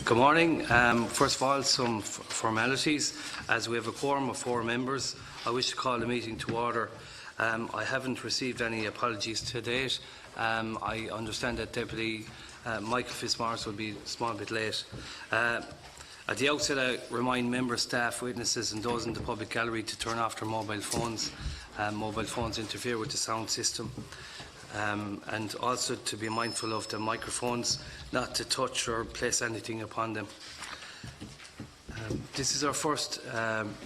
Good morning. First of all, some formalities. As we have a quorum of 4 members, I wish to call the meeting to order. I haven't received any apologies to date. I understand that Deputy Michael Fitzmaurice will be a small bit late. At the outset, I remind members, staff, witnesses and those in the public gallery to turn off their mobile phones. Mobile phones interfere with the sound system. And also to be mindful of the microphones, not to touch or place anything upon them. This is our first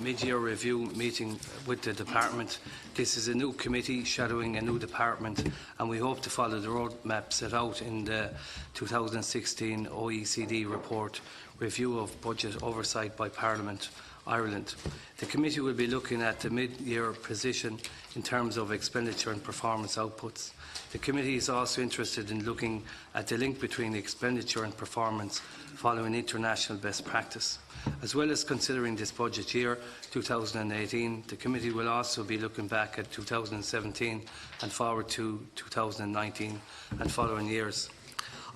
mid-year review meeting with the department. This is a new committee shadowing a new department, and we hope to follow the roadmap set out in the 2016 OECD report, Review of Budget Oversight by Parliament, Ireland. The committee will be looking at the mid-year position in terms of expenditure and performance outputs. The committee is also interested in looking at the link between expenditure and performance following international best practice. As well as considering this budget year, 2018, the committee will also be looking back at 2017 and forward to 2019 and following years.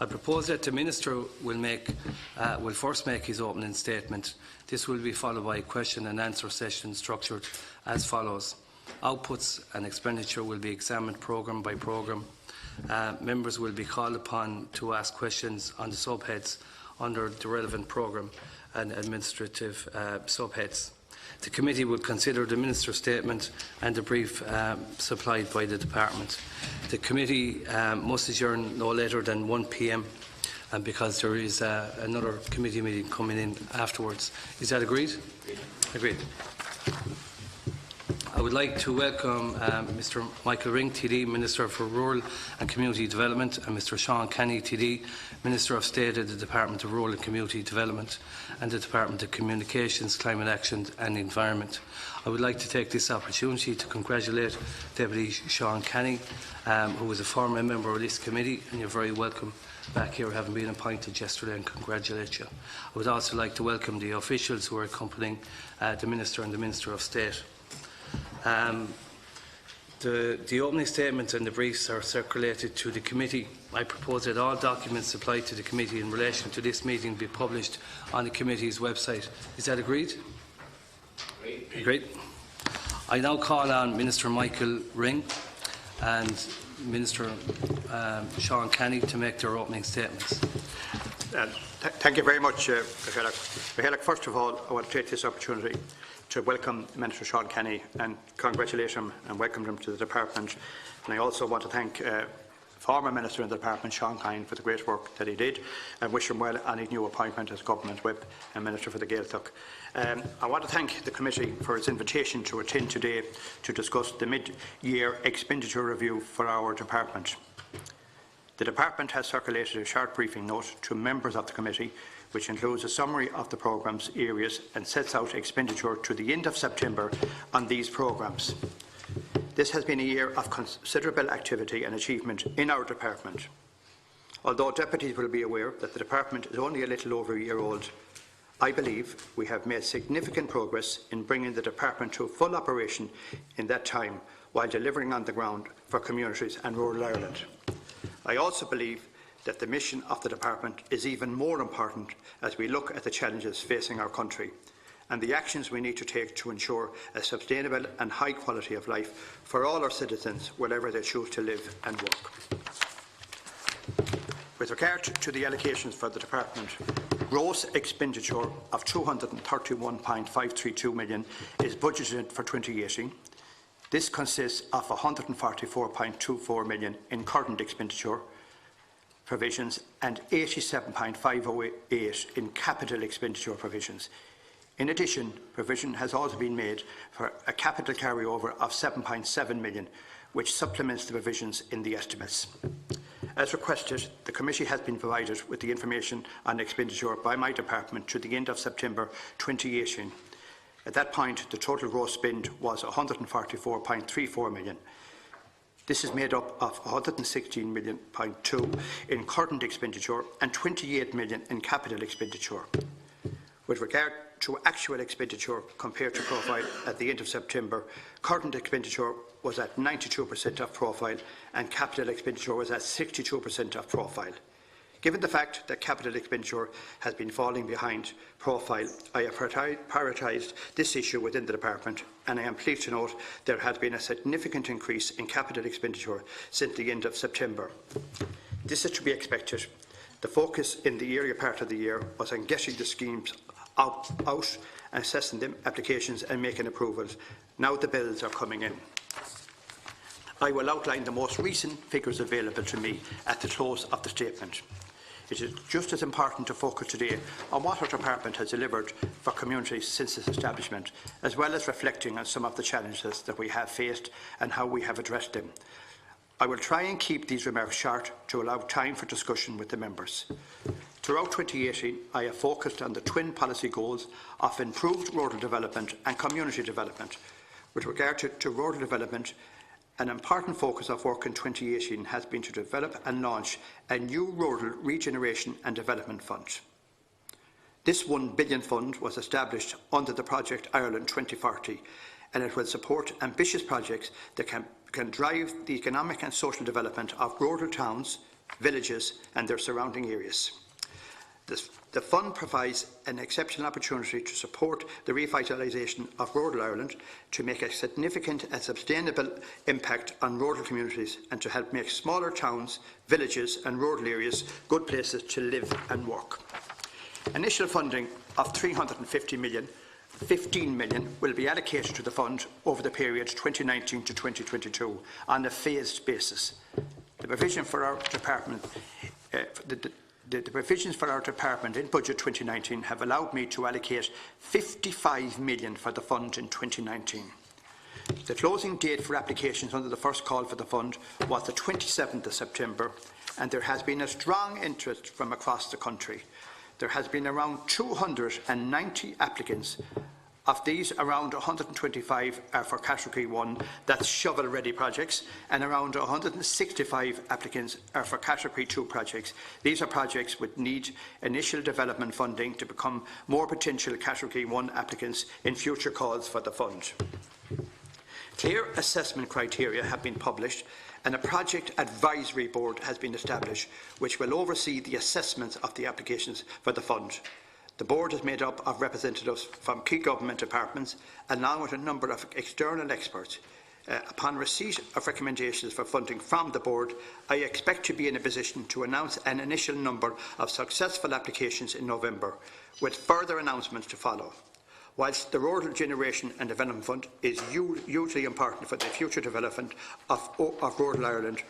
I propose that the Minister will first make his opening statement. This will be followed by a question and answer session structured as follows. Outputs and expenditure will be examined programme by programme. Members will be called upon to ask questions on the subheads under the relevant programme and administrative subheads. The committee will consider the Minister's statement and the brief supplied by the Department. The committee must adjourn no later than 1 p.m. Because there is another committee meeting coming in afterwards. Is that agreed? Agreed. I would like to welcome Mr Michael Ring, TD, Minister for Rural and Community Development, and Mr Seán Canney, TD, Minister of State at the Department of Rural and Community Development and the Department of Communications, Climate Action and Environment. I would like to take this opportunity to congratulate Deputy Seán Canney, who was a former member of this committee, and you're very welcome back here, having been appointed yesterday, and congratulate you. I would also like to welcome the officials who are accompanying the Minister and the Minister of State. The opening statement and the briefs are circulated to the committee. I propose that all documents supplied to the committee in relation to this meeting be published on the committee's website. Is that agreed? Agreed. I now call on Minister Michael Ring and Minister Seán Canney to make their opening statements. Thank you very much, Michael. First of all, I want to take this opportunity to welcome Minister Seán Canney and congratulate him and welcome him to the department. And I also want to thank former Minister in the department, Seán Canney, for the great work that he did, and wish him well on his new appointment as Government Whip and Minister for the Gaeltacht. I want to thank the committee for its invitation to attend today to discuss the mid-year expenditure review for our department. The department has circulated a short briefing note to members of the committee, which includes a summary of the programme's areas and sets out expenditure to the end of September on these programmes. This has been a year of considerable activity and achievement in our department. Although deputies will be aware that the department is only a little over a year old, I believe we have made significant progress in bringing the department to full operation in that time, while delivering on the ground for communities and rural Ireland. I also believe that the mission of the department is even more important as we look at the challenges facing our country and the actions we need to take to ensure a sustainable and high quality of life for all our citizens wherever they choose to live and work. With regard to the allocations for the department, gross expenditure of €231.532 million is budgeted for 2018. This consists of €144.24 million in current expenditure provisions and €87.508 in capital expenditure provisions. In addition, provision has also been made for a capital carryover of €7.7 million, which supplements the provisions in the estimates. As requested, the committee has been provided with the information on expenditure by my department to the end of September 2018. At that point, the total gross spend was €144.34 million. This is made up of €116.2 million in current expenditure and €28 million in capital expenditure. With regard to actual expenditure compared to profile at the end of September, current expenditure was at 92% of profile and capital expenditure was at 62% of profile. Given the fact that capital expenditure has been falling behind profile, I have prioritised this issue within the department, and I am pleased to note there has been a significant increase in capital expenditure since the end of September. This is to be expected. The focus in the earlier part of the year was on getting the schemes out and assessing the applications and making approvals. Now the bills are coming in. I will outline the most recent figures available to me at the close of the statement. It is just as important to focus today on what our department has delivered for communities since its establishment, as well as reflecting on some of the challenges that we have faced and how we have addressed them. I will try and keep these remarks short to allow time for discussion with the members. Throughout 2018, I have focused on the twin policy goals of improved rural development and community development. With regard to rural development, an important focus of work in 2018 has been to develop and launch a new rural regeneration and development fund. This £1 billion fund was established under the Project Ireland 2040, and it will support ambitious projects that can drive the economic and social development of rural towns, villages and their surrounding areas. The fund provides an exceptional opportunity to support the revitalisation of rural Ireland, to make a significant and sustainable impact on rural communities, and to help make smaller towns, villages and rural areas good places to live and work. Initial funding of €350 million, 15 million will be allocated to the fund over the period 2019 to 2022 on a phased basis. The provision for our department The provisions for our department in Budget 2019 have allowed me to allocate €55 million for the fund in 2019. The closing date for applications under the first call for the fund was the 27th of September, and there has been a strong interest from across the country. There has been around 290 applicants. Of these, around 125 are for Category 1, that's shovel-ready projects, and around 165 applicants are for Category 2 projects. These are projects which need initial development funding to become more potential Category 1 applicants in future calls for the fund. Clear assessment criteria have been published, and a project advisory board has been established which will oversee the assessments of the applications for the fund. The board is made up of representatives from key government departments, along with a number of external experts. Upon receipt of recommendations for funding from the board, I expect to be in a position to announce an initial number of successful applications in November, with further announcements to follow. Whilst the Rural Generation and Development Fund is hugely important for the future development of rural Ireland,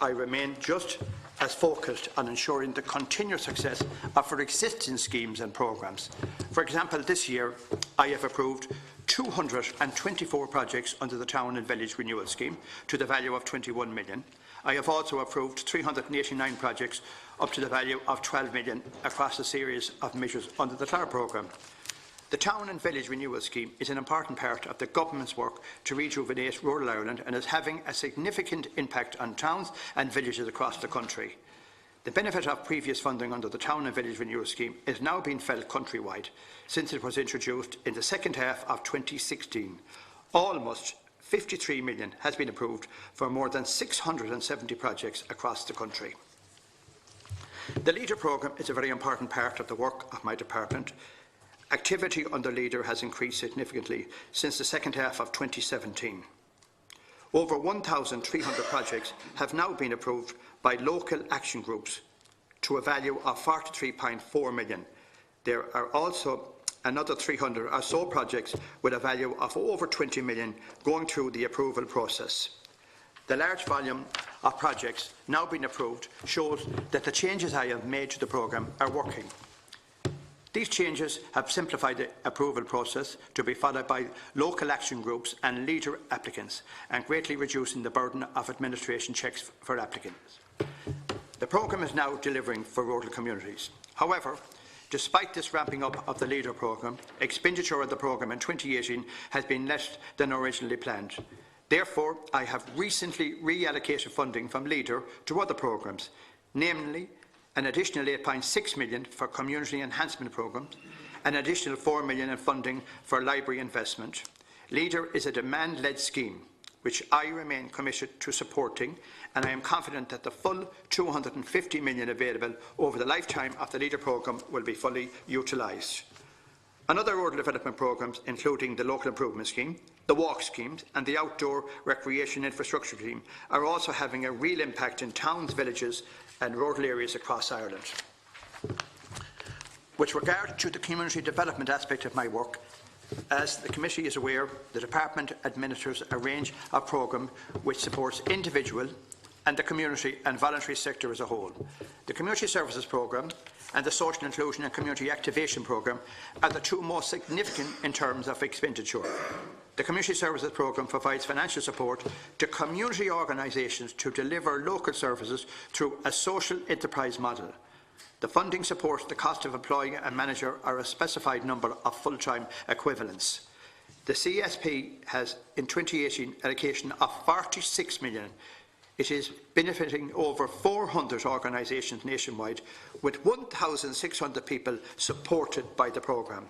I remain just as focused on ensuring the continued success of our existing schemes and programmes. For example, this year I have approved 224 projects under the Town and Village Renewal Scheme to the value of €21 million. I have also approved 389 projects up to the value of €12 million across a series of measures under the TAR programme. The Town and Village Renewal Scheme is an important part of the Government's work to rejuvenate rural Ireland and is having a significant impact on towns and villages across the country. The benefit of previous funding under the Town and Village Renewal Scheme is now being felt countrywide since it was introduced in the second half of 2016. Almost €53 million has been approved for more than 670 projects across the country. The LEADER programme is a very important part of the work of my department. Activity under LEADER has increased significantly since the second half of 2017. Over 1,300 projects have now been approved by local action groups to a value of €43.4 million. There are also another 300 or so projects with a value of over €20 million going through the approval process. The large volume of projects now being approved shows that the changes I have made to the programme are working. These changes have simplified the approval process to be followed by local action groups and LEADER applicants, and greatly reducing the burden of administration checks for applicants. The programme is now delivering for rural communities. However, despite this ramping up of the LEADER programme, expenditure of the programme in 2018 has been less than originally planned. Therefore, I have recently reallocated funding from LEADER to other programmes, namely an additional €8.6 million for community enhancement programmes, an additional €4 million in funding for library investment. LEADER is a demand-led scheme. which I remain committed to supporting, and I am confident that the full $250 million available over the lifetime of the LEADER programme will be fully utilised. Another rural development programmes, including the Local Improvement Scheme, the Walk Schemes and the Outdoor Recreation Infrastructure Scheme, are also having a real impact in towns, villages and rural areas across Ireland. With regard to the community development aspect of my work, as the committee is aware, the department administers a range of programmes which supports individual and the community and voluntary sector as a whole. The Community Services Programme and the Social Inclusion and Community Activation Programme are the two most significant in terms of expenditure. The Community Services Programme provides financial support to community organisations to deliver local services through a social enterprise model. The funding supports the cost of employing a manager or a specified number of full-time equivalents. The CSP has in 2018 allocation of $46 million. It is benefiting over 400 organisations nationwide, with 1,600 people supported by the programme.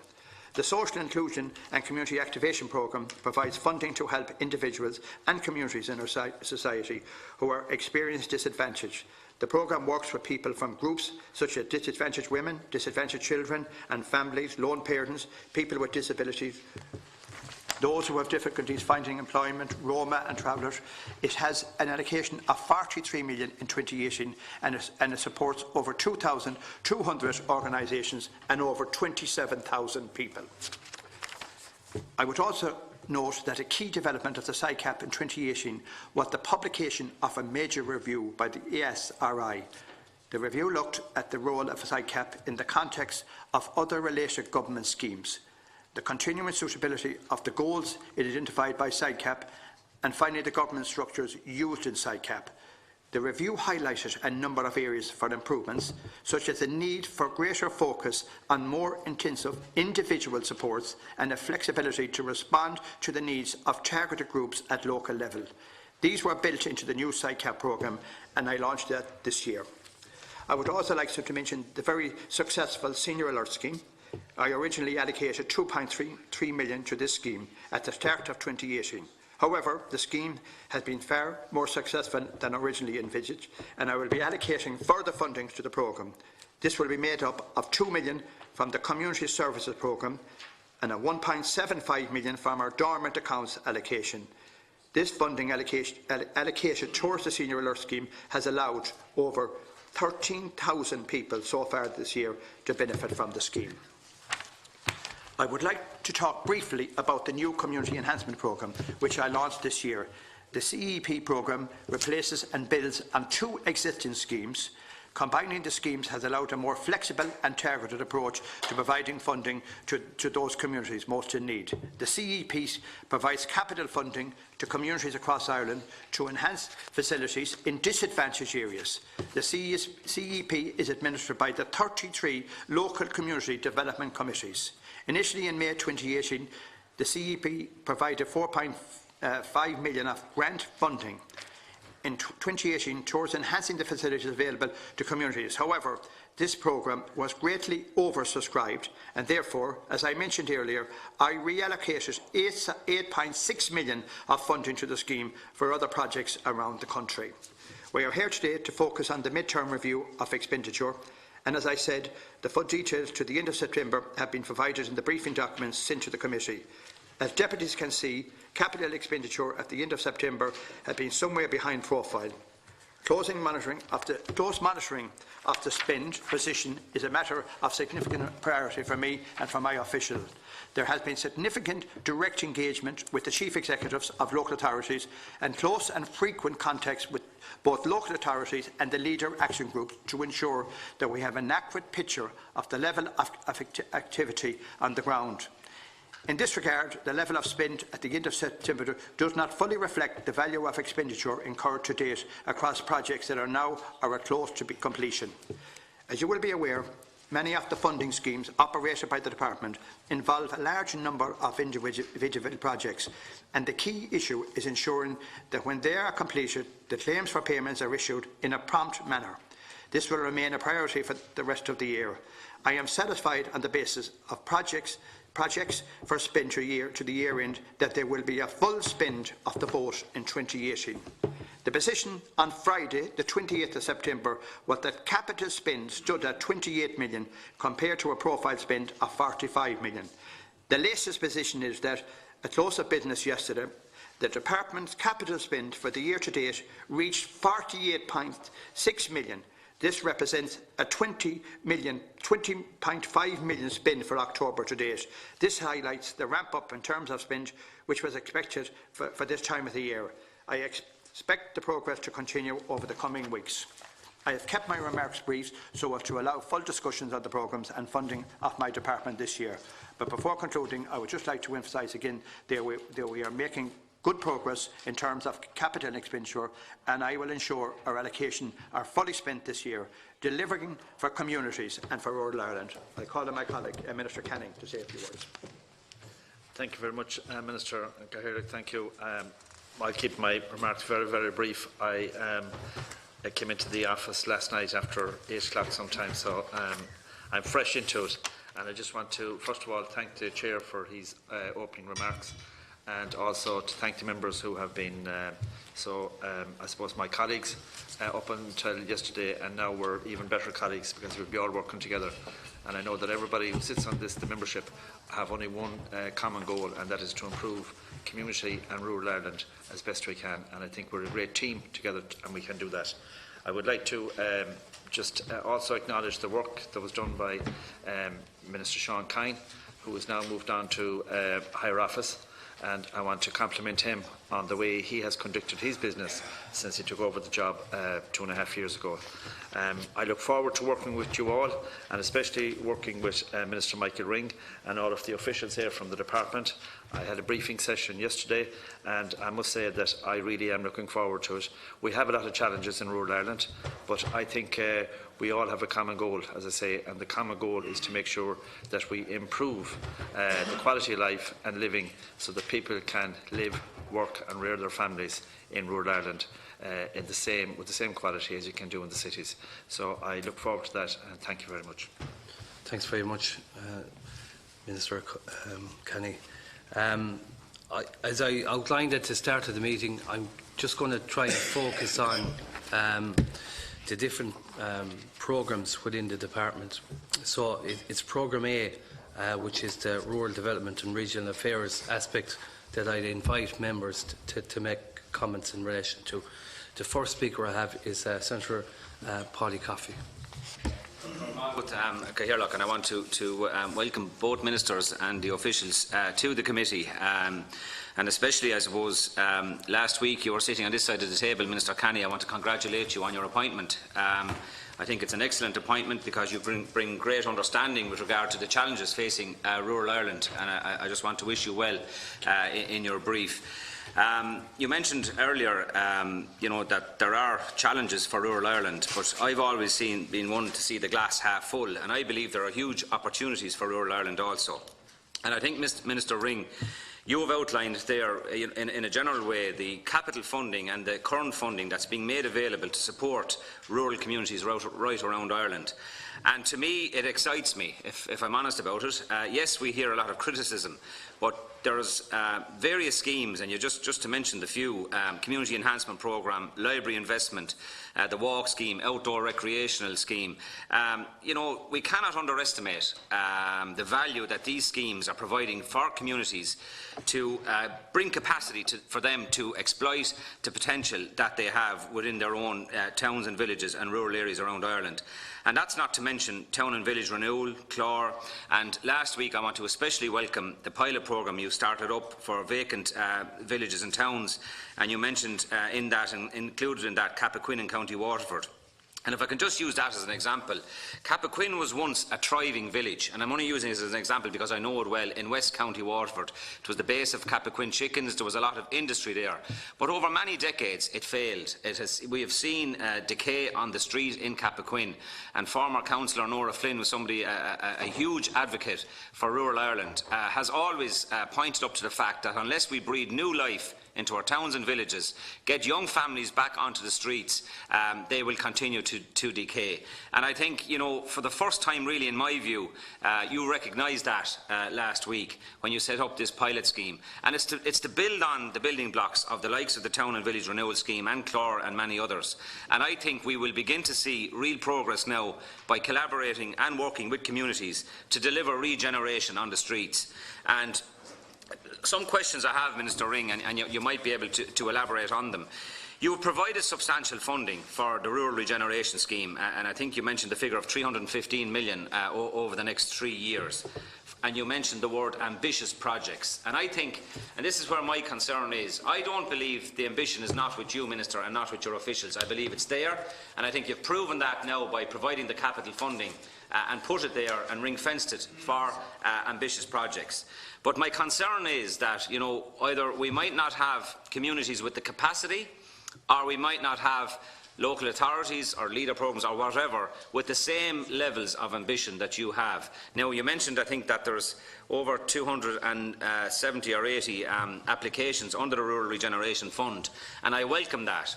The Social Inclusion and Community Activation Programme provides funding to help individuals and communities in our society who are experiencing disadvantage. The programme works with people from groups such as disadvantaged women, disadvantaged children and families, lone parents, people with disabilities, those who have difficulties finding employment, Roma and travellers. It has an allocation of $43 million in 2018 and it supports over 2,200 organisations and over 27,000 people. I would also note that a key development of the SICAP in 2018 was the publication of a major review by the ESRI. The review looked at the role of SICAP in the context of other related government schemes, the continuing suitability of the goals identified by SICAP, and finally the government structures used in SICAP. The review highlighted a number of areas for improvements, such as the need for greater focus on more intensive individual supports and a flexibility to respond to the needs of targeted groups at local level. These were built into the new SICAP programme, and I launched that this year. I would also like to mention the very successful Senior Alert Scheme. I originally allocated $2.3 million to this scheme at the start of 2018. However, the scheme has been far more successful than originally envisaged, and I will be allocating further funding to the programme. This will be made up of $2 million from the Community Services Programme and a $1.75 million from our dormant accounts allocation. This funding allocated towards the Senior Alert Scheme has allowed over 13,000 people so far this year to benefit from the scheme. I would like to talk briefly about the new Community Enhancement Programme, which I launched this year. The CEP programme replaces and builds on two existing schemes. Combining the schemes has allowed a more flexible and targeted approach to providing funding to those communities most in need. The CEP provides capital funding to communities across Ireland to enhance facilities in disadvantaged areas. The CEP is administered by the 33 local community development committees. Initially in May 2018, the CEP provided $4.5 million of grant funding in 2018 towards enhancing the facilities available to communities. However, this programme was greatly oversubscribed, and therefore, as I mentioned earlier, I reallocated $8.6 million of funding to the scheme for other projects around the country. We are here today to focus on the mid-term review of expenditure, and as I said, the full details to the end of September have been provided in the briefing documents sent to the committee. As deputies can see, capital expenditure at the end of September had been somewhere behind profile. Close monitoring of the spend position is a matter of significant priority for me and for my officials. There has been significant direct engagement with the chief executives of local authorities and close and frequent contacts with both local authorities and the leader action groups to ensure that we have an accurate picture of the level of activity on the ground. In this regard, the level of spend at the end of September does not fully reflect the value of expenditure incurred to date across projects that are now or are close to completion. As you will be aware, many of the funding schemes operated by the department involve a large number of individual projects, and the key issue is ensuring that when they are completed, the claims for payments are issued in a prompt manner. This will remain a priority for the rest of the year. I am satisfied on the basis of projects projects for spend to the year end, that there will be a full spend of the boat in 2018. The position on Friday, the 28th of September, was that capital spend stood at 28 million compared to a profile spend of 45 million. The latest position is that at close of business yesterday, the Department's capital spend for the year to date reached 48.6 million. This represents a 20.5 million spend for October to date. This highlights the ramp up in terms of spend which was expected for this time of the year. I expect the progress to continue over the coming weeks. I have kept my remarks brief so as to allow full discussions on the programmes and funding of my department this year. But before concluding, I would just like to emphasise again that we are making good progress in terms of capital expenditure, and I will ensure our allocation are fully spent this year, delivering for communities and for rural Ireland. I call on my colleague, Minister Canney, to say a few words. Thank you very much, Minister Carey. Thank you. I'll keep my remarks very, very brief. I came into the office last night after 8 o'clock sometime, so I'm fresh into it. And I just want to, first of all, thank the Chair for his opening remarks, and also to thank the members who have been, I suppose, my colleagues up until yesterday, and now we're even better colleagues because we'll be all working together. And I know that everybody who sits on this, the membership, have only one common goal, and that is to improve community and rural Ireland as best we can. And I think we're a great team together, and we can do that. I would like to just also acknowledge the work that was done by Minister Seán Canney, who has now moved on to higher office. And I want to compliment him on the way he has conducted his business since he took over the job 2.5 years ago. I look forward to working with you all, and especially working with Minister Michael Ring and all of the officials here from the department. I had a briefing session yesterday, and I must say that I really am looking forward to it. We have a lot of challenges in rural Ireland, but I think we all have a common goal, as I say, and the common goal is to make sure that we improve the quality of life and living so that people can live, work and rear their families in rural Ireland with the same quality as you can do in the cities. So I look forward to that, and thank you very much. Thanks very much, Minister Canney. As I outlined at the start of the meeting, I'm just going to try and focus on the different programmes within the department. So it's Programme A, which is the Rural Development and Regional Affairs aspect that I'd invite members to make comments in relation to. The first speaker I have is Senator Paudie Coffey. And I want to welcome both ministers and the officials to the committee, and especially, I suppose, last week you were sitting on this side of the table, Minister Canney. I want to congratulate you on your appointment. I think it's an excellent appointment because you bring great understanding with regard to the challenges facing rural Ireland, and I just want to wish you well in your brief. You mentioned earlier, that there are challenges for rural Ireland, but I've always been one to see the glass half full, and I believe there are huge opportunities for rural Ireland also. And I think, Minister Ring, you have outlined there, in a general way, the capital funding and the current funding that's being made available to support rural communities right around Ireland. And to me, it excites me, if I'm honest about it. Yes, we hear a lot of criticism, but there's various schemes, and just to mention the few: Community Enhancement Programme, Library Investment, the Walk Scheme, Outdoor Recreational Scheme. We cannot underestimate the value that these schemes are providing for communities to bring capacity for them to exploit the potential that they have within their own towns and villages and rural areas around Ireland. And that's not to mention town and village renewal, Clore, and last week I want to especially welcome the pilot programme you started up for vacant villages and towns, and you mentioned included in that Cappoquin in County Waterford. And if I can just use that as an example, Cappoquin was once a thriving village, and I'm only using this as an example because I know it well, in West County Waterford. It was the base of Cappoquin chickens. There was a lot of industry there. But over many decades it failed. We have seen decay on the street in Cappoquin, and former councillor Nora Flynn was somebody, a huge advocate for rural Ireland, has always pointed up to the fact that unless we breathe new life into our towns and villages, get young families back onto the streets, they will continue to decay. And I think, you know, for the first time really in my view, you recognised that last week when you set up this pilot scheme. And it's to build on the building blocks of the likes of the Town and Village Renewal Scheme and Clore and many others. And I think we will begin to see real progress now by collaborating and working with communities to deliver regeneration on the streets. And some questions I have, Minister Ring, and you might be able to elaborate on them. You have provided substantial funding for the Rural Regeneration Scheme, and I think you mentioned the figure of 315 million over the next 3 years. And you mentioned the word ambitious projects. And I think, and this is where my concern is, I don't believe the ambition is not with you, Minister, and not with your officials. I believe it's there, and I think you've proven that now by providing the capital funding and put it there and ring-fenced it for ambitious projects. But my concern is that, you know, either we might not have communities with the capacity, or we might not have local authorities or leader programmes or whatever with the same levels of ambition that you have. Now, you mentioned, I think, that there's over 270 or 80 applications under the Rural Regeneration Fund, and I welcome that.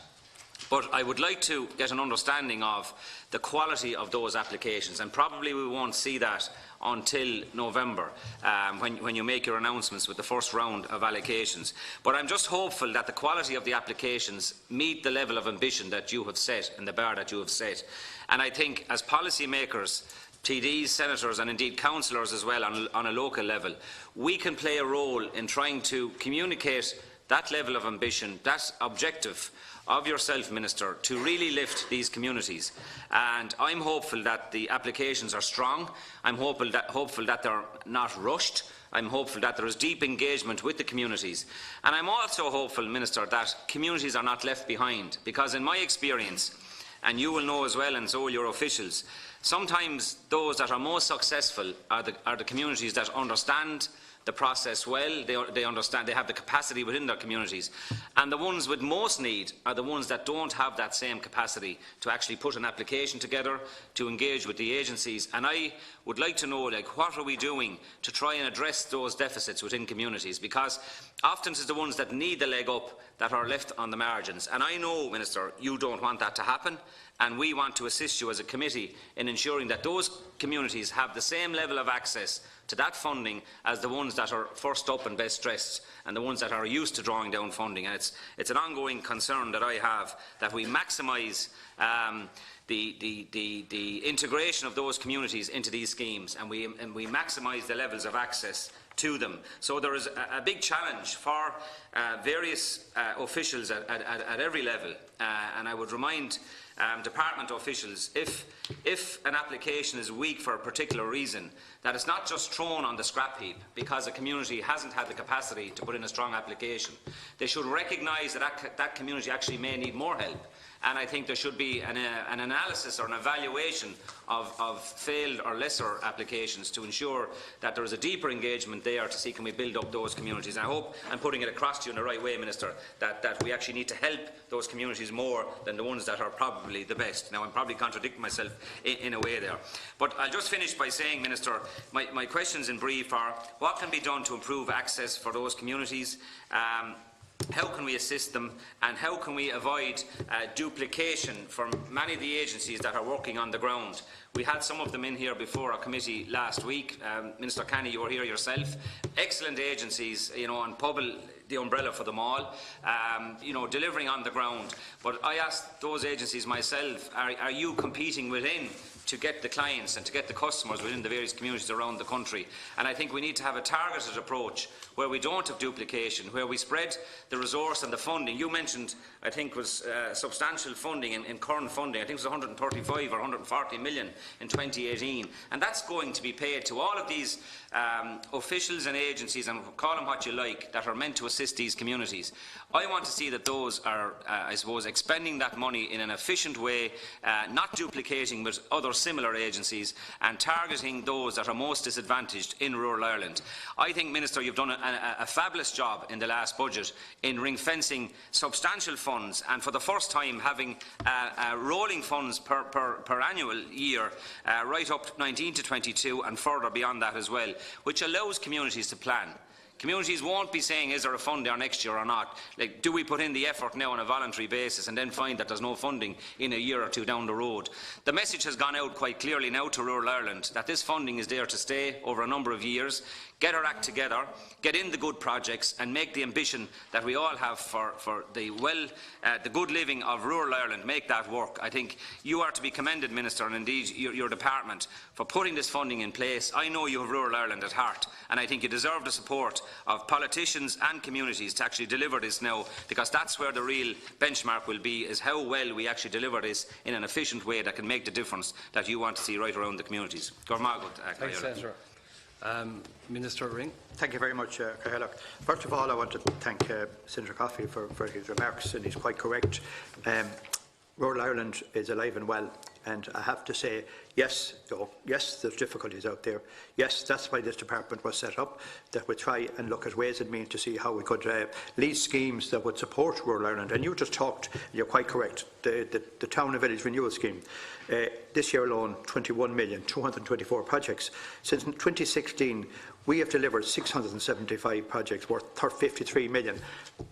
But I would like to get an understanding of the quality of those applications, and probably we won't see that until November, when you make your announcements with the first round of allocations. But I'm just hopeful that the quality of the applications meet the level of ambition that you have set and the bar that you have set. And I think as policy makers, TDs, senators and indeed councillors as well on a local level, we can play a role in trying to communicate that level of ambition, that objective of yourself, Minister, to really lift these communities. And I'm hopeful that the applications are strong. I'm hopeful that they're not rushed. I'm hopeful that there is deep engagement with the communities. And I'm also hopeful, Minister, that communities are not left behind, because in my experience, and you will know as well, and so will your officials, sometimes those that are most successful are the communities that understand the process well, they understand, they have the capacity within their communities. And the ones with most need are the ones that don't have that same capacity to actually put an application together, to engage with the agencies. And I would like to know, like, what are we doing to try and address those deficits within communities? Because often it's the ones that need the leg up that are left on the margins. And I know, Minister, you don't want that to happen. And we want to assist you as a committee in ensuring that those communities have the same level of access to that funding as the ones that are first up and best dressed, and the ones that are used to drawing down funding. And it's an ongoing concern that I have, that we maximise the integration of those communities into these schemes, and we maximise the levels of access to them. So there is a big challenge for various officials at every level, and I would remind department officials, if an application is weak for a particular reason, that it's not just thrown on the scrap heap because a community hasn't had the capacity to put in a strong application. They should recognise that that community actually may need more help. And I think there should be an analysis or an evaluation of failed or lesser applications to ensure that there is a deeper engagement there to see can we build up those communities. And I hope I'm putting it across to you in the right way, Minister, that we actually need to help those communities more than the ones that are probably the best. Now, I'm probably contradicting myself in a way there. But I'll just finish by saying, Minister, my questions in brief are, what can be done to improve access for those communities? How can we assist them, and how can we avoid duplication from many of the agencies that are working on the ground? We had some of them in here before our committee last week. Minister Canney, you were here yourself. Excellent agencies, you know, and Paudie, the umbrella for them all, you know, delivering on the ground. But I asked those agencies myself, are you competing within to get the clients and to get the customers within the various communities around the country? And I think we need to have a targeted approach where we don't have duplication, where we spread the resource and the funding. You mentioned, I think, was substantial funding in current funding. I think it was 135 or 140 million in 2018. And that's going to be paid to all of these officials and agencies, and call them what you like, that are meant to assist these communities. I want to see that those are, I suppose, expending that money in an efficient way, not duplicating with other similar agencies, and targeting those that are most disadvantaged in rural Ireland. I think, Minister, you've done a fabulous job in the last budget in ring-fencing substantial funds, and for the first time having rolling funds per annual year, right up 19 to 22 and further beyond that as well, which allows communities to plan. Communities won't be saying, is there a fund there next year or not? Like, do we put in the effort now on a voluntary basis and then find that there's no funding in a year or two down the road? The message has gone out quite clearly now to rural Ireland that this funding is there to stay over a number of years. Get our act together, get in the good projects and make the ambition that we all have for the good living of rural Ireland, make that work. I think you are to be commended, Minister, and indeed your department, for putting this funding in place. I know you have rural Ireland at heart, and I think you deserve the support of politicians and communities to actually deliver this now, because that's where the real benchmark will be, is how well we actually deliver this in an efficient way that can make the difference that you want to see right around the communities. Thanks, Senator. Minister Ring. Thank you very much, Cathaoirleach. First of all, I want to thank Senator Coffey for his remarks, and he's quite correct. Rural Ireland is alive and well, and I have to say, yes, there's difficulties out there. Yes, that's why this department was set up, that we try and look at ways and means to see how we could lead schemes that would support rural Ireland. And you just talked, you're quite correct, the Town and Village Renewal Scheme. This year alone, 21,224 projects. Since 2016, we have delivered 675 projects worth 53 million.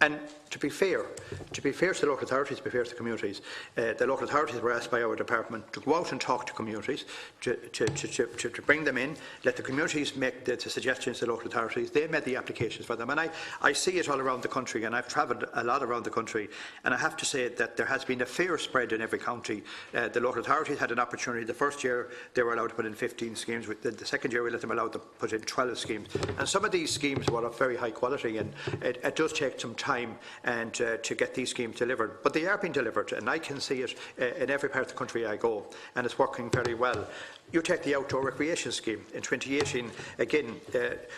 And to be fair to the local authorities, to be fair to the communities, the local authorities were asked by our department to go out and talk to communities, to bring them in, let the communities make the suggestions to the local authorities. They made the applications for them. And I see it all around the country, and I've travelled a lot around the country, and I have to say that there has been a fair spread in every county. The local authorities had an opportunity. The first year they were allowed to put in 15 schemes. The second year we let them allowed to put in 12 schemes. And some of these schemes were of very high quality, and it does take some time and to get these schemes delivered. But they are being delivered, and I can see it in every part of the country I go, and it's working very well. You take the outdoor recreation scheme. In 2018, again,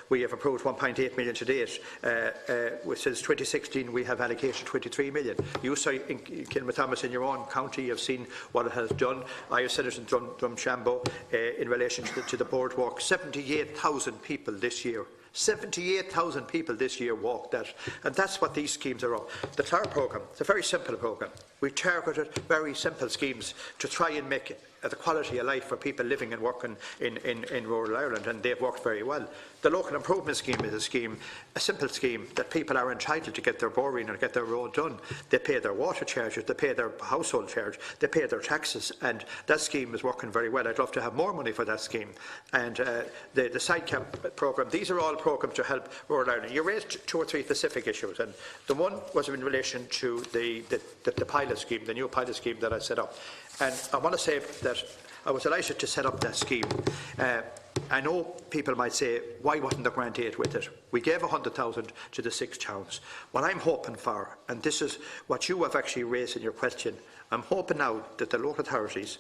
we have approved 1.8 million to date. Since 2016, we have allocated 23 million. You saw in Kilmathomas in your own county, you've seen what it has done. I have said it in Drumshanbo in relation to the boardwalk. 78,000 people this year. 78,000 people this year walked that, and that's what these schemes are of. The TAR programme, it's a very simple programme. We targeted very simple schemes to try and make the quality of life for people living and working in rural Ireland, and they've worked very well. The local improvement scheme is a simple scheme that people are entitled to get their boring or get their road done. They pay their water charges, they pay their household charge, they pay their taxes, and that scheme is working very well. I'd love to have more money for that scheme. And the side camp programme, these are all programmes to help rural Ireland. You raised 2 or 3 specific issues, and the one was in relation to the pilot scheme, the new pilot scheme that I set up. And I want to say that I was delighted to set up that scheme. I know people might say, why wasn't there grant aid with it? We gave 100,000 to the 6 towns. What I'm hoping for, and this is what you have actually raised in your question, I'm hoping now that the local authorities,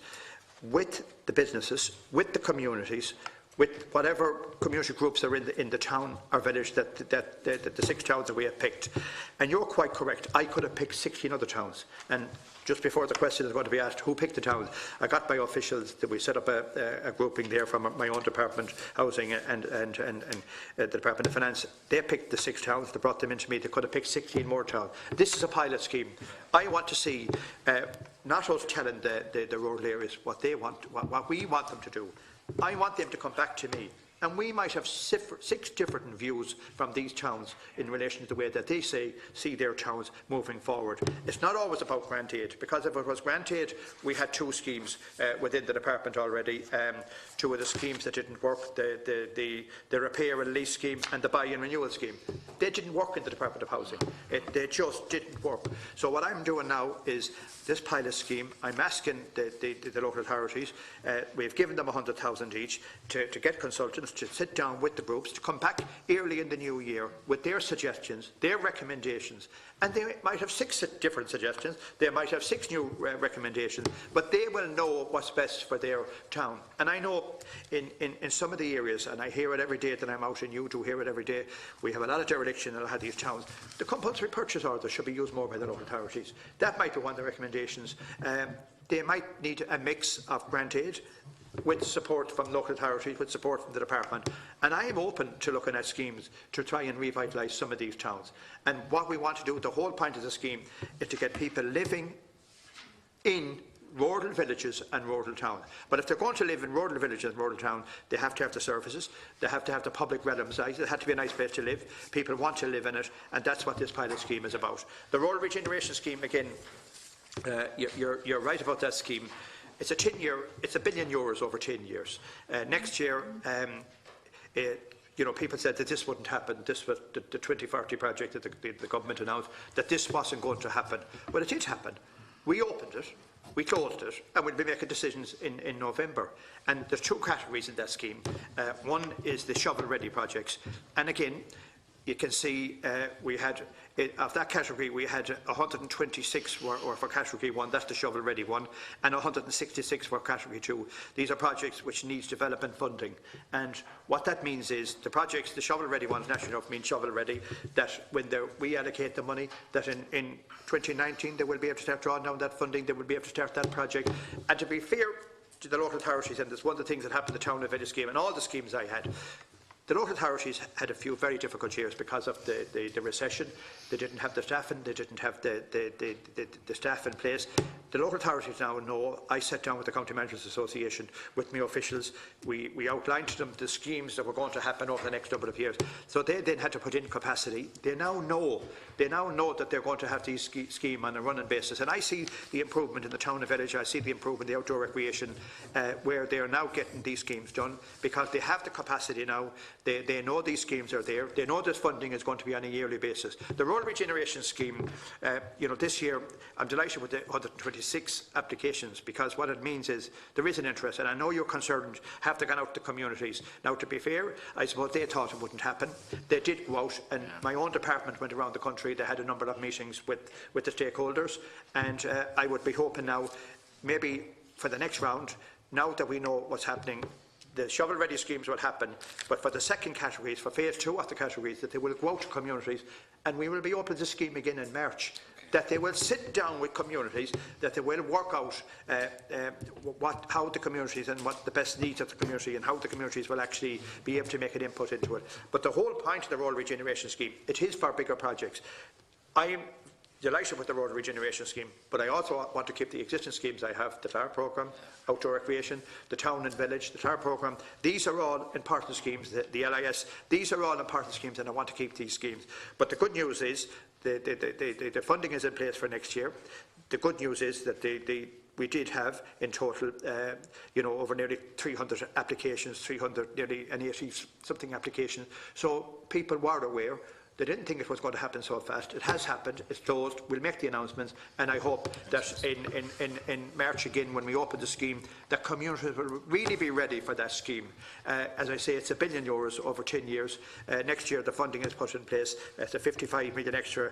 with the businesses, with the communities, with whatever community groups are in the town or village, that the 6 towns that we have picked. And you're quite correct, I could have picked 16 other towns. And just before the question is going to be asked, who picked the towns, I got by officials that we set up a grouping there from my own department, Housing and the Department of Finance. They picked the 6 towns, they brought them into me, they could have picked 16 more towns. This is a pilot scheme. I want to see, not us telling the rural areas what they want, what we want them to do. I want them to come back to me, and we might have 6 different views from these towns in relation to the way that they see their towns moving forward. It's not always about grant aid, because if it was grant aid, we had 2 schemes within the department already. 2 of the schemes that didn't work, the repair and lease scheme and the buy and renewal scheme. They didn't work in the Department of Housing. They just didn't work. So what I'm doing now is this pilot scheme. I'm asking the local authorities, we've given them 100,000 each to get consultants, to sit down with the groups, to come back early in the new year with their suggestions, their recommendations. And they might have 6 different suggestions, they might have 6 new recommendations, but they will know what's best for their town. And I know in some of the areas, and I hear it every day that I'm out, and you do hear it every day, we have a lot of dereliction in a lot of these towns. The compulsory purchase order should be used more by the local authorities. That might be one of the recommendations. They might need a mix of grant aid with support from local authorities, with support from the department. And I am open to looking at schemes to try and revitalise some of these towns. And what we want to do, the whole point of the scheme, is to get people living in rural villages and rural town. But if they're going to live in rural villages and rural town, they have to have the services, they have to have the public realms. It has to be a nice place to live. People want to live in it, and that's what this pilot scheme is about. The rural regeneration scheme, again, you're right about that scheme. It's a 10-year, it's €1 billion over 10 years. Next year, people said that this wouldn't happen. This was the 2040 project that the government announced, that this wasn't going to happen. Well, it did happen. We opened it, we closed it, and we'll be making decisions in November. And there's 2 categories in that scheme. One is the shovel-ready projects. And again, you can see we had, of that category, we had 126 were for category 1, that's the shovel-ready one, and 166 for category 2. These are projects which needs development funding. And what that means is the projects, the shovel-ready ones, naturally enough, mean shovel-ready, that when we allocate the money, that in 2019 they will be able to start drawing down that funding, they will be able to start that project. And to be fair to the local authorities, and there's one of the things that happened in the Town of Village scheme, and all the schemes I had, the local authorities had a few very difficult years because of the recession. They didn't have the staffing, they didn't have the staff in place. The local authorities now know. I sat down with the County Managers Association, with my officials. We outlined to them the schemes that were going to happen over the next number of years. So they then had to put in capacity. They now know that they're going to have these schemes on a running basis. And I see the improvement in the town and village. I see the improvement in the outdoor recreation, where they are now getting these schemes done because they have the capacity now. They know these schemes are there. They know this funding is going to be on a yearly basis. The rural regeneration scheme, this year, I'm delighted with the 126 applications, because what it means is there is an interest, and I know you're concerned, have they gone out to communities? Now, to be fair, I suppose they thought it wouldn't happen. They did go out, and my own department went around the country. They had a number of meetings with the stakeholders, and I would be hoping now, maybe for the next round, now that we know what's happening, the shovel-ready schemes will happen, but for the second categories, for phase 2 of the categories, that they will go out to communities, and we will be opening the scheme again in March. That they will sit down with communities, that they will work out how the communities and what the best needs of the community, and how the communities will actually be able to make an input into it. But the whole point of the rural regeneration scheme, it is for bigger projects. I am delighted with the rural regeneration scheme, but I also want to keep the existing schemes I have, the TAR programme, outdoor recreation, the town and village, the TAR programme. These are all important schemes, the LIS, these are all important schemes, and I want to keep these schemes. But the good news is the funding is in place for next year. The good news is that we did have in total, over nearly 300 applications, nearly 80-something applications. So people were aware. They didn't think it was going to happen so fast. It has happened. It's closed. We'll make the announcements, and I hope that in March again, when we open the scheme, that communities will really be ready for that scheme. As I say, it's €1 billion over 10 years. Next year, the funding is put in place. It's a 55 million extra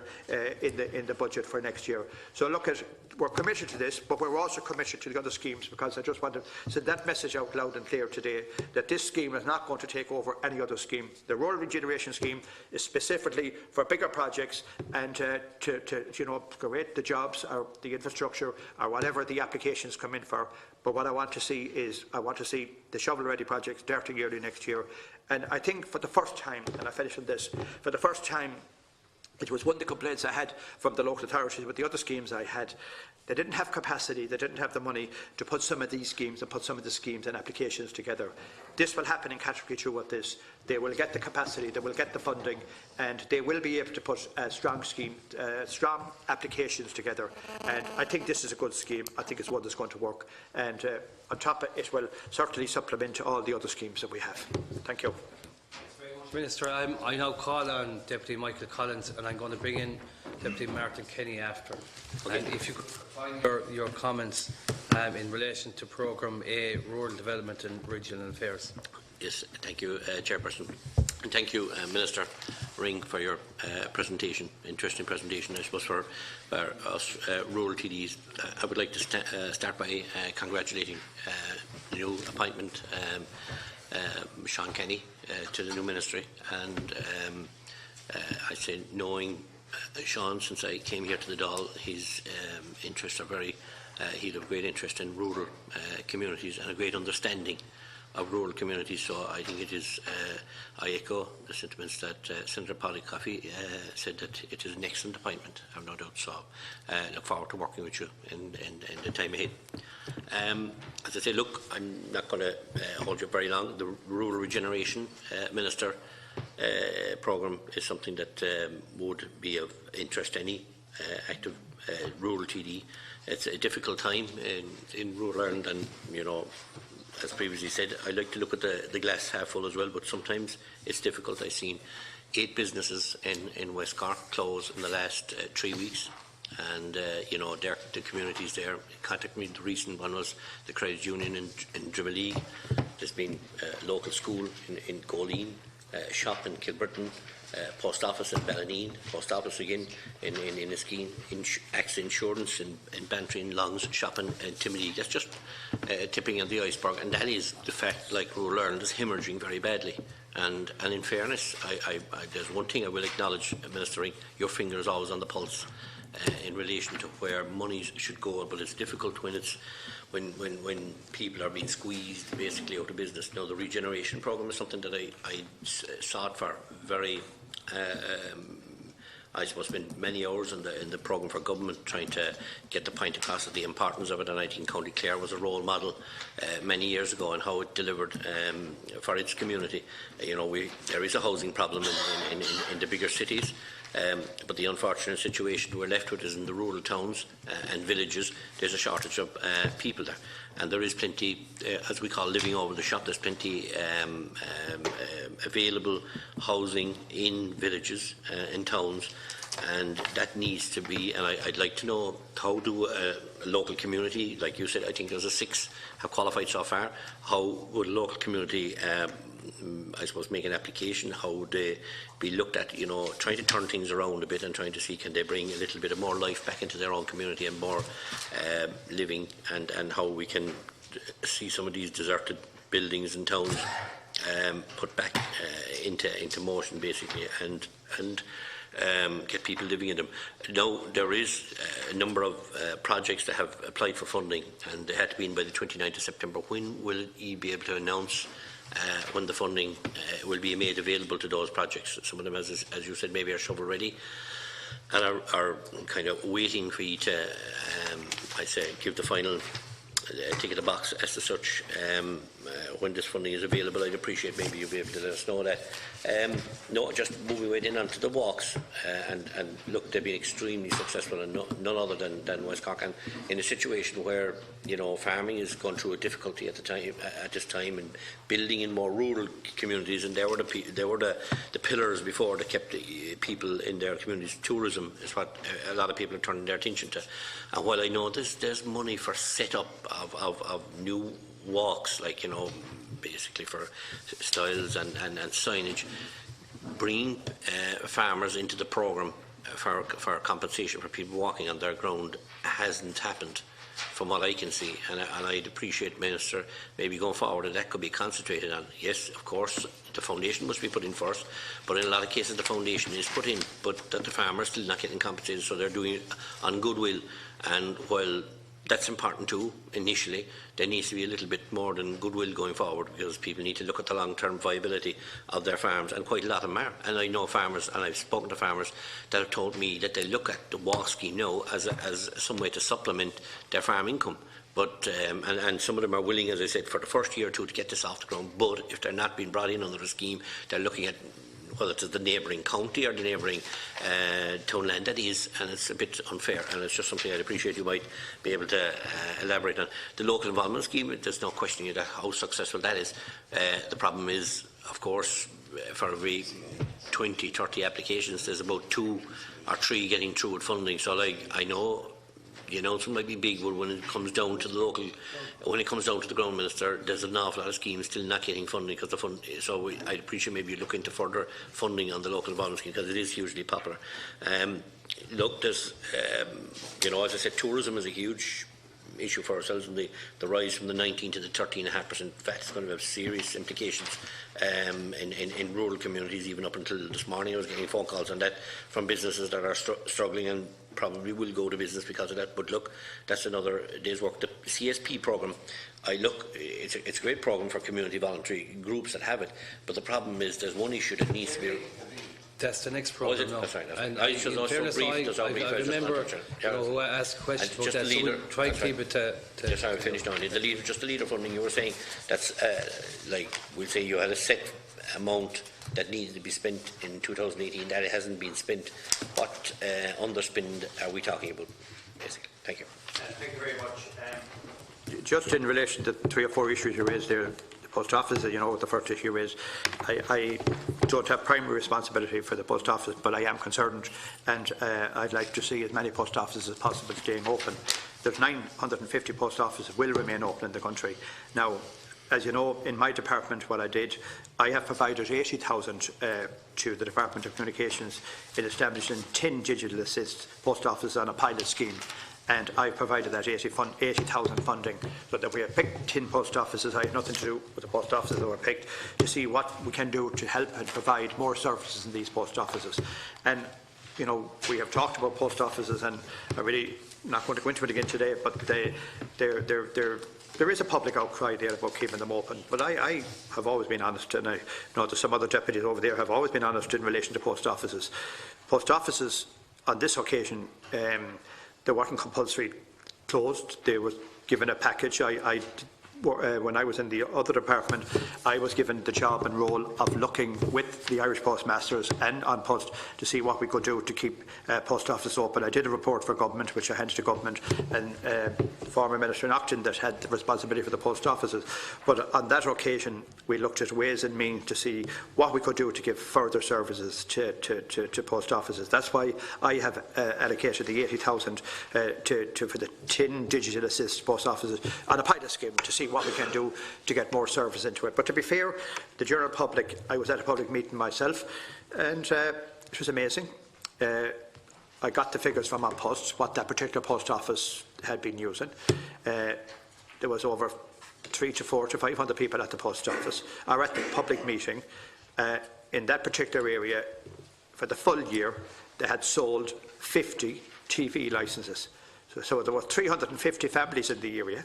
in the budget for next year. So look, we're committed to this, but we're also committed to the other schemes, because I just want to send that message out loud and clear today, that this scheme is not going to take over any other scheme. The rural regeneration scheme is specifically for bigger projects and to create the jobs or the infrastructure or whatever the applications come in for. But what I want to see is, the shovel-ready projects starting early next year. And I think for the first time, and I finish on this, for the first time, it was one of the complaints I had from the local authorities with the other schemes I had. They didn't have capacity, they didn't have the money to put some of these schemes and put some of the schemes and applications together. This will happen in category 2 of this. They will get the capacity, they will get the funding, and they will be able to put strong applications together. And I think this is a good scheme. I think it's one that's going to work. And on top of it, it will certainly supplement all the other schemes that we have. Thank you. Minister, I now call on Deputy Michael Collins, and I'm going to bring in Deputy Martin Canney after. Okay. And if you could find your comments in relation to Programme A, Rural Development and Regional Affairs. Yes, thank you, Chairperson. And thank you, Minister Ring, for your presentation, interesting presentation, I suppose, for us rural TDs. I would like to start by congratulating the new appointment, Seán Canney, to the new ministry, and I say, knowing Seán since I came here to the Dáil, his interests are very, he'd have great interest in rural communities and a great understanding rural communities. So I think it is, I echo the sentiments that Senator Paudie Coffey said, that it is an excellent appointment, I have no doubt. So look forward to working with you in the time ahead. As I say, look, I'm not going to hold you very long. The Rural Regeneration Minister programme is something that would be of interest to any active rural TD. It's a difficult time in rural Ireland, and you know, as previously said, I like to look at the glass half full as well, but sometimes it's difficult. I've seen 8 businesses in West Cork close in the last 3 weeks, and you know, the communities there contacted me. The recent one was the Credit Union in Drimoleague. There's been a local school in Goleen, shop in Kilburton, post office in Ballineen, post office again in Iskeen, AXA Insurance in Bantry, and Longs shop in Timothy. That's just tipping of the iceberg, and that is the fact. Like rural Ireland is hemorrhaging very badly. And in fairness, there's one thing I will acknowledge, Minister Ring, your finger is always on the pulse in relation to where monies should go, but it's difficult when it's when people are being squeezed basically out of business. Now, the regeneration programme is something that I sought for very, I suppose, spent many hours in the programme for government trying to get the point across of the importance of it, and I think County Clare was a role model many years ago and how it delivered for its community. You know, there is a housing problem in the bigger cities. But the unfortunate situation we're left with is in the rural towns and villages, there's a shortage of people there. And there is plenty, as we call living over the shop, there's plenty available housing in villages, in towns, and that needs to be, and I'd like to know, how do a local community, like you said, I think there's 6 have qualified so far, how would a local community I suppose make an application? How would they be looked at, you know, trying to turn things around a bit and trying to see can they bring a little bit of more life back into their own community and more living, and how we can see some of these deserted buildings and towns put back into motion basically, and get people living in them. Now, there is a number of projects that have applied for funding, and they had to be in by the 29th of September. When will you be able to announce when the funding will be made available to those projects? Some of them, as you said, maybe are shovel ready and are kind of waiting for you to, I say, give the final tick of the box as to such. When this funding is available, I'd appreciate maybe you'll be able to let us know that. No, just moving right in onto the walks, and look, they've been extremely successful, and none other than West Cork, and in a situation where, you know, farming is going through a difficulty at this time, and building in more rural communities, and they were the pillars before that kept the people in their communities. Tourism is what a lot of people are turning their attention to, and while I know there's money for set up of new walks, like, you know, basically for styles and signage, bringing farmers into the programme for compensation for people walking on their ground hasn't happened from what I can see, and I'd appreciate, Minister, maybe going forward that could be concentrated on. Yes, of course, the foundation must be put in first, but in a lot of cases the foundation is put in, but that the farmers still not getting compensated, so they're doing it on goodwill. And while that's important too, initially, there needs to be a little bit more than goodwill going forward, because people need to look at the long-term viability of their farms, and quite a lot of them are. And I know farmers, and I've spoken to farmers that have told me that they look at the walk scheme now as some way to supplement their farm income. But and some of them are willing, as I said, for the first year or two to get this off the ground. But if they're not being brought in under the scheme, they're looking at whether it's the neighbouring county or the neighbouring townland. That is, and it's a bit unfair, and it's just something I'd appreciate you might be able to elaborate on. The local involvement scheme, there's no questioning that how successful that is. The problem is, of course, for every 20, 30 applications, there's about 2 or 3 getting through with funding. So, like, I know the announcement might be big, but when it comes down to the local, when it comes down to the ground, Minister, there's an awful lot of schemes still not getting funding because the fund. So I'd appreciate maybe you look into further funding on the local involvement scheme, because it is hugely popular. Look, there's, you know, as I said, tourism is a huge issue for ourselves, and the rise from the 19 to the 13.5% VAT is going to have serious implications in rural communities. Even up until this morning, I was getting phone calls on that from businesses that are struggling and probably will go to business because of that. But look, that's another day's work. The CSP programme, it's a great programme for community voluntary groups that have it, but the problem is there's one issue that needs to be... That's the next problem now. That's right. And I should also brief I remember who asked questions about that, so we'll try to keep it to... Just how I finished on it. The leader funding, you were saying, that's like, we'll say you had a set amount that needed to be spent in 2018, that it hasn't been spent. What underspend are we talking about, basically? Thank you. Thank you very much. Just in relation to 3 or 4 issues you raised there, Post Office, you know what the first issue is. I don't have primary responsibility for the Post Office, but I am concerned, and I'd like to see as many post offices as possible staying open. There's 950 post offices will remain open in the country. Now, as you know, in my department, what I did, I have provided 80,000 to the Department of Communications in establishing 10 digital assist post offices on a pilot scheme. And I provided that 80,000 funding, so that we have picked 10 post offices. I have nothing to do with the post offices that were picked, to see what we can do to help and provide more services in these post offices. And, you know, we have talked about post offices, and I'm really not going to go into it again today, but there is a public outcry there about keeping them open. But I have always been honest, and I know that some other deputies over there have always been honest in relation to post offices. Post offices, on this occasion, they weren't compulsory closed. They were given a package. When I was in the other department, I was given the job and role of looking with the Irish postmasters and on post to see what we could do to keep post office open. I did a report for government, which I handed to government, and former Minister Naughton that had the responsibility for the post offices. But on that occasion, we looked at ways and means to see what we could do to give further services to post offices. That's why I have allocated the 80,000 for the 10 digital assist post offices on a pilot scheme to see what we can do to get more service into it. But to be fair, the general public, I was at a public meeting myself, and it was amazing. I got the figures from An Post, what that particular post office had been using. There was over 300 to 400 to 500 people at the post office, or at the public meeting. In that particular area, for the full year, they had sold 50 TV licences. So there were 350 families in the area.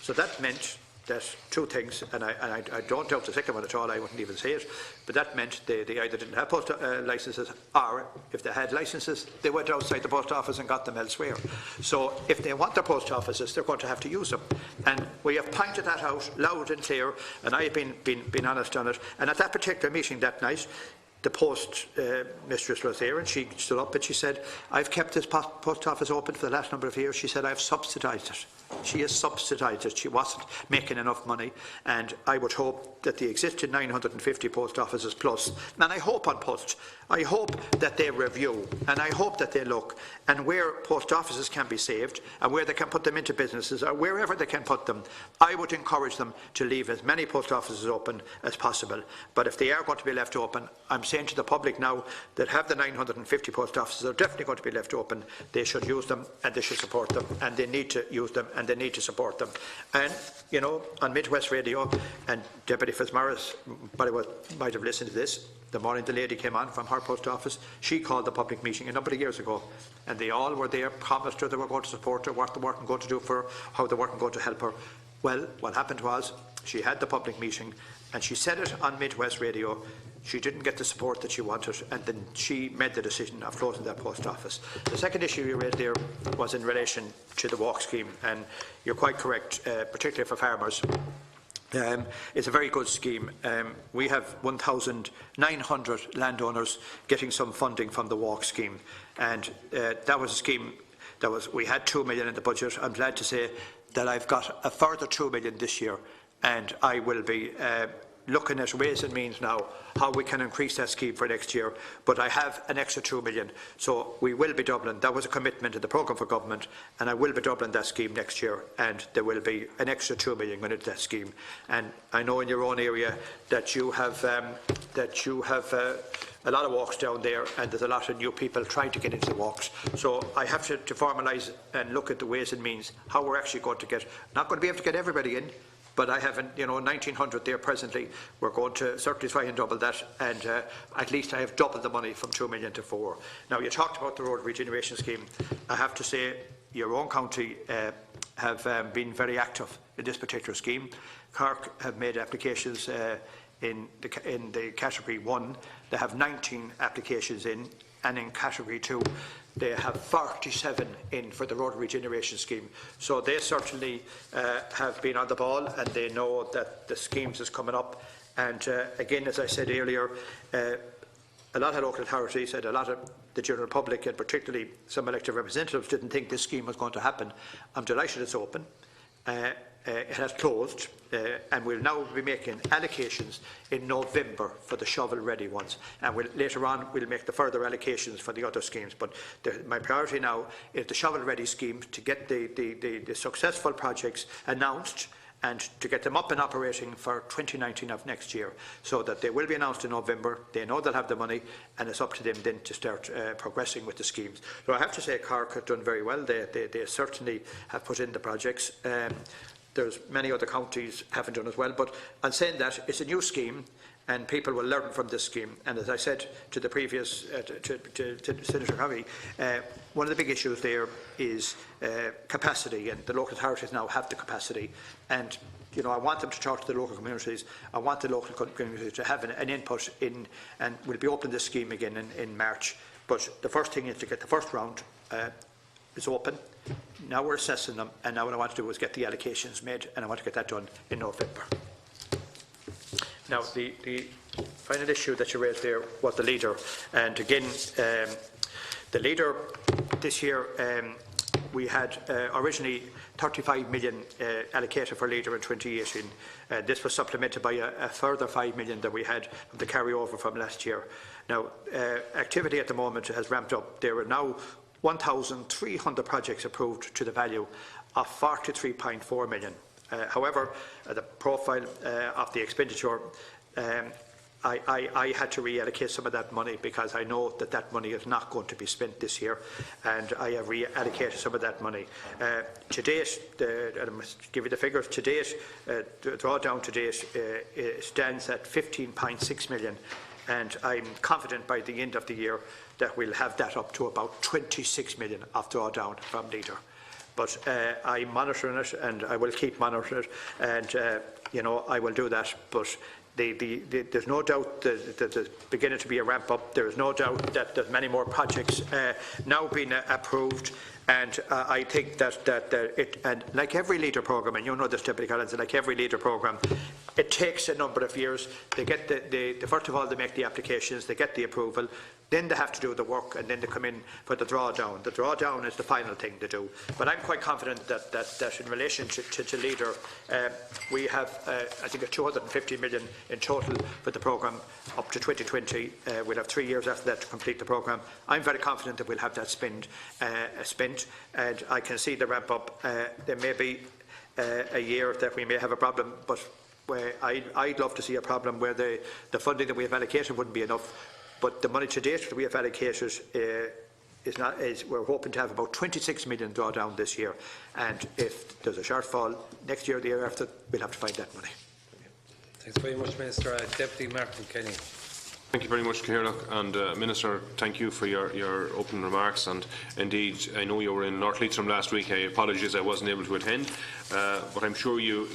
So that meant that 2 things, and I don't doubt the second one at all, I wouldn't even say it, but that meant they either didn't have post licences, or if they had licences, they went outside the post office and got them elsewhere. So if they want their post offices, they're going to have to use them. And we have pointed that out loud and clear, and I have been honest on it. And at that particular meeting that night, the post mistress was there, and she stood up and she said, I've kept this post office open for the last number of years. She said, I've subsidised it. She has subsidised it. She wasn't making enough money, and I would hope that the existing 950 post offices plus, and I hope on Post, I hope that they review, and I hope that they look, and where post offices can be saved, and where they can put them into businesses, or wherever they can put them, I would encourage them to leave as many post offices open as possible. But if they are going to be left open, I'm saying to the public now that have the 950 post offices are definitely going to be left open. They should use them, and they should support them, and they need to use them, and they need to support them. And, you know, on Midwest Radio, and Deputy Fitzmaurice might have listened to this, the morning the lady came on from her post office, she called the public meeting a number of years ago, and they all were there, promised her they were going to support her, what they weren't going to do for her, how they weren't going to help her. Well, what happened was, she had the public meeting, and she said it on Midwest Radio. She didn't get the support that she wanted, and then she made the decision of closing that post office. The second issue you raised there was in relation to the walk scheme, and you're quite correct, particularly for farmers. It's a very good scheme. We have 1,900 landowners getting some funding from the walk scheme, and that was a scheme that we had 2 million in the budget. I'm glad to say that I've got a further 2 million this year, and I will be looking at ways and means now how we can increase that scheme for next year. But I have an extra 2 million, so we will be doubling. That was a commitment in the programme for government, and I will be doubling that scheme next year, and there will be an extra 2 million going into that scheme. And I know in your own area that you have a lot of walks down there, and there's a lot of new people trying to get into the walks. So I have to formalise and look at the ways and means how we're actually going to get. Not going to be able to get everybody in, but I have, 1,900 there presently. We're going to certainly try and double that, and at least I have doubled the money from 2 million to 4. Now, you talked about the road regeneration scheme. I have to say, your own county have been very active in this particular scheme. Cork have made applications in the category 1. They have 19 applications in, and in category 2 they have 47 in for the road regeneration scheme. So they certainly have been on the ball, and they know that the schemes is coming up. And again, as I said earlier, a lot of local authorities and a lot of the general public, and particularly some elected representatives, didn't think this scheme was going to happen. I'm delighted it's open. It has closed, and we'll now be making allocations in November for the shovel-ready ones, and later on we'll make the further allocations for the other schemes. But my priority now is the shovel-ready scheme, to get the successful projects announced and to get them up and operating for 2019 of next year, so that they will be announced in November. They know they'll have the money, and it's up to them then to start progressing with the schemes. So I have to say Cork have done very well. They certainly have put in the projects. There's many other counties haven't done as well, but on saying that, it's a new scheme, and people will learn from this scheme. And as I said to the previous, to Senator Coffey, one of the big issues there is capacity, and the local authorities now have the capacity. And I want them to talk to the local communities. I want the local communities to have an input in, and we'll be opening this scheme again in March. But the first thing is to get the first round is open. Now we're assessing them, and now what I want to do is get the allocations made, and I want to get that done in November. Now, the final issue that you raised there was the leader. And again, the leader this year, we had originally 35 million allocated for leader in 2018. This was supplemented by a further 5 million that we had from the carryover from last year. Now, activity at the moment has ramped up. There are now 1,300 projects approved to the value of 43.4 million. However, the profile of the expenditure, I had to reallocate some of that money, because I know that that money is not going to be spent this year, and I have reallocated some of that money. To date, I must give you the figures, to date, the drawdown to date stands at 15.6 million, and I'm confident by the end of the year that we'll have that up to about 26 million of drawdown from leader. But I'm monitoring it, and I will keep monitoring it, and I will do that. But there's no doubt that there's beginning to be a ramp up. There is no doubt that there's many more projects now being approved. And I think that and like every leader programme, and you know this, Deputy Collins, like every leader programme, it takes a number of years. They get first of all, they make the applications, they get the approval, then they have to do the work, and then they come in for the drawdown. The drawdown is the final thing to do. But I'm quite confident that in relation to leader, we have, I think, 250 million in total for the programme up to 2020. We'll have 3 years after that to complete the programme. I'm very confident that we'll have that spent, and I can see the ramp up. There may be a year that we may have a problem, but I'd love to see a problem where the funding that we have allocated wouldn't be enough. But the money to date that we have allocated we're hoping to have about 26 million drawdown this year. And if there's a shortfall next year or the year after, we'll have to find that money. Thanks very much, Minister. Deputy Martin Canney. Thank you very much, Cearla. And Minister, thank you for your opening remarks. And indeed, I know you were in North Leitrim last week. I apologise I wasn't able to attend, but I'm sure you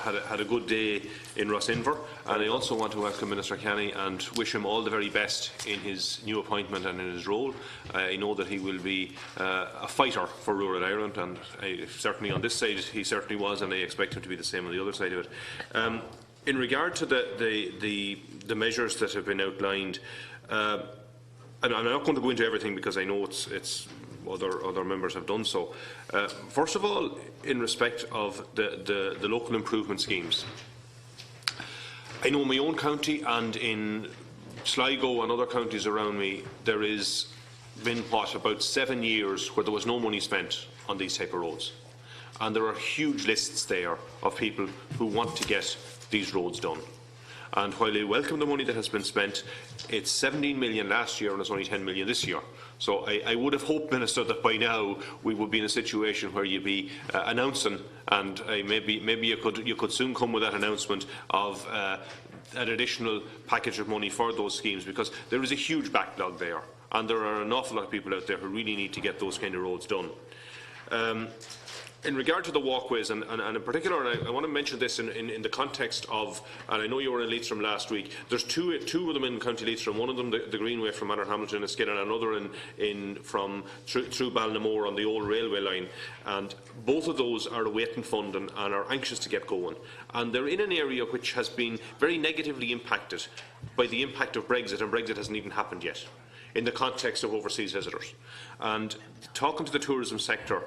had a good day in Ross-Inver. And I also want to welcome Minister Canney and wish him all the very best in his new appointment and in his role. I know that he will be a fighter for rural Ireland, and certainly on this side he certainly was, and I expect him to be the same on the other side of it. In regard to the measures that have been outlined, and I'm not going to go into everything because I know it's other members have done so. First of all, in respect of the local improvement schemes, I know in my own county and in Sligo and other counties around me, there has been, about 7 years where there was no money spent on these type of roads. And there are huge lists there of people who want to get these roads done. And while I welcome the money that has been spent, it's 17 million last year and it's only 10 million this year. So I would have hoped, Minister, that by now we would be in a situation where you'd be announcing, and maybe you could soon come with that announcement of an additional package of money for those schemes, because there is a huge backlog there, and there are an awful lot of people out there who really need to get those kind of roads done. In regard to the walkways, and in particular, I want to mention this in the context of, and I know you were in Leitrim last week, there's two of them in County Leitrim, one of them the Greenway from Manor Hamilton and Skid, and another from through Ballinamore on the old railway line, and both of those are awaiting funding and are anxious to get going. And they're in an area which has been very negatively impacted by the impact of Brexit, and Brexit hasn't even happened yet, in the context of overseas visitors. And talking to the tourism sector,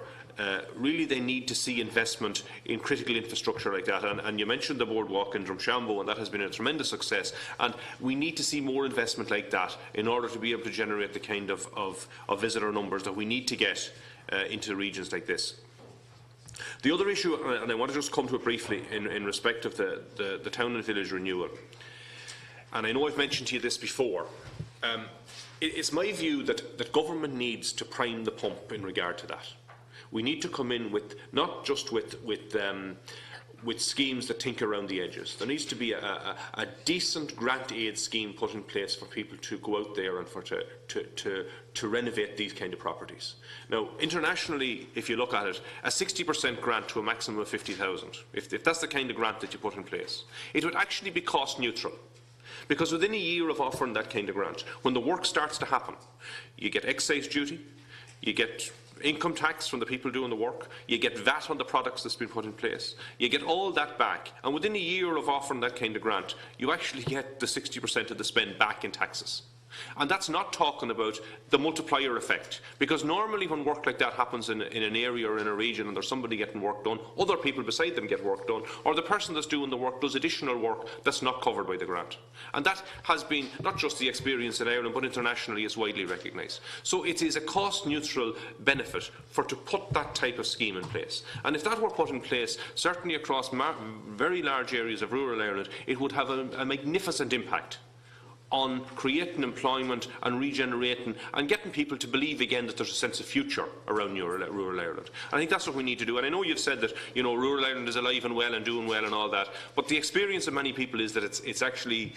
really they need to see investment in critical infrastructure like that, and you mentioned the boardwalk in Drumshambo, and that has been a tremendous success, and we need to see more investment like that in order to be able to generate the kind of visitor numbers that we need to get into regions like this. The other issue, and I want to just come to it briefly in respect of the town and village renewal, and I know I've mentioned to you this before, it's my view that government needs to prime the pump in regard to that. We need to come in with not just with schemes that think around the edges. There needs to be a decent grant aid scheme put in place for people to go out there and to renovate these kind of properties. Now, internationally, if you look at it, a 60% grant to a maximum of 50,000, if that's the kind of grant that you put in place, it would actually be cost neutral. Because within a year of offering that kind of grant, when the work starts to happen, you get excise duty, you get income tax from the people doing the work, you get VAT on the products that's been put in place, you get all that back, and within a year of offering that kind of grant, you actually get the 60% of the spend back in taxes. And that's not talking about the multiplier effect, because normally when work like that happens in an area or in a region and there's somebody getting work done, other people beside them get work done, or the person that's doing the work does additional work that's not covered by the grant. And that has been not just the experience in Ireland, but internationally is widely recognised. So it is a cost-neutral benefit to put that type of scheme in place. And if that were put in place, certainly across very large areas of rural Ireland, it would have a magnificent impact on creating employment and regenerating and getting people to believe again that there's a sense of future around rural Ireland. And I think that's what we need to do. And I know you've said that rural Ireland is alive and well and doing well and all that, but the experience of many people is that it's actually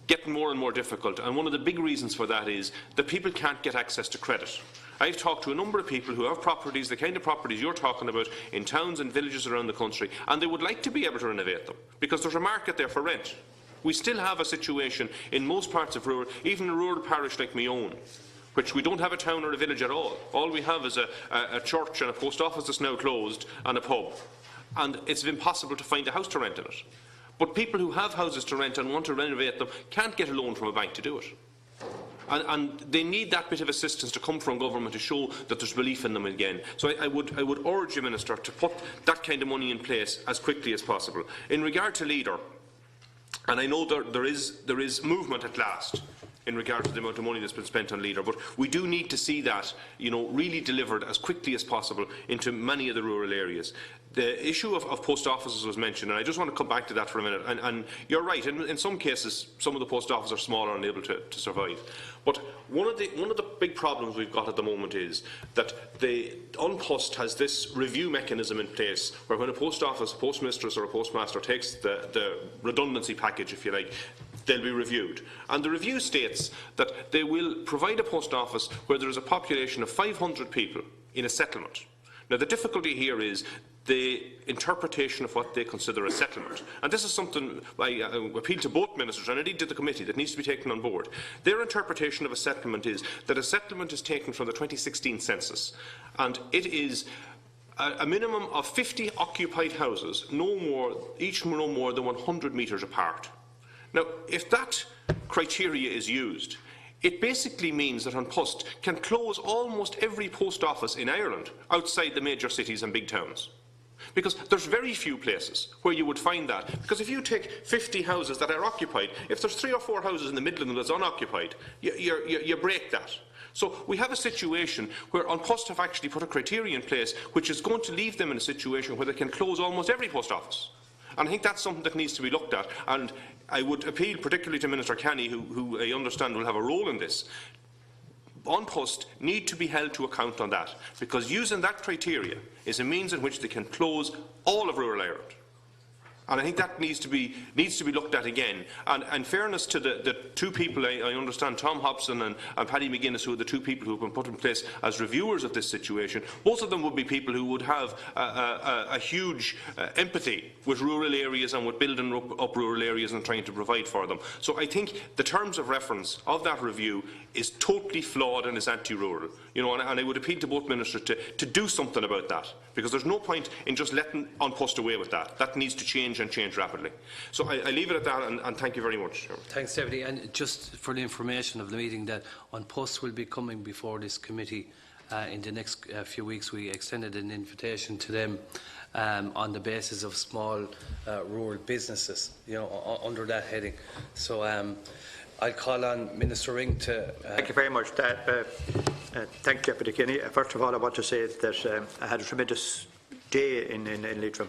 getting more and more difficult. And one of the big reasons for that is that people can't get access to credit. I've talked to a number of people who have properties, the kind of properties you're talking about, in towns and villages around the country, and they would like to be able to renovate them because there's a market there for rent. We still have a situation in most parts of rural, even a rural parish like my own, which we don't have a town or a village at all. All we have is a church and a post office that's now closed and a pub. And it's impossible to find a house to rent in it. But people who have houses to rent and want to renovate them can't get a loan from a bank to do it. And they need that bit of assistance to come from government to show that there's belief in them again. So I would urge you, Minister, to put that kind of money in place as quickly as possible. In regard to Leader, and I know there is movement at last in regard to the amount of money that's been spent on Leader, but we do need to see that really delivered as quickly as possible into many of the rural areas. The issue of post offices was mentioned, and I just want to come back to that for a minute. And you're right, in some cases, some of the post offices are smaller and able to survive. But one of the big problems we've got at the moment is that the An Post has this review mechanism in place, where when a post office, a postmistress or a postmaster takes the redundancy package, if you like, they'll be reviewed. And the review states that they will provide a post office where there is a population of 500 people in a settlement. Now, the difficulty here is the interpretation of what they consider a settlement. And this is something I appeal to both ministers and indeed to the committee that needs to be taken on board. Their interpretation of a settlement is that a settlement is taken from the 2016 census, and it is a minimum of 50 occupied houses, each no more than 100 metres apart. Now, if that criteria is used, it basically means that An Post can close almost every post office in Ireland outside the major cities and big towns. Because there's very few places where you would find that. Because if you take 50 houses that are occupied, if there's 3 or 4 houses in the middle of them that's unoccupied, you break that. So we have a situation where An Post have actually put a criteria in place which is going to leave them in a situation where they can close almost every post office. And I think that's something that needs to be looked at. And I would appeal particularly to Minister Canney, who I understand will have a role in this. An Post need to be held to account on that, because using that criteria is a means in which they can close all of rural Ireland. And I think that needs to be looked at again. And in fairness to the 2 people, I understand Tom Hobson and Paddy McGuinness, who are the 2 people who have been put in place as reviewers of this situation, both of them would be people who would have a huge empathy with rural areas and with building up rural areas and trying to provide for them. So I think the terms of reference of that review is totally flawed and is anti-rural. You know, and I would appeal to both ministers to do something about that, because there's no point in just letting An Post away with that. That needs to change and change rapidly. So I leave it at that, and thank you very much. Thanks, Deputy. And just for the information of the meeting, that An Post will be coming before this committee in the next few weeks. We extended an invitation to them on the basis of small rural businesses, you know, under that heading. So I'll call on Minister Ring to... Thank you very much. Thank you, Deputy Canney. First of all, I want to say that I had a tremendous day in Leitrim.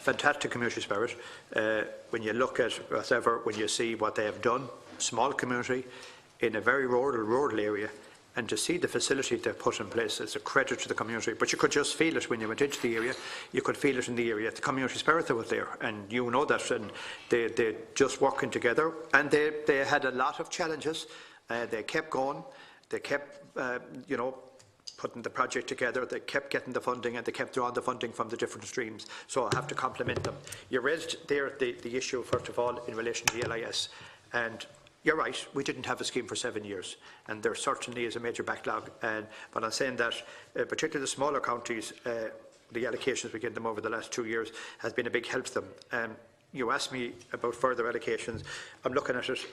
Fantastic community spirit. When you look at whatever, when you see what they have done, small community in a very rural area, and to see the facility they've put in place, it's a credit to the community. But you could just feel it when you went into the area. You could feel it in the area, the community spirit that was there, and you know that. And they just working together, and they had a lot of challenges. They kept going. They kept, you know, putting the project together. They kept getting the funding, and they kept drawing the funding from the different streams. So I have to compliment them. You raised there the issue, first of all, in relation to the LIS, and you're right, we didn't have a scheme for 7 years, and there certainly is a major backlog. But I'm saying that, particularly the smaller counties, the allocations we gave them over the last 2 years has been a big help to them. You asked me about further allocations. I'm looking at it.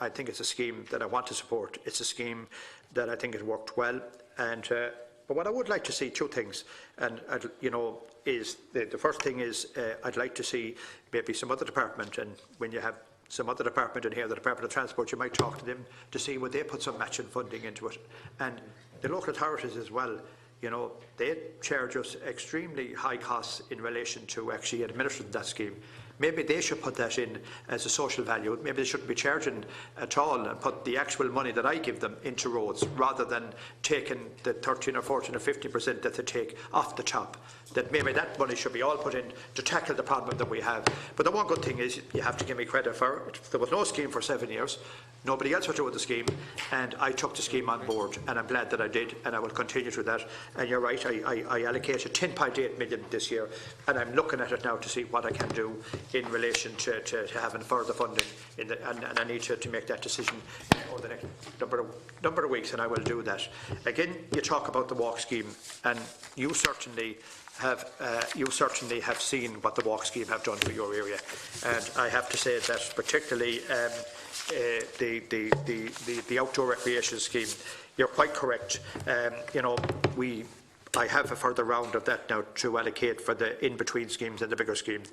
I think it's a scheme that I want to support. It's a scheme that I think has worked well. But what I would like to see, 2 things, and you know, is the first thing is I'd like to see maybe some other department, and when you have some other department in here, the Department of Transport, you might talk to them to see would they put some matching funding into it. And the local authorities as well, you know, they charge us extremely high costs in relation to actually administering that scheme. Maybe they should put that in as a social value. Maybe they shouldn't be charging at all and put the actual money that I give them into roads, rather than taking the 13 or 14 or 50% that they take off the top. That maybe that money should be all put in to tackle the problem that we have. But the one good thing is, you have to give me credit for it. There was no scheme for 7 years. Nobody else was doing the scheme, and I took the scheme on board, and I'm glad that I did, and I will continue to that. And you're right, I allocated 10.8 million this year, and I'm looking at it now to see what I can do in relation to having further funding, and I need to make that decision over the next number of weeks, and I will do that. Again, you talk about the walk scheme, and you certainly have seen what the walk scheme have done for your area, and I have to say that particularly the outdoor recreation scheme, you're quite correct. You know, I have a further round of that now to allocate for the in-between schemes and the bigger schemes,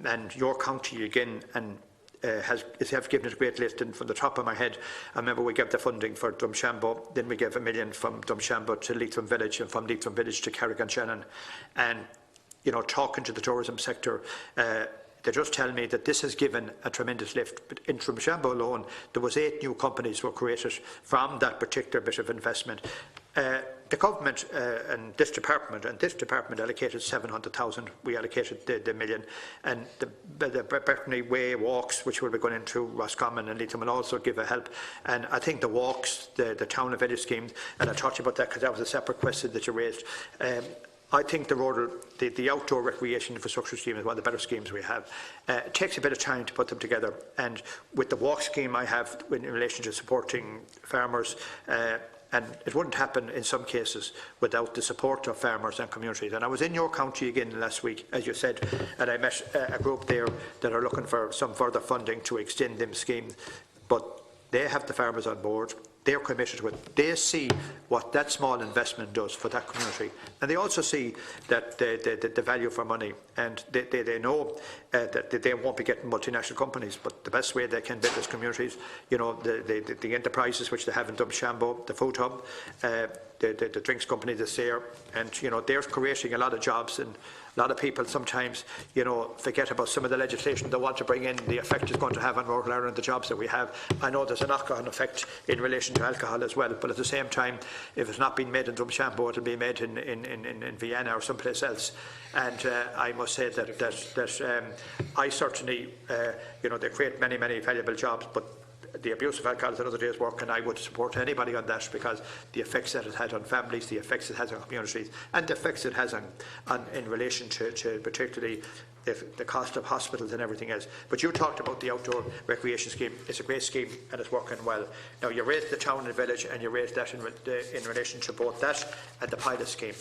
and your county again and have given it a great list. And from the top of my head, I remember we gave the funding for Drumshanbo, then we gave $1 million from Drumshanbo to Leitrim Village, and from Leitrim Village to Carrick-on-Shannon. And you know, talking to the tourism sector, they just tell me that this has given a tremendous lift. But in Drumshanbo alone, there was 8 new companies were created from that particular bit of investment. The government and this department allocated 700,000. We allocated the $1 million, and the Brittany Way walks, which will be going into Roscommon and Leitrim, will also give a help. And I think the walks, the town and village schemes, and I talked to you about that because that was a separate question that you raised. I think the outdoor recreation infrastructure scheme is one of the better schemes we have. It takes a bit of time to put them together, and with the walk scheme I have in relation to supporting farmers, and it wouldn't happen in some cases without the support of farmers and communities. And I was in your county again last week, as you said, and I met a group there that are looking for some further funding to extend them scheme. But they have the farmers on board. They're committed to it. They see what that small investment does for that community, and they also see that the value for money, and they know that they won't be getting multinational companies, but the best way they can build these communities, you know, the enterprises which they have in Dumshambo, the food hub, the drinks company that's there, and you know, they're creating a lot of jobs. And a lot of people sometimes, you know, forget about some of the legislation they want to bring in, the effect it's going to have on rural Ireland, the jobs that we have. I know there's an knock-on effect in relation to alcohol as well, but at the same time, if it's not being made in Dumshambo, it'll be made in Vienna or someplace else. And I must say that I certainly, you know, they create many valuable jobs, but the abuse of alcohol is another day's work, and I would support anybody on that, because the effects that it has on families, the effects it has on communities, and the effects it has on in relation to particularly the cost of hospitals and everything else. But you talked about the outdoor recreation scheme. It's a great scheme and it's working well. Now, you raised the town and village, and you raised that in relation to both that and the pilot scheme.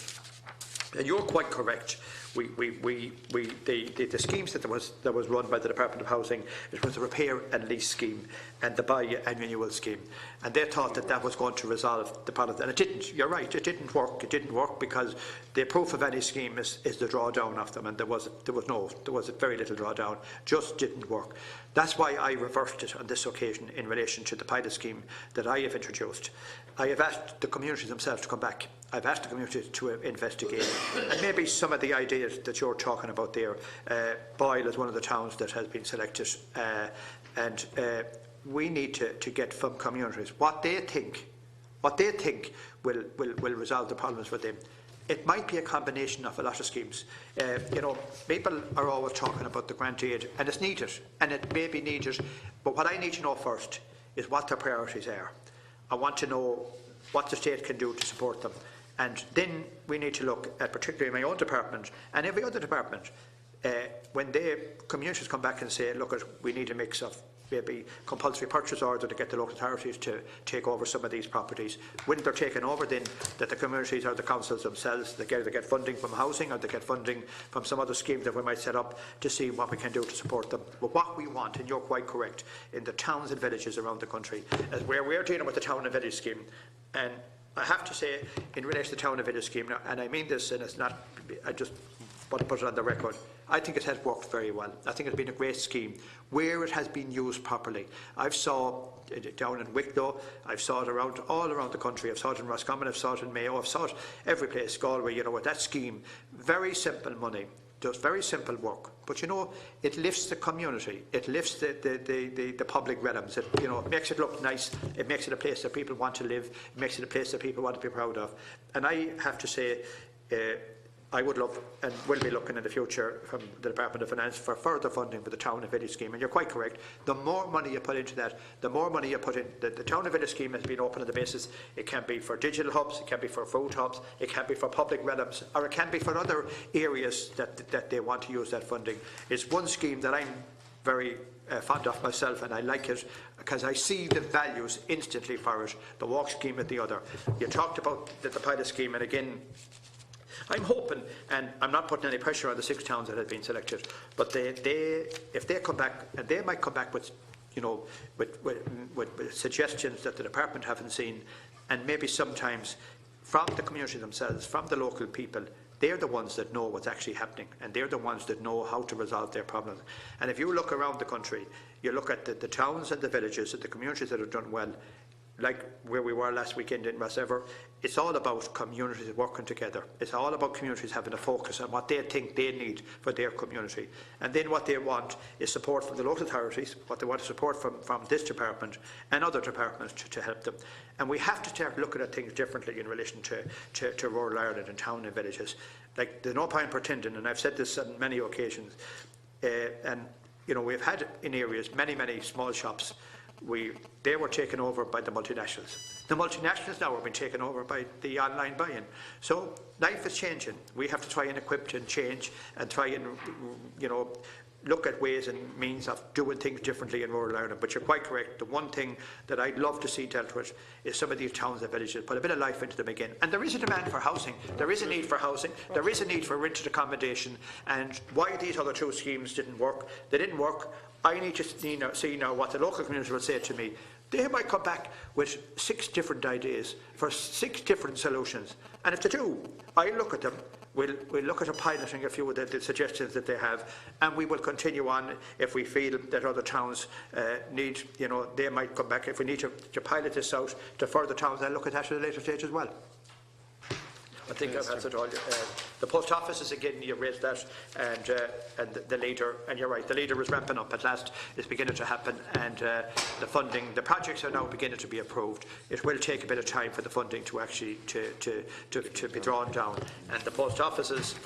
And you're quite correct. The schemes that was run by the Department of Housing, it was a repair and lease scheme and the biannual scheme, and they thought that that was going to resolve the problem, and it didn't. You're right, it didn't work. It didn't work because the proof of any scheme is the drawdown of them, and there was very little drawdown. Just didn't work. That's why I reversed it on this occasion in relation to the pilot scheme that I have introduced. I have asked the communities themselves to come back. I've asked the community to investigate, and maybe some of the ideas that you're talking about there. Boyle is one of the towns that has been selected, and we need to get from communities what they think will resolve the problems for them. It might be a combination of a lot of schemes. You know, people are always talking about the grant aid, and it's needed, and it may be needed, but what I need to know first is what their priorities are. I want to know what the state can do to support them. And then we need to look at, particularly my own department and every other department, when the communities come back and say, look, we need a mix of maybe compulsory purchase order to get the local authorities to take over some of these properties. When they're taken over, then that the communities or the councils themselves, they get funding from housing, or they get funding from some other scheme that we might set up to see what we can do to support them. But what we want, and you're quite correct, in the towns and villages around the country, is where we're dealing with the town and village scheme. And I have to say, in relation to the town and village scheme, now, and I mean this, and it's not, I just want to put it on the record, I think it has worked very well. I think it's been a great scheme where it has been used properly. I've saw it down in Wicklow, I've saw it all around the country. I've saw it in Roscommon, I've saw it in Mayo, I've saw it every place, Galway, you know, with that scheme. Very simple money, does very simple work. But you know, it lifts the community, it lifts the public realms, it, you know, it makes it look nice, it makes it a place that people want to live, it makes it a place that people want to be proud of. And I have to say, I would love and will be looking in the future from the Department of Finance for further funding for the town and village scheme. And you're quite correct, the more money you put into that, the more money you put in. The town and village scheme has been open on the basis it can be for digital hubs, it can be for food hubs, it can be for public realms, or it can be for other areas that they want to use that funding. It's one scheme that I'm very fond of myself, and I like it because I see the values instantly for it. The walk scheme at the other. You talked about the pilot scheme, and again, I'm hoping, and I'm not putting any pressure on the 6 towns that have been selected, but if they come back, and they might come back with, you know, with suggestions that the department haven't seen, and maybe sometimes from the community themselves, from the local people, they're the ones that know what's actually happening, and they're the ones that know how to resolve their problems. And if you look around the country, you look at the towns and the villages and the communities that have done well, like where we were last weekend in Rosever, it's all about communities working together. It's all about communities having a focus on what they think they need for their community. And then what they want is support from the local authorities, what they want to support from this department and other departments to help them. And we have to start looking at things differently in relation to rural Ireland and town and villages. Like, there's no point pretending, and I've said this on many occasions, and you know, we've had in areas many small shops. They were taken over by the multinationals. The multinationals now are being taken over by the online buying. So life is changing. We have to try and equip and change and try and, you know, look at ways and means of doing things differently in rural Ireland. But you're quite correct. The one thing that I'd love to see dealt with is some of these towns and villages, put a bit of life into them again. And there is a demand for housing. There is a need for housing. There is a need for rented accommodation. And why these other 2 schemes didn't work, they didn't work. I need to see now what the local community will say to me. They might come back with 6 different ideas for 6 different solutions. And if they do, I look at them. We'll look at a piloting a few of the suggestions that they have, and we will continue on if we feel that other towns need, they might come back. If we need to pilot this out to further towns, I'll look at that at a later stage as well. I think I've answered all. The post offices, again, you raised that, and the leader, and you're right, the leader is ramping up at last. It's beginning to happen, and the funding, the projects are now beginning to be approved. It will take a bit of time for the funding to actually to be drawn down, and the post offices.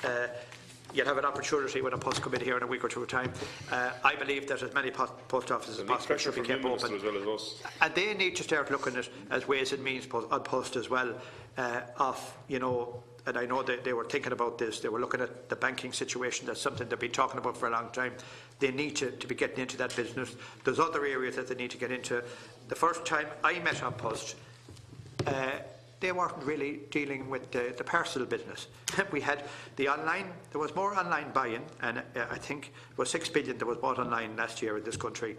You'll have an opportunity when a post committee here in a week or two time. I believe that as many post offices as possible should be kept open. As well as and they need to start looking at as ways and means on post as well and I know that they were thinking about this. They were looking at the banking situation. That's something they've been talking about for a long time. They need to be getting into that business. There's other areas that they need to get into. The first time I met on post, they weren't really dealing with the parcel business. We had the online, there was more online buying, and I think it was 6 billion that was bought online last year in this country.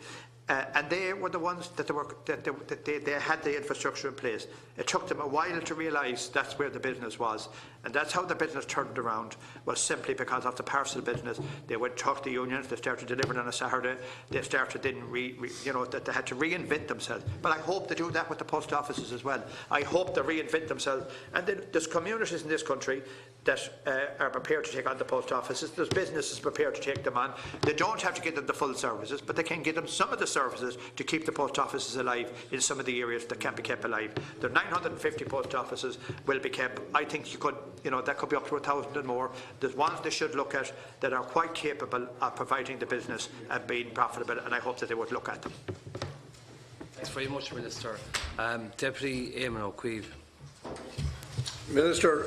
And they were the ones that they had the infrastructure in place. It took them a while to realise that's where the business was, and that's how the business turned around, was simply because of the parcel business. They would talk to unions, they started delivering on a Saturday, they started then that they had to reinvent themselves. But I hope they do that with the post offices as well. I hope they reinvent themselves. And then there's communities in this country that are prepared to take on the post offices. There's businesses prepared to take them on. They don't have to give them the full services, but they can give them some of the services to keep the post offices alive in some of the areas that can be kept alive. There are 950 post offices will be kept. I think you could, that could be up to 1,000 and more. There's ones they should look at that are quite capable of providing the business and being profitable, and I hope that they would look at them. Thanks very much, Minister. Deputy Éamon Cuív. Minister,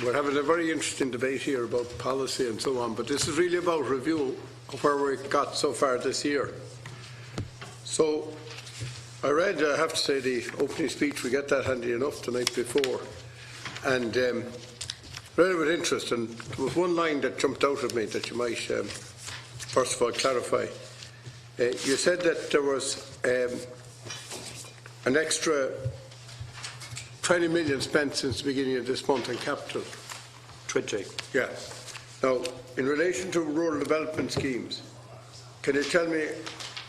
we're having a very interesting debate here about policy and so on, but this is really about review of where we've got so far this year. So I read, I have to say, the opening speech. We get that handy enough the night before, and read it with interest, and there was one line that jumped out at me that you might first of all clarify. You said that there was an extra 20 million spent since the beginning of this month on capital. 20. Yeah. Now, in relation to rural development schemes, can you tell me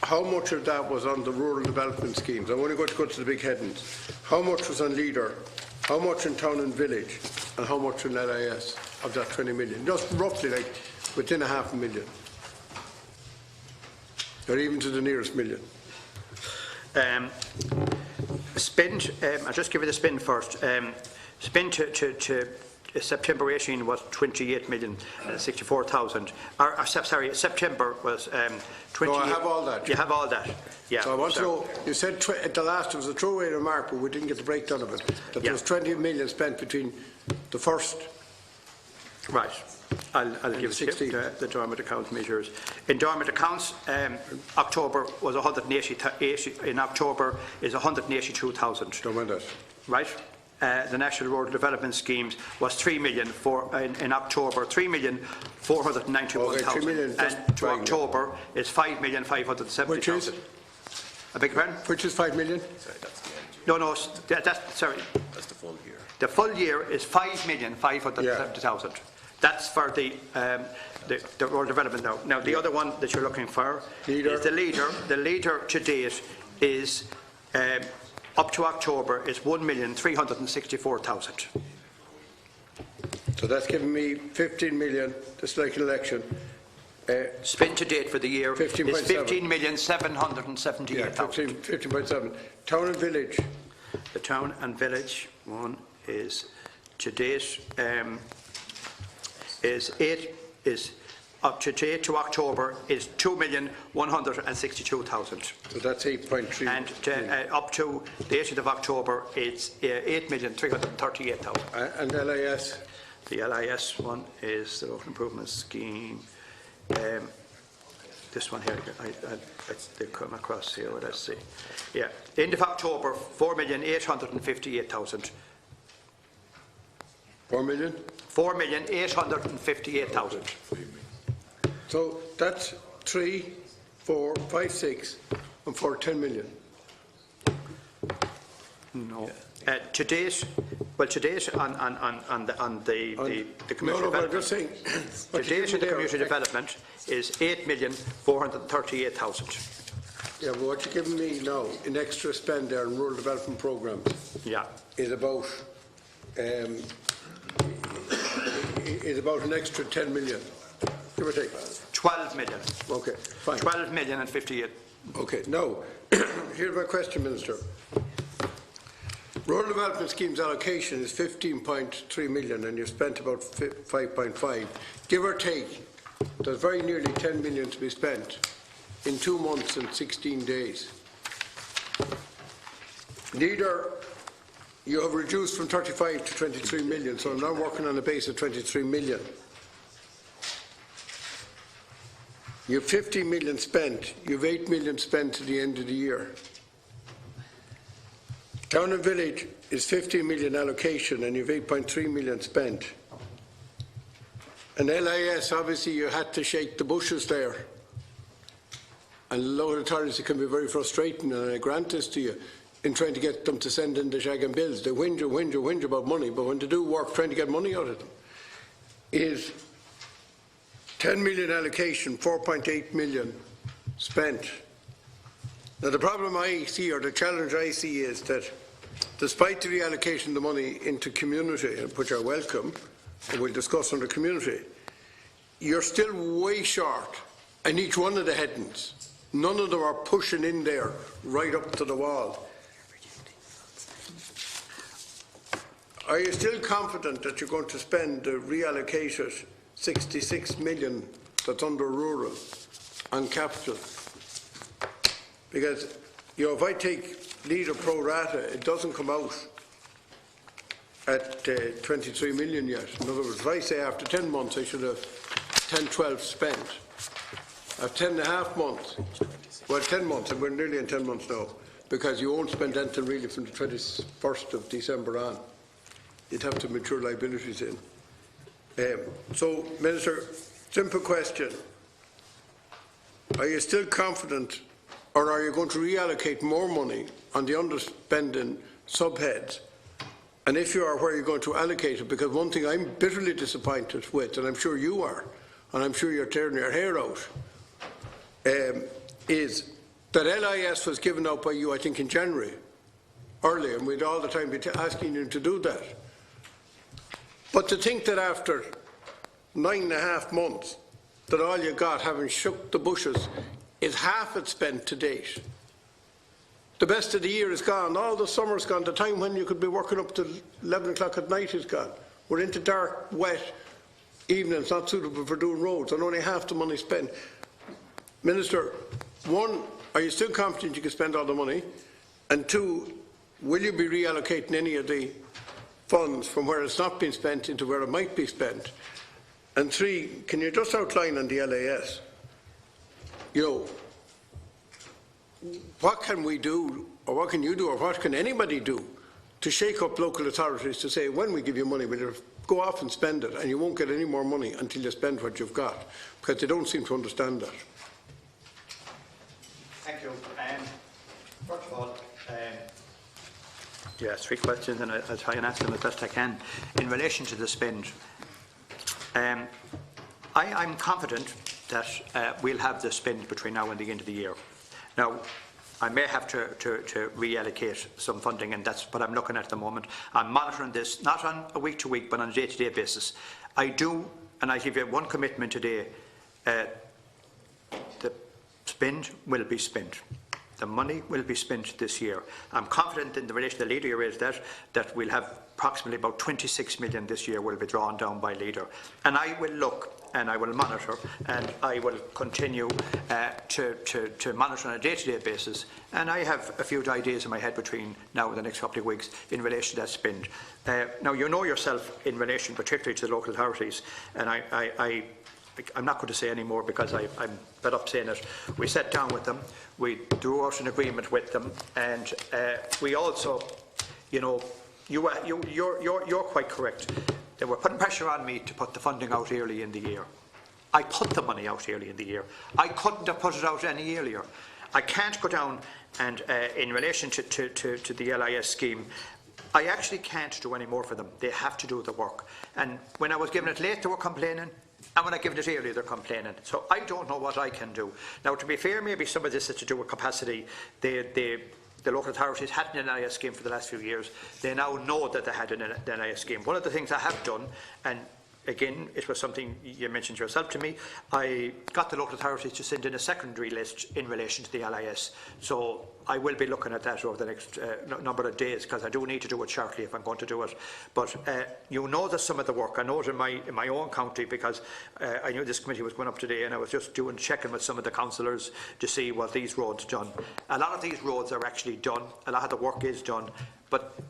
how much of that was on the rural development schemes? I'm only going to go to the big headings. How much was on Leader? How much in town and village? And how much in LIS of that 20 million? Just roughly, like within $500,000. Or even to the nearest million. Spend, I'll just give you the spend first. Spend to September 18 was 28,064,000. Sorry, September was 20. No, I have all that. You have all that. Yeah. So I want to know, you said at the last, it was a throwaway remark, but we didn't get the breakdown of it, that there was 20 million spent between the first. Right. I'll give it to you, the dormant account measures. In dormant accounts, October was 180. In October is 182,000. Don't mind that. Right. The National Rural Development Schemes was 3 million in October, 3,491,000. Okay, 3 million. And to October is 5,570,000. Which is? I beg your pardon? Which is 5 million? Sorry, that's the end. No, sorry. That's the full year. The full year is 5,570,000. That's for the rural development now. Now, the other one that you're looking for is the Leader. The Leader to date is, up to October, is 1,364,000. So that's giving me 15 million, just like an election. Spend to date for the year is 15,778,000. Yeah, 15.7. Town and village. The town and village one is to date is up to date to October is 2,162,000. So that's 8.3. And up to the 18th of October, it's 8,338,000. And LIS? The LIS one is the Local Improvement Scheme. This one here, they come across here. Let's see. Yeah, end of October, 4,858,000. 4 million? 4,858,000. So that's 3, 4, 5, 6, and 4, 10 million. No. To date, well, to date on the community No, but I'm development, just saying. to date on the community development is 8,438,000. Yeah, but what you're giving me now in extra spend there in rural development programmes Yeah. is about an extra 10 million, give or take. 12 million. Okay, fine. 12 million and 58. Okay, now, here's my question, Minister. Rural development schemes allocation is 15.3 million and you've spent about 5.5. Give or take, there's very nearly 10 million to be spent in 2 months and 16 days. Neither you have reduced from 35 to 23 million, so I'm now working on a base of 23 million. You have 15 million spent, you have 8 million spent to the end of the year. Town and village is 15 million allocation and you have 8.3 million spent. And LIS, obviously you had to shake the bushes there. And local authorities, it can be very frustrating, and I grant this to you, in trying to get them to send in the shagging bills. They whinge about money, but when they do work trying to get money out of them, is 10 million allocation, 4.8 million spent. Now the problem I see, or the challenge I see, is that despite the reallocation of the money into community, which are welcome, and we'll discuss under community, you're still way short in each one of the headings. None of them are pushing in there right up to the wall. Are you still confident that you're going to spend the reallocated 66 million that's under rural on capital? Because, you know, if I take leader pro rata, it doesn't come out at 23 million yet. In other words, if I say after 10 months I should have 10, 12 spent, after 10 and a half months, well, 10 months, and we're nearly in 10 months now, because you won't spend anything really from the 21st of December on. You'd have to mature liabilities in. So, Minister, simple question. Are you still confident, or are you going to reallocate more money on the underspending subheads? And if you are, where are you going to allocate it? Because one thing I'm bitterly disappointed with, and I'm sure you are, and I'm sure you're tearing your hair out, is that LIS was given out by you, I think, in January, early, and we'd all the time be asking you to do that. But to think that after 9.5 months, that all you got, having shook the bushes, is half it spent to date. The best of the year is gone, all the summer's gone, the time when you could be working up to 11 o'clock at night is gone. We're into dark, wet evenings, not suitable for doing roads, and only half the money spent. Minister, one, are you still confident you can spend all the money? And two, will you be reallocating any of the funds from where it's not been spent into where it might be spent? And three, can you just outline on the LAS, you know, what can we do, or what can you do, or what can anybody do to shake up local authorities to say, when we give you money, we'll go off and spend it, and you won't get any more money until you spend what you've got, because they don't seem to understand that. Thank you. First of all, yeah, 3 questions, and I'll try and answer them as best I can. In relation to the spend, I'm confident that we'll have the spend between now and the end of the year. Now, I may have to reallocate some funding, and that's what I'm looking at the moment. I'm monitoring this, not on a week-to-week, but on a day-to-day basis. I do, and I give you one commitment today, the spend will be spent. The money will be spent this year. I'm confident in the relation to the leader you raised that we'll have approximately about 26 million this year will be drawn down by leader. And I will look and I will monitor and I will continue to monitor on a day-to-day basis. And I have a few ideas in my head between now and the next couple of weeks in relation to that spend. Now, you know yourself in relation particularly to the local authorities, and I'm not going to say any more because I'm fed up saying it. We sat down with them, we drew out an agreement with them, and we also, you know, you're quite correct. They were putting pressure on me to put the funding out early in the year. I put the money out early in the year. I couldn't have put it out any earlier. I can't go down and, in relation to the LIS scheme, I actually can't do any more for them. They have to do the work. And when I was given it late, they were complaining. And when I give it early, they're complaining. So I don't know what I can do. Now, to be fair, maybe some of this is to do with capacity. The local authorities had an NIS scheme for the last few years. They now know that they had an NIS scheme. One of the things I have done, and again, it was something you mentioned yourself to me, I got the local authorities to send in a secondary list in relation to the LIS. So I will be looking at that over the next number of days, because I do need to do it shortly if I'm going to do it. But you know that some of the work, I know it in my own county, because I knew this committee was going up today, and I was just checking with some of the councillors to see what these roads done. A lot of these roads are actually done, a lot of the work is done, but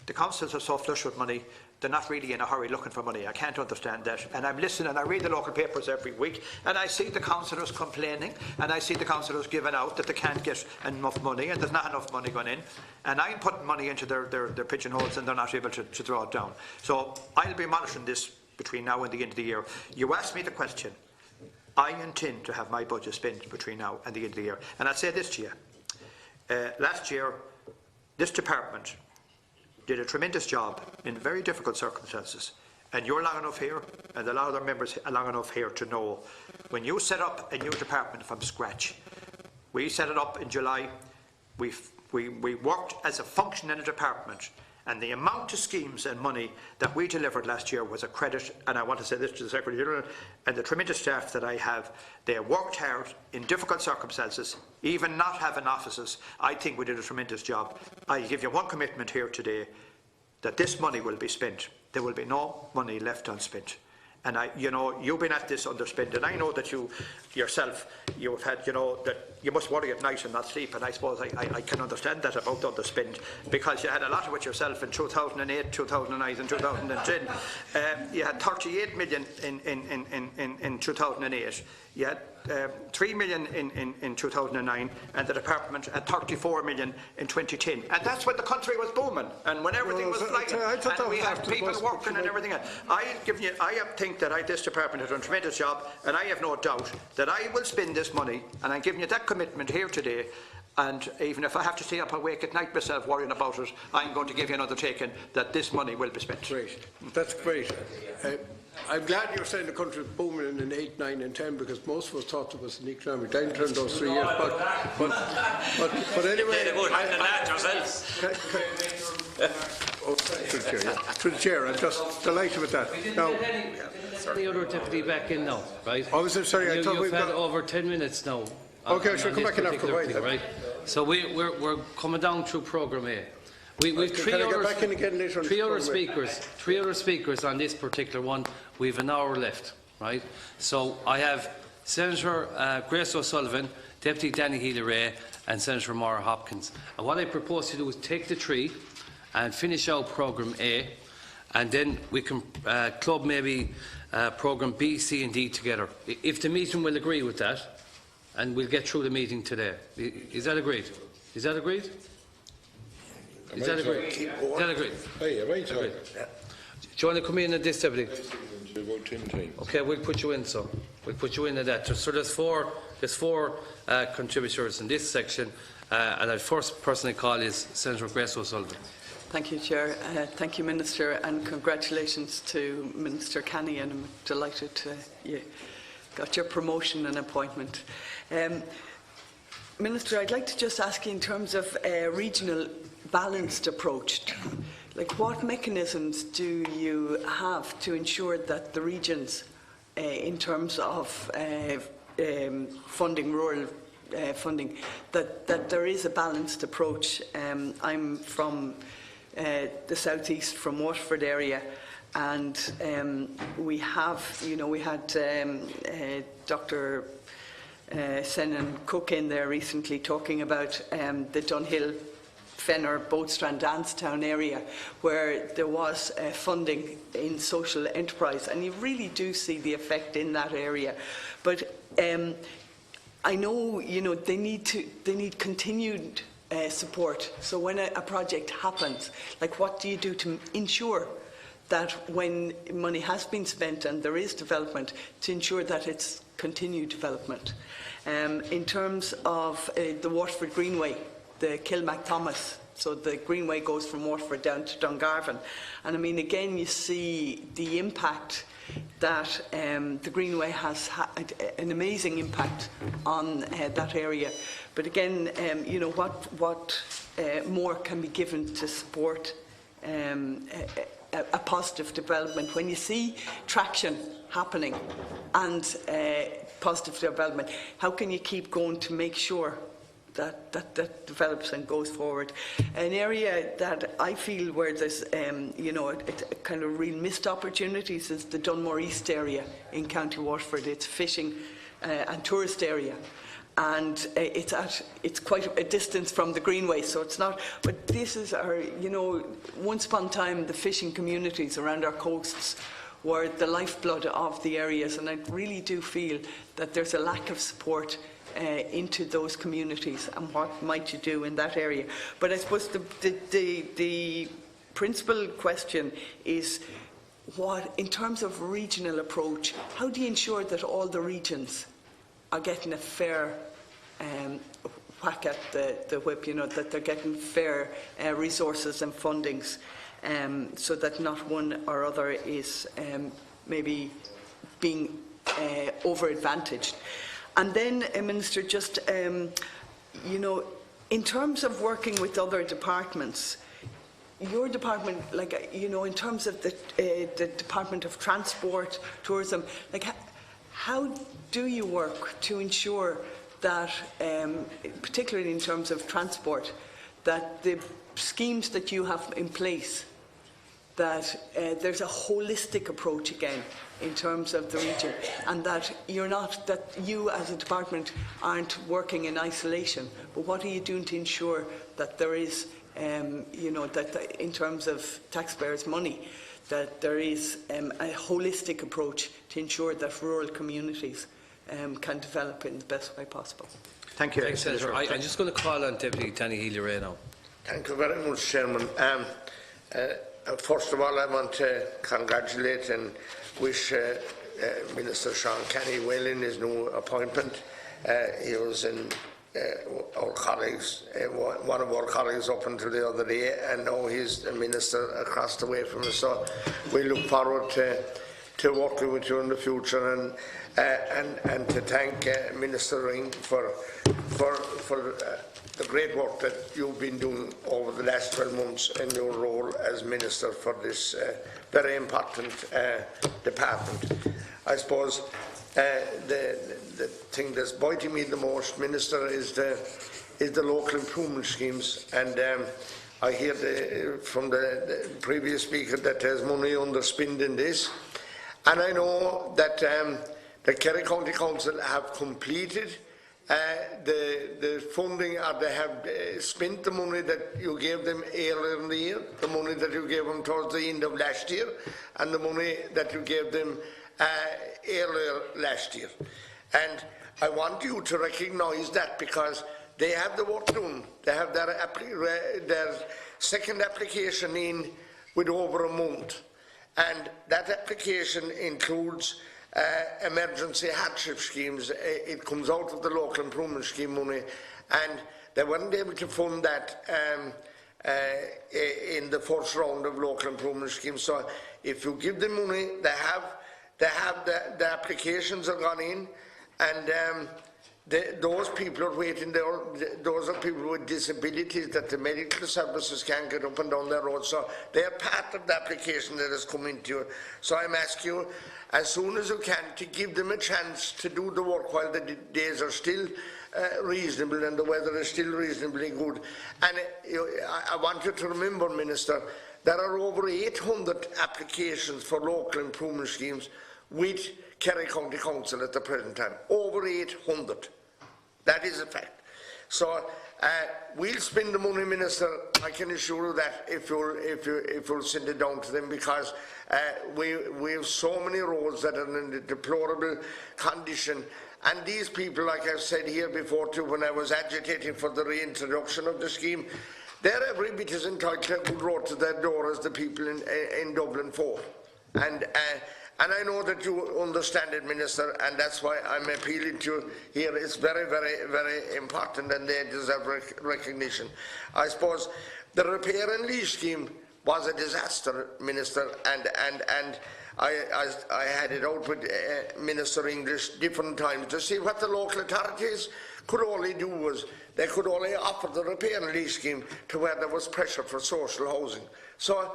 the councils are so flush with money, they're not really in a hurry looking for money. I can't understand that. And I'm listening, and I read the local papers every week, and I see the councillors complaining, and I see the councillors giving out that they can't get enough money, and there's not enough money going in. And I'm putting money into their pigeonholes, and they're not able to draw it down. So I'll be monitoring this between now and the end of the year. You asked me the question. I intend to have my budget spent between now and the end of the year. And I'll say this to you. Last year, this department did a tremendous job in very difficult circumstances. And you're long enough here, and a lot of other members are long enough here to know, when you set up a new department from scratch, we set it up in July, we worked as a functioning department, and the amount of schemes and money that we delivered last year was a credit. And I want to say this to the Secretary General and the tremendous staff that I have. They worked hard in difficult circumstances, even not having offices. I think we did a tremendous job. I give you one commitment here today, that this money will be spent. There will be no money left unspent. And you've been at this underspend, and I know that you yourself, you've had, that you must worry at night and not sleep. And I suppose I can understand that about underspend, because you had a lot of it yourself in 2008, 2009, and 2010. You had 38 million in 2008. You had 3 million in 2009, and the department had 34 million in 2010. And that's when the country was booming, and when everything was flying, and we had people working and everything else. I think that this department has done a tremendous job, and I have no doubt that I will spend this money, and I'm giving you that commitment here today. And even if I have to stay up awake at night myself worrying about it, I'm going to give you an undertaking that this money will be spent. Great. That's great. I'm glad you're saying the country is booming in 8, 9 and 10, because most of us thought it was an economic downturn those 3 years. But anyway, through the chair, I'm just delighted with that. Now, the other deputy back in now, right? I was sorry. I thought you've had over 10 minutes now. Okay, I should come back in after a while. Right? So we're coming down through programme A. We've three other speakers on this particular one. We've an hour left, right? So I have Senator Grace O'Sullivan, Deputy Danny Healy-Rae, and Senator Maura Hopkins. And what I propose to do is take the three and finish out programme A, and then we can club maybe programme B, C and D together, if the meeting will agree with that, and we'll get through the meeting today. Is that agreed? Is that agreed? Is that agreed? Is that agreed? Hey, right. Do you want to come in at this, Deputy? Okay, we'll put you in, so we'll put you in at that. So there's four contributors in this section, and the first person I call is Senator Grace O'Sullivan. Thank you, Chair. Thank you, Minister, and congratulations to Minister Canney, and I'm delighted you got your promotion and appointment. Minister, I'd like to just ask you, in terms of a regional balanced approach, like what mechanisms do you have to ensure that the regions, in terms of funding, rural funding, that there is a balanced approach? I'm from the southeast, from Waterford area, and we have, we had Dr. Seán Cook in there recently talking about the Dunhill, Fenner, Boatstrand, Danstown area, where there was funding in social enterprise, and you really do see the effect in that area. But I know, they need continued support. So when a project happens, like what do you do to ensure that when money has been spent and there is development, to ensure that it's continue development. In terms of the Waterford Greenway, the Kilmac-Thomas, so the Greenway goes from Waterford down to Dungarvan. And I mean, again, you see the impact that the Greenway has had, an amazing impact on that area. But again, you know, what more can be given to support a positive development? When you see traction happening and positive development, how can you keep going to make sure that develops and goes forward? An area that I feel where there's you know, a kind of real missed opportunities is the Dunmore East area in County Waterford. It's fishing and tourist area, and it's quite a distance from the Greenway, so it's not. But this is our, you know, once upon a time the fishing communities around our coasts were the lifeblood of the areas, and I really do feel that there's a lack of support into those communities, and what might you do in that area. But I suppose the principal question is, what, in terms of regional approach, how do you ensure that all the regions are getting a fair whack at the whip, you know, that they're getting fair resources and fundings, so that not one or other is maybe being over-advantaged? And then, Minister, just, you know, in terms of working with other departments, your department, like, you know, in terms of the Department of Transport, Tourism, like, how do you work to ensure that, particularly in terms of transport, that the schemes that you have in place, that there's a holistic approach again in terms of the region, and that you as a department aren't working in isolation, but what are you doing to ensure that there is, you know, that in terms of taxpayers' money, that there is a holistic approach to ensure that rural communities can develop in the best way possible? Thank you. Thanks, Senator. I'm just going to call on Deputy Danny Healy-Rae now. Thank you very much, Chairman. First of all, I want to congratulate and wish Minister Seán Canney well in his new appointment. He was in our colleagues, one of our colleagues up until the other day, and now he's a minister across the way from us. So we look forward to working with you in the future, and to thank Minister Ring for the great work that you've been doing over the last 12 months in your role as Minister for this very important department. I suppose the thing that's biting me the most, Minister, is the local improvement schemes, and I hear from the previous speaker that there's money underspent in this, and I know that the Kerry County Council have completed the funding, or they have spent the money that you gave them earlier in the year, the money that you gave them towards the end of last year, and the money that you gave them earlier last year. And I want you to recognise that, because they have the work done. They have their second application in with over a month, and that application includes emergency hardship schemes. It comes out of the local improvement scheme money, and they weren't able to fund that in the first round of local improvement schemes. So if you give them money, they have the applications are gone in, and those people are waiting there. Those are people with disabilities that the medical services can't get up and down their road. So they are part of the application that has come into you. So I'm asking you, as soon as you can, to give them a chance to do the work while the days are still reasonable and the weather is still reasonably good. And I want you to remember, Minister, there are over 800 applications for local improvement schemes with Kerry County Council at the present time. Over 800. That is a fact. So we'll spend the money, Minister. I can assure you that if you'll send it down to them, because we have so many roads that are in a deplorable condition. And these people, like I've said here before too, when I was agitating for the reintroduction of the scheme, they're every bit as entitled to a good road to their door as the people in Dublin 4. And And I know that you understand it, Minister, and that's why I'm appealing to you here. It's very, very, very important, and they deserve recognition. I suppose the repair and lease scheme was a disaster, Minister, and I had it out with Minister English different times to see what the local authorities could only do was they could only offer the repair and lease scheme to where there was pressure for social housing. So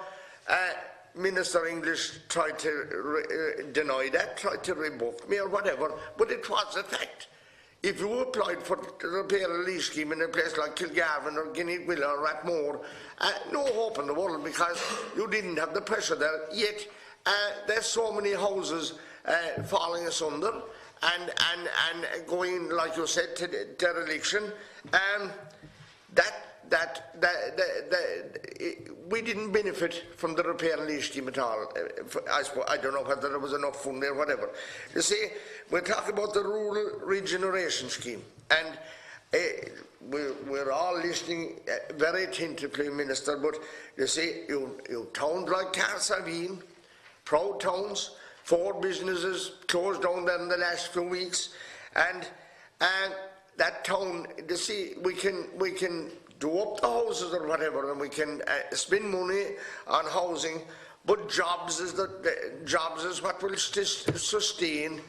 Minister English tried to deny that, tried to rebuff me or whatever, but it was a fact. If you applied for the repair and lease scheme in a place like Kilgarvan or Guinea-Will or Rathmore, no hope in the world because you didn't have the pressure there. Yet there's so many houses falling asunder and going, like you said, to dereliction. We didn't benefit from the repair and lease scheme at all. I don't know whether there was enough fund there, whatever. You see, we're talking about the rural regeneration scheme, and we're all listening very attentively, Minister, but you see, you towns like Carey, proud towns, 4 businesses closed down there in the last few weeks, and that town, you see, we can do up the houses or whatever, and we can spend money on housing, but jobs is what will sustain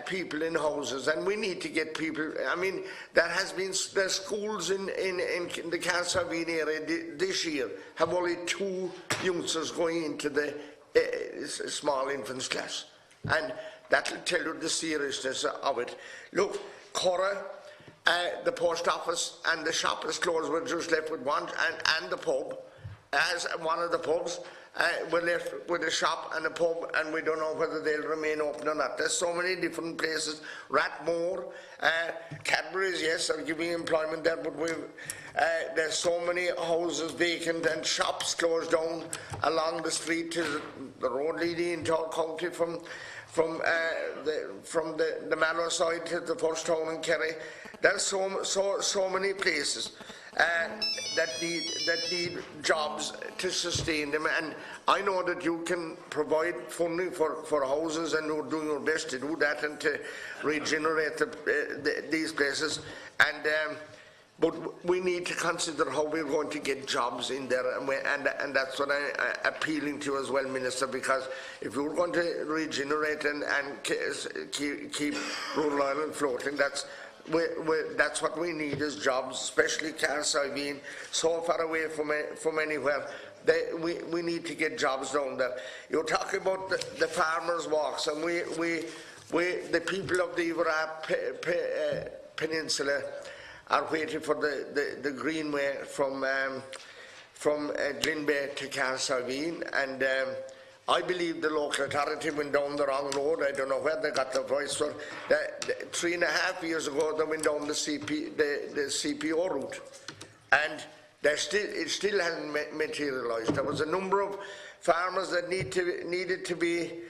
people in houses, and we need to get people. I mean, there's schools in the Carey area this year have only 2 youngsters going into the small infants class, and that'll tell you the seriousness of it. Look, Cora, the post office and the shop is closed. We're just left with one, and the pub. As one of the pubs, we're left with a shop and a pub, and we don't know whether they'll remain open or not. There's so many different places. Rathmore, Cadbury's, yes, are giving employment there, but there's so many houses vacant and shops closed down along the street to the road leading into our county from the Maura side to the first town in Carey. There's so many places that need jobs to sustain them, and I know that you can provide funding for houses, and you're doing your best to do that and to regenerate these places. But we need to consider how we're going to get jobs in there, and that's what I'm appealing to as well, Minister, because if you're going to regenerate and keep rural Ireland floating, that's what we need is jobs, especially Carey, so far away from anywhere. We need to get jobs down there. You're talking about the farmers' walks, and the people of the Éamon Peninsula are waiting for the greenway from Glen Bay to Carey, and I believe the local authority went down the wrong road. I don't know where they got the voice from. 3.5 years ago, they went down the CPO route, and it still hasn't materialised. There was a number of farmers that needed to be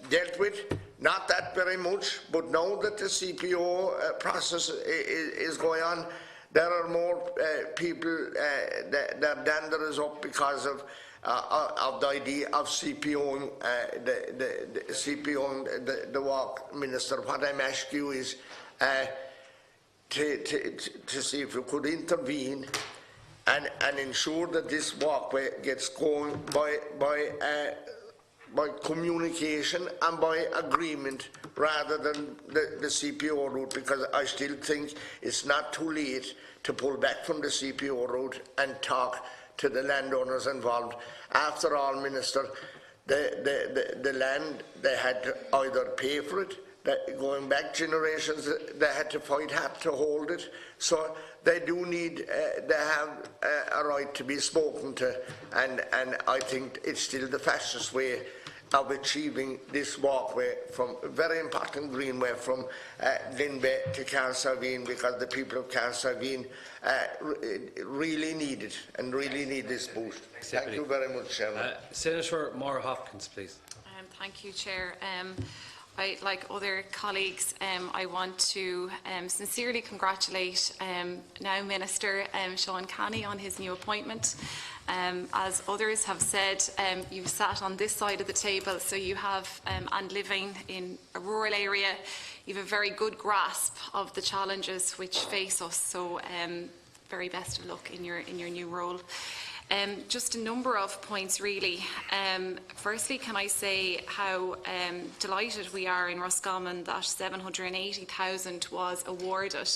dealt with. Not that very much, but now that the CPO process is going on, there are more people, their dander is up because of the idea of CPOing the walk, Minister. What I'm asking you is to see if you could intervene and ensure that this walkway gets going by communication and by agreement rather than the CPO route, because I still think it's not too late to pull back from the CPO route and talk to the landowners involved. After all, Minister, the land, they had to either pay for it, going back generations, they had to fight hard to hold it. So they do need, they have a right to be spoken to, and I think it's still the fastest way of achieving this walkway, from a very important greenway from Glen Bay to Carey, because the people of Carey really need it and really need this boost. Thank you very much, Chairman. Senator Maura Hopkins, please. Thank you, Chair. like other colleagues, I want to sincerely congratulate now Minister Seán Canney on his new appointment. As others have said, you've sat on this side of the table, so you have, and living in a rural area, you have a very good grasp of the challenges which face us. So, very best of luck in your new role. Just a number of points, really. Firstly, can I say how delighted we are in Roscommon that 780,000 was awarded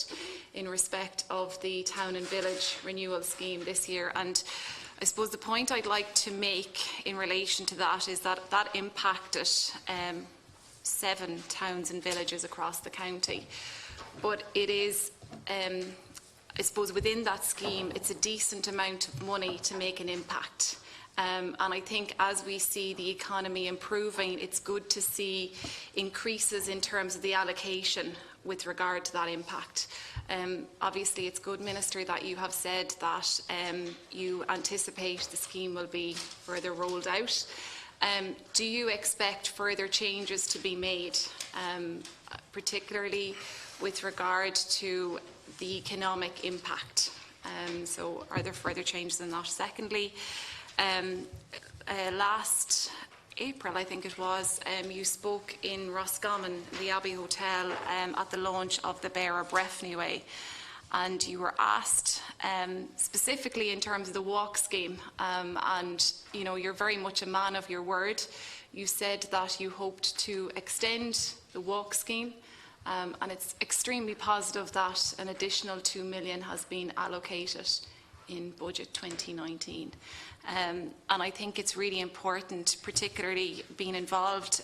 in respect of the Town and Village Renewal Scheme this year. And I suppose the point I'd like to make in relation to that is that that impacted 7 towns and villages across the county. But it is, I suppose within that scheme, it's a decent amount of money to make an impact. And I think as we see the economy improving, it's good to see increases in terms of the allocation with regard to that impact. Obviously, it's good, Minister, that you have said that you anticipate the scheme will be further rolled out. Do you expect further changes to be made, particularly with regard to the economic impact? So are there further changes in that? Secondly, last April, I think it was, you spoke in Roscommon, the Abbey Hotel, at the launch of the Bearer Breffni, and you were asked specifically in terms of the walk scheme, and you know, you're very much a man of your word. You said that you hoped to extend the walk scheme, and it's extremely positive that an additional $2 million has been allocated in budget 2019. And I think it's really important, particularly being involved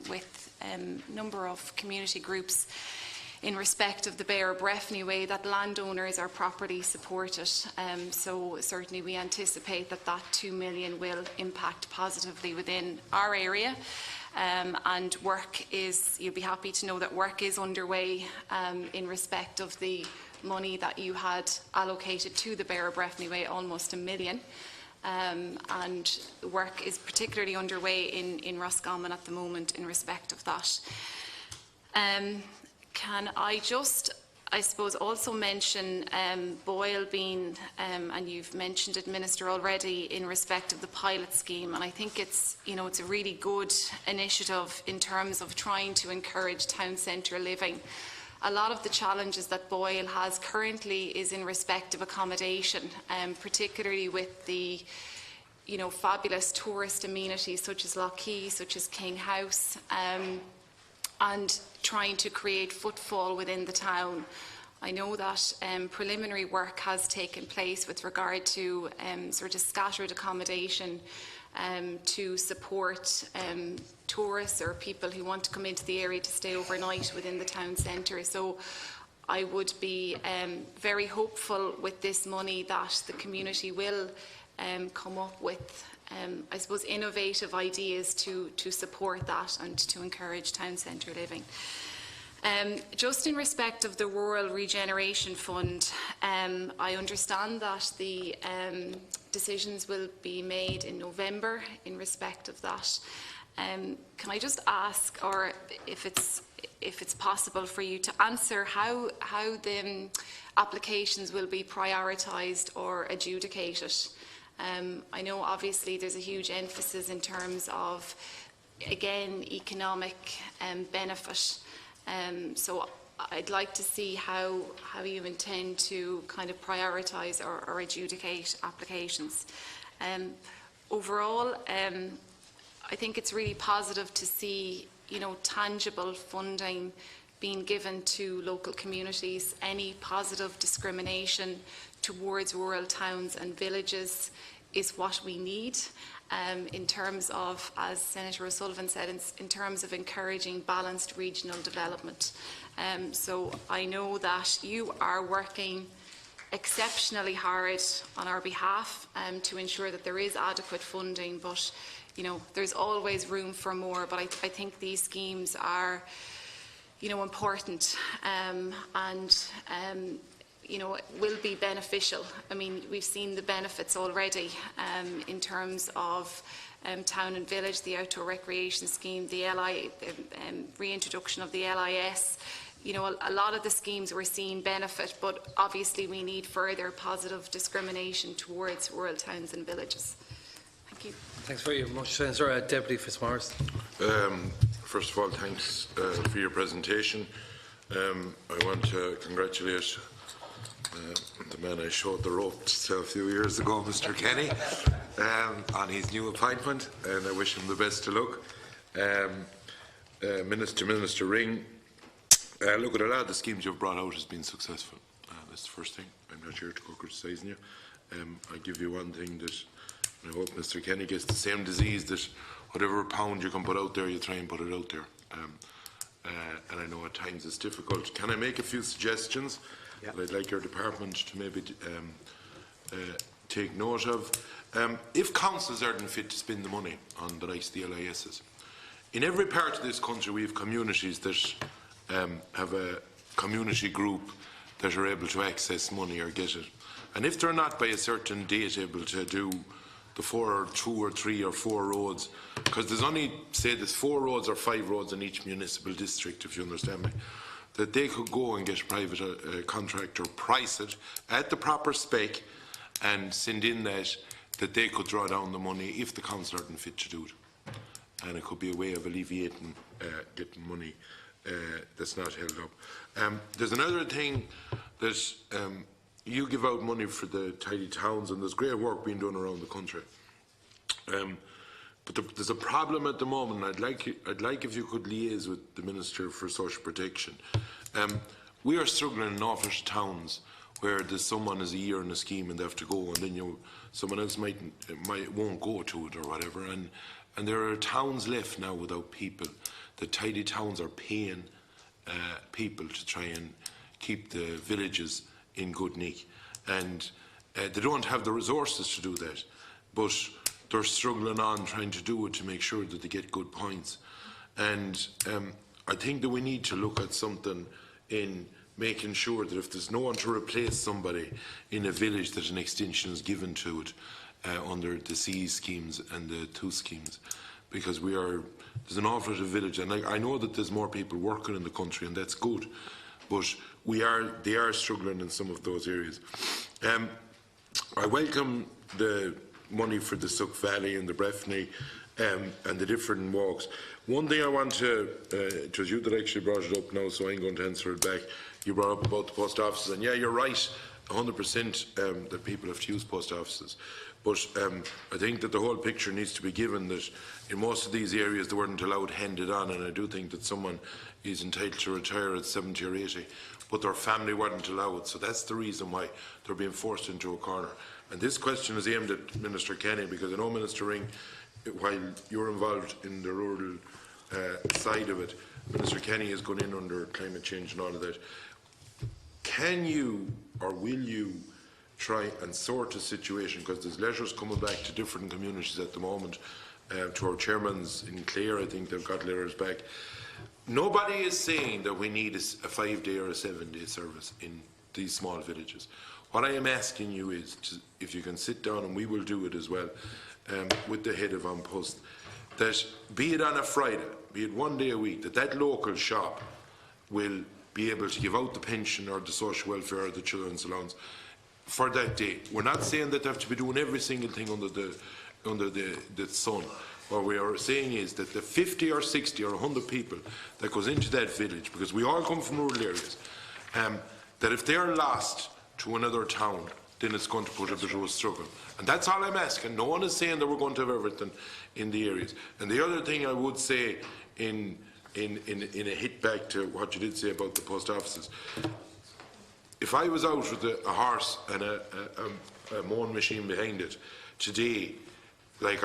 with a number of community groups in respect of the Bearer Breffni, that landowners are properly supported. So certainly we anticipate that that $2 million will impact positively within our area. And work is, you'll be happy to know that work is underway in respect of the money that you had allocated to the Bearer Breffni, almost $1 million. And work is particularly underway in Roscommon at the moment in respect of that. Can I just, I suppose, also mention Boyle being, and you've mentioned it, Minister, already, in respect of the pilot scheme, and I think it's, you know, it's a really good initiative in terms of trying to encourage town centre living. A lot of the challenges that Boyle has currently is in respect of accommodation, particularly with the, you know, fabulous tourist amenities such as Lough, such as King House, and trying to create footfall within the town. I know that preliminary work has taken place with regard to sort of scattered accommodation to support tourists or people who want to come into the area to stay overnight within the town centre. So I would be very hopeful with this money that the community will come up with, I suppose, innovative ideas to support that and to encourage town centre living. Just in respect of the Rural Regeneration Fund, I understand that the decisions will be made in November in respect of that. Can I just ask, or if it's possible for you to answer, how the applications will be prioritised or adjudicated? I know obviously there's a huge emphasis in terms of, again, economic benefit. So I'd like to see how you intend to kind of prioritise or adjudicate applications. Overall, I think it's really positive to see, you know, tangible funding being given to local communities. Any positive discrimination towards rural towns and villages is what we need. In terms of, as Senator O'Sullivan said, in terms of encouraging balanced regional development. So I know that you are working exceptionally hard on our behalf to ensure that there is adequate funding, but you know, there's always room for more. But I think these schemes are, you know, important and you know, it will be beneficial. I mean, we've seen the benefits already in terms of town and village, the outdoor recreation scheme, the reintroduction of the LIS. You know, a lot of the schemes we're seeing benefit, but obviously we need further positive discrimination towards rural towns and villages. Thank you. Thanks very much, Senator. Deputy Fitzmaurice. First of all, thanks for your presentation. I want to congratulate the man I showed the ropes to a few years ago, Mr. Canney, on his new appointment, and I wish him the best of luck. Minister Ring, look, at a lot of the schemes you've brought out has been successful. That's the first thing. I'm not here to go criticising you. I give you one thing that I hope Mr. Canney gets the same disease, that whatever pound you can put out there, you try and put it out there. And I know at times it's difficult. Can I make a few suggestions that I'd like your department to maybe take note of? If councils aren't fit to spend the money on the likes of the LISs, in every part of this country we have communities that have a community group that are able to access money or get it. And if they're not by a certain date able to do the 2 or 3 or 4 roads, because there's only, say there's 4 roads or 5 roads in each municipal district, if you understand me, that they could go and get a private contractor, price it at the proper spec and send in that they could draw down the money if the council aren't fit to do it. And it could be a way of alleviating getting money that's not held up. There's another thing that you give out money for the tidy towns, and there's great work being done around the country. But there's a problem at the moment. I'd like if you could liaise with the Minister for Social Protection. We are struggling in an awful lot of towns where there's someone is a year in a scheme and they have to go, and then someone else won't go to it or whatever. And there are towns left now without people. The tidy towns are paying people to try and keep the villages in good nick, and they don't have the resources to do that, but they're struggling on trying to do it to make sure that they get good points. And I think that we need to look at something in making sure that if there's no one to replace somebody in a village, that an extension is given to it under the C schemes and the 2 schemes, because there's an awful lot of village, and I know that there's more people working in the country, and that's good, but they are struggling in some of those areas. I welcome the money for the Suck Valley and the Breffni and the different walks. One thing I want to, it was you that actually brought it up now, so I'm going to answer it back. You brought up about the post offices, and yeah, you're right, 100% that people have to use post offices. But I think that the whole picture needs to be given that in most of these areas they weren't allowed handed on, and I do think that someone is entitled to retire at 70 or 80, but their family weren't allowed. So that's the reason why they're being forced into a corner. And this question is aimed at Minister Canney, because I know, Minister Ring, while you're involved in the rural side of it, Minister Canney has gone in under climate change and all of that. Can you or will you try and sort a situation, because there's letters coming back to different communities at the moment, to our chairmans in Clare, I think they've got letters back. Nobody is saying that we need a 5-day or a 7-day service in these small villages. What I am asking you is, if you can sit down, and we will do it as well, with the head of An Post, that be it on a Friday, be it 1 day a week, that local shop will be able to give out the pension or the social welfare or the children's allowance for that day. We're not saying that they have to be doing every single thing under the sun. What we are saying is that the 50 or 60 or 100 people that goes into that village, because we all come from rural areas, that if they're lost to another town, then it's going to put a bit of a struggle. And that's all I'm asking. No one is saying that we're going to have everything in the areas. And the other thing I would say in a hit back to what you did say about the post offices, if I was out with a horse and a mowing machine behind it today, like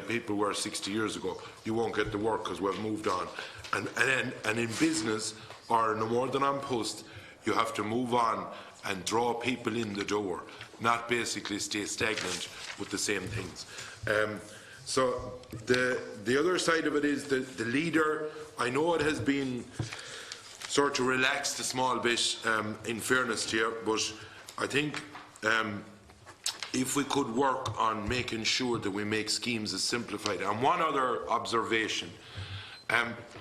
people were 60 years ago, you won't get the work because we've moved on. And in business, or no more than on post, you have to move on and draw people in the door, not basically stay stagnant with the same things. So the other side of it is the leader. I know it has been sort of relaxed a small bit, in fairness to you, but I think if we could work on making sure that we make schemes as simplified. And one other observation,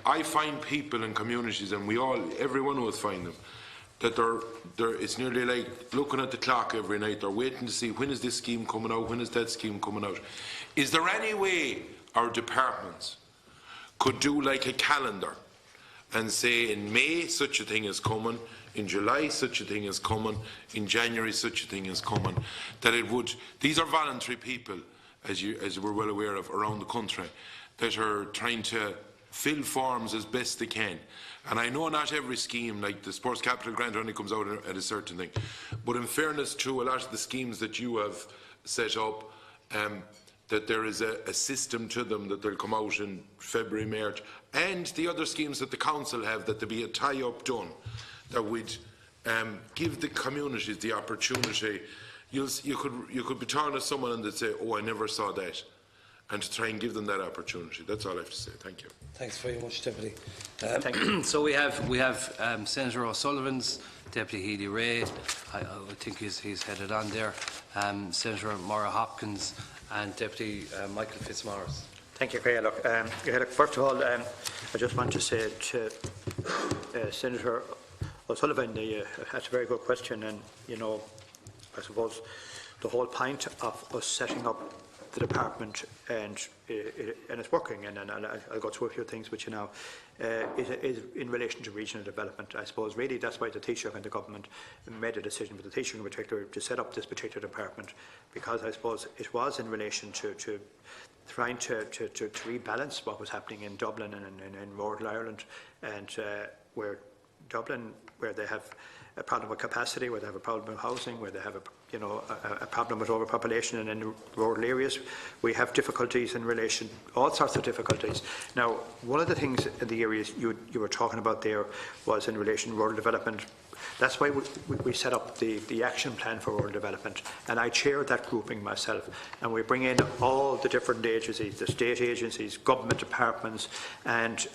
I find people in communities, and every one of us find them, that it's nearly like looking at the clock every night. They're waiting to see when is this scheme coming out, when is that scheme coming out. Is there any way our departments could do like a calendar and say in May such a thing is coming, in July such a thing is coming, in January such a thing is coming, that it would, these are voluntary people, as we're well aware of, around the country, that are trying to fill forms as best they can. And I know not every scheme, like the Sports Capital Grant only comes out at a certain thing, but in fairness to a lot of the schemes that you have set up, that there is a system to them, that they'll come out in February, March, and the other schemes that the council have, that there be a tie-up done, that would give the communities the opportunity. You could be talking to someone and they'd say, oh, I never saw that, and to try and give them that opportunity. That's all I have to say. Thank you. Thanks very much, Deputy. Thank you. So we have Senator O'Sullivan's Deputy Healy-Rae. I think he's headed on there. Senator Maura Hopkins and Deputy Michael Fitzmaurice. Thank you, Carey. Look, first of all, I just want to say to Senator O'Sullivan, that's a very good question, and I suppose the whole point of us setting up the department, and it's working, and I'll go through a few things with you now, is in relation to regional development. I suppose really that's why the Taoiseach and the government made a decision, with the Taoiseach in particular, to set up this particular department, because I suppose it was in relation to trying to rebalance what was happening in Dublin and in rural Ireland, and where Dublin, where they have a problem with capacity, where they have a problem with housing, where they have a problem with overpopulation, and in rural areas we have difficulties in relation, all sorts of difficulties. Now, one of the things in the areas you were talking about there was in relation to rural development. That's why we set up the action plan for rural development, and I chair that grouping myself, and we bring in all the different agencies, the state agencies, government departments, and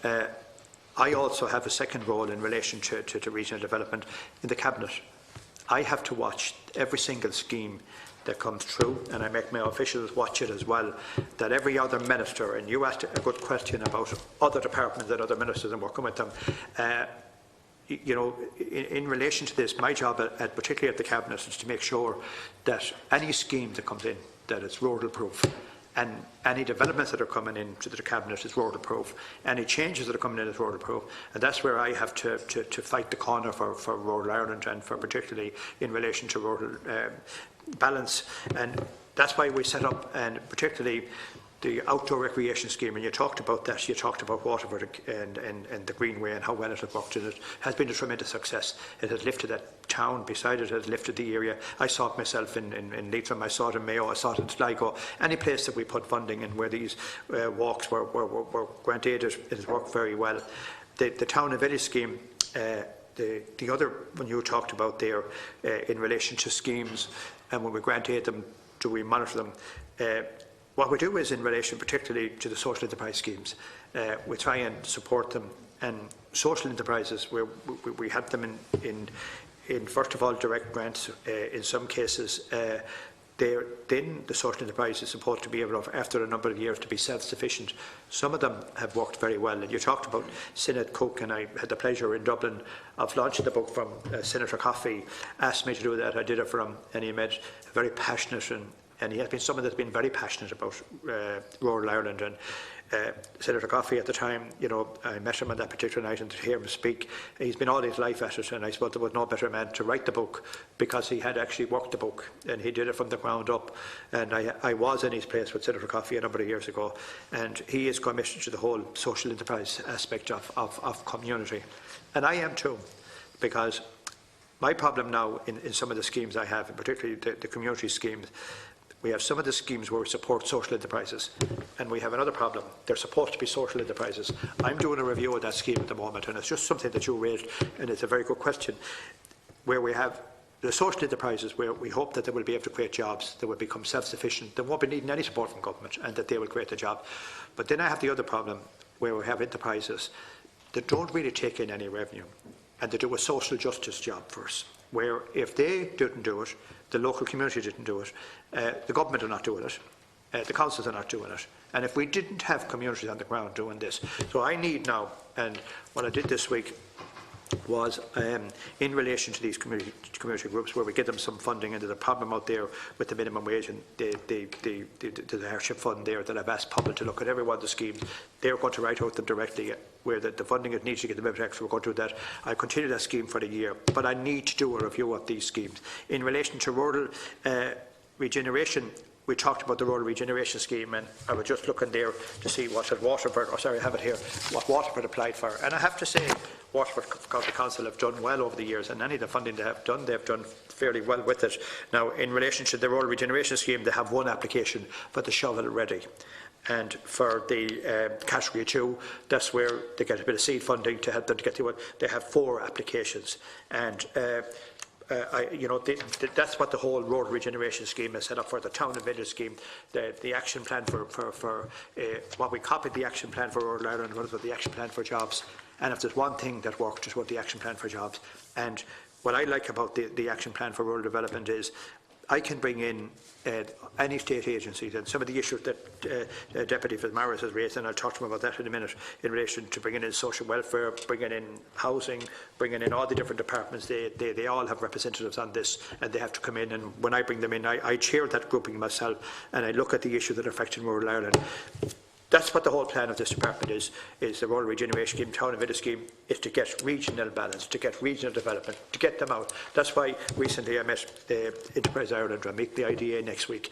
I also have a second role in relation to regional development in the Cabinet. I have to watch every single scheme that comes through, and I make my officials watch it as well, that every other minister, and you asked a good question about other departments and other ministers and working with them, in relation to this, my job, particularly at the Cabinet, is to make sure that any scheme that comes in, that it's rural proof. And any developments that are coming into the Cabinet is rural proof. Any changes that are coming in is rural proof. And that's where I have to fight the corner for rural Ireland, and for particularly in relation to rural balance. And that's why we set up, and particularly the outdoor recreation scheme, and you talked about that, you talked about Waterford and the Greenway and how well it has worked, and it has been a tremendous success. It has lifted that town beside it, has lifted the area. I saw it myself in Leitrim, I saw it in Mayo, I saw it in Sligo. Any place that we put funding in where these walks were grant aided, it has worked very well. The town and village scheme, the other one you talked about there in relation to schemes, and when we grant aid them, do we monitor them? What we do is, in relation particularly to the social enterprise schemes, we try and support them. And social enterprises, where we have them in first of all direct grants. In some cases, then the social enterprise is supposed to be able to, after a number of years, to be self-sufficient. Some of them have worked very well. And you talked about Senator Cook, and I had the pleasure in Dublin of launching the book from Senator Coffey. Asked me to do that. I did it for him, and he made a very passionate and he has been someone that's been very passionate about rural Ireland. And Senator Coffey at the time, I met him on that particular night, and to hear him speak, he's been all his life at it, and I suppose there was no better man to write the book, because he had actually worked the book, and he did it from the ground up. And I was in his place with Senator Coffey a number of years ago, and he is committed to the whole social enterprise aspect of community. And I am too, because my problem now in some of the schemes I have, and particularly the community schemes, we have some of the schemes where we support social enterprises, and we have another problem. They're supposed to be social enterprises. I'm doing a review of that scheme at the moment, and it's just something that you raised, and it's a very good question, where we have the social enterprises where we hope that they will be able to create jobs, they will become self-sufficient, they won't be needing any support from government, and that they will create a job. But then I have the other problem, where we have enterprises that don't really take in any revenue, and they do a social justice job for us. where if they didn't do it, the local community didn't do it, the government are not doing it, the councils are not doing it. And if we didn't have communities on the ground doing this, so I need now, and what I did this week was in relation to these community groups where we give them some funding, and there's a problem out there with the minimum wage and the hardship fund there that I've asked Paudie to look at every one of the schemes. They're going to write out them directly where the funding it needs to get the member extra. We're going to do that. I continue that scheme for the year, but I need to do a review of these schemes. In relation to rural regeneration, we talked about the rural regeneration scheme, and I was just looking there to see what had Waterford, or sorry, I have it here, what Waterford applied for. And I have to say, Waterford County Council have done well over the years, and any of the funding they've done fairly well with it. Now, in relation to the rural regeneration scheme, they have one application for the shovel ready. And for the category 2, that's where they get a bit of seed funding to help them to get to it. They have 4 applications, and that's what the whole road regeneration scheme is set up for. The town and village scheme, the action plan for what we copied the action plan for rural Ireland was the action plan for jobs. And if there's one thing that worked, it was the action plan for jobs. And what I like about the action plan for rural development is I can bring in any state agencies, and some of the issues that Deputy Fitzmaurice has raised, and I'll talk to him about that in a minute, in relation to bringing in social welfare, bringing in housing, bringing in all the different departments. They all have representatives on this, and they have to come in, and when I bring them in, I chair that grouping myself, and I look at the issues that are affecting rural Ireland. That's what the whole plan of this department is the rural regeneration scheme, town and village scheme, is to get regional balance, to get regional development, to get them out. That's why recently I met Enterprise Ireland. I'll meet the IDA next week.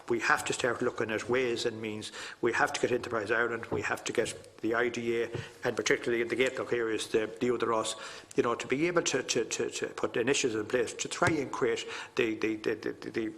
We have to start looking at ways and means. We have to get Enterprise Ireland, we have to get the IDA, and particularly in the Gaelic areas, the Other Ross, to be able to put initiatives in place to try and create the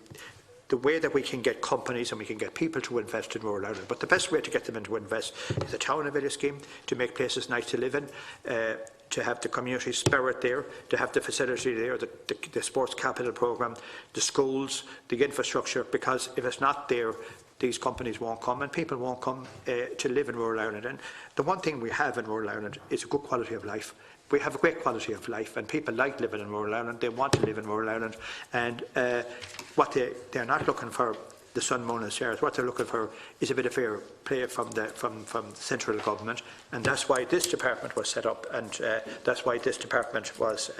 way that we can get companies and we can get people to invest in rural Ireland. But the best way to get them in to invest is the town and village scheme, to make places nice to live in, to have the community spirit there, to have the facility there, the sports capital programme, the schools, the infrastructure, because if it's not there, these companies won't come and people won't come to live in rural Ireland. And the one thing we have in rural Ireland is a good quality of life. We have a great quality of life, and people like living in rural Ireland. They want to live in rural Ireland, and what they're not looking for, the sun, moon and stars. What they're looking for is a bit of fair play from the central government, and that's why this department was set up, and that's why this department was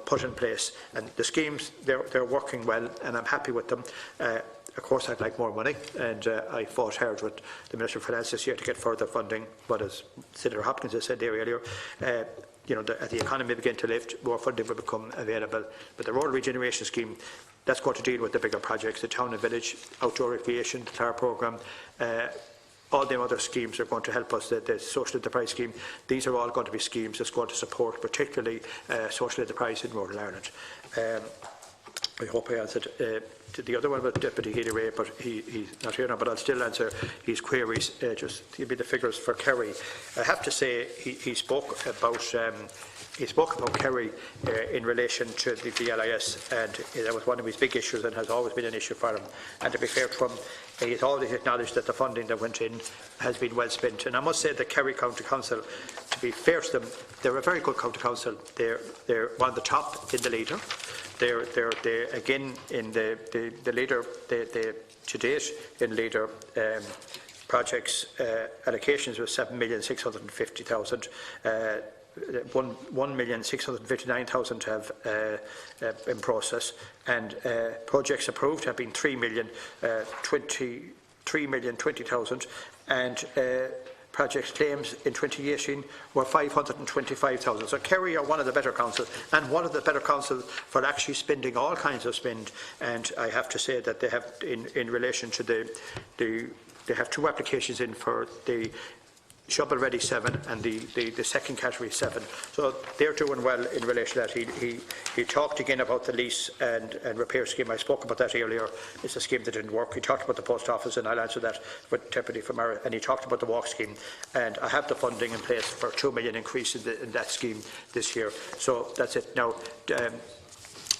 put in place. And the schemes, they're working well, and I'm happy with them. Of course, I'd like more money, and I fought hard with the Minister of Finance this year to get further funding. But as Senator Hopkins has said there earlier, as the economy begins to lift, more funding will become available. But the rural regeneration scheme, that's going to deal with the bigger projects, the town and village, outdoor recreation, the TAR programme. All the other schemes are going to help us. The social enterprise scheme, these are all going to be schemes that's going to support particularly social enterprise in rural Ireland. I hope I answered to the other one about Deputy Healy-Rae, but he's not here now, but I'll still answer his queries. Just give me the figures for Carey. I have to say he spoke about Carey in relation to the LIS, and that was one of his big issues and has always been an issue for him. And to be fair to him, he has always acknowledged that the funding that went in has been well spent. And I must say that Kerry County Council, to be fair to them, they're a very good county council. They're one of the top in the leader. They're again in the leader. To date in leader projects allocations was 7,650,000. 1,659,000 have in process, and projects approved have been 3,020,000, and projects claims in 2018 were 525,000. So Kerry are one of the better councils, and one of the better councils for actually spending all kinds of spend. And I have to say that they have, in relation to they have 2 applications in for the Shovel Ready 7 and the second category 7. So they're doing well in relation to that. He talked again about the lease and repair scheme. I spoke about that earlier. It's a scheme that didn't work. He talked about the post office, and I'll answer that with Deputy for Maura. And he talked about the walk scheme. And I have the funding in place for a 2 million increase in that scheme this year. So that's it. Now,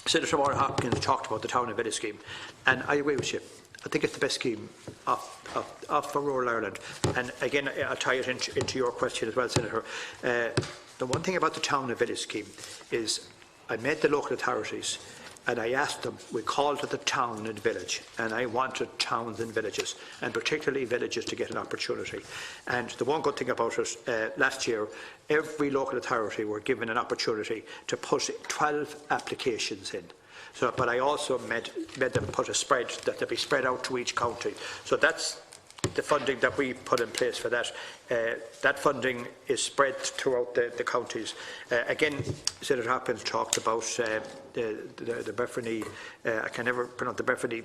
Senator Maura Hopkins talked about the town and village scheme, and I agree with you. I think it's the best scheme for rural Ireland. And again, I'll tie it into your question as well, Senator. The one thing about the town and village scheme is I met the local authorities and I asked them, we called it the town and village, and I wanted towns and villages, and particularly villages, to get an opportunity. And the one good thing about it, last year, every local authority were given an opportunity to put 12 applications in. So, but I also made them put a spread, that they be spread out to each county. So that's the funding that we put in place for that. That funding is spread throughout the counties. Again, Senator Hopkins talked about the Beffrey, I can never pronounce the Beffrey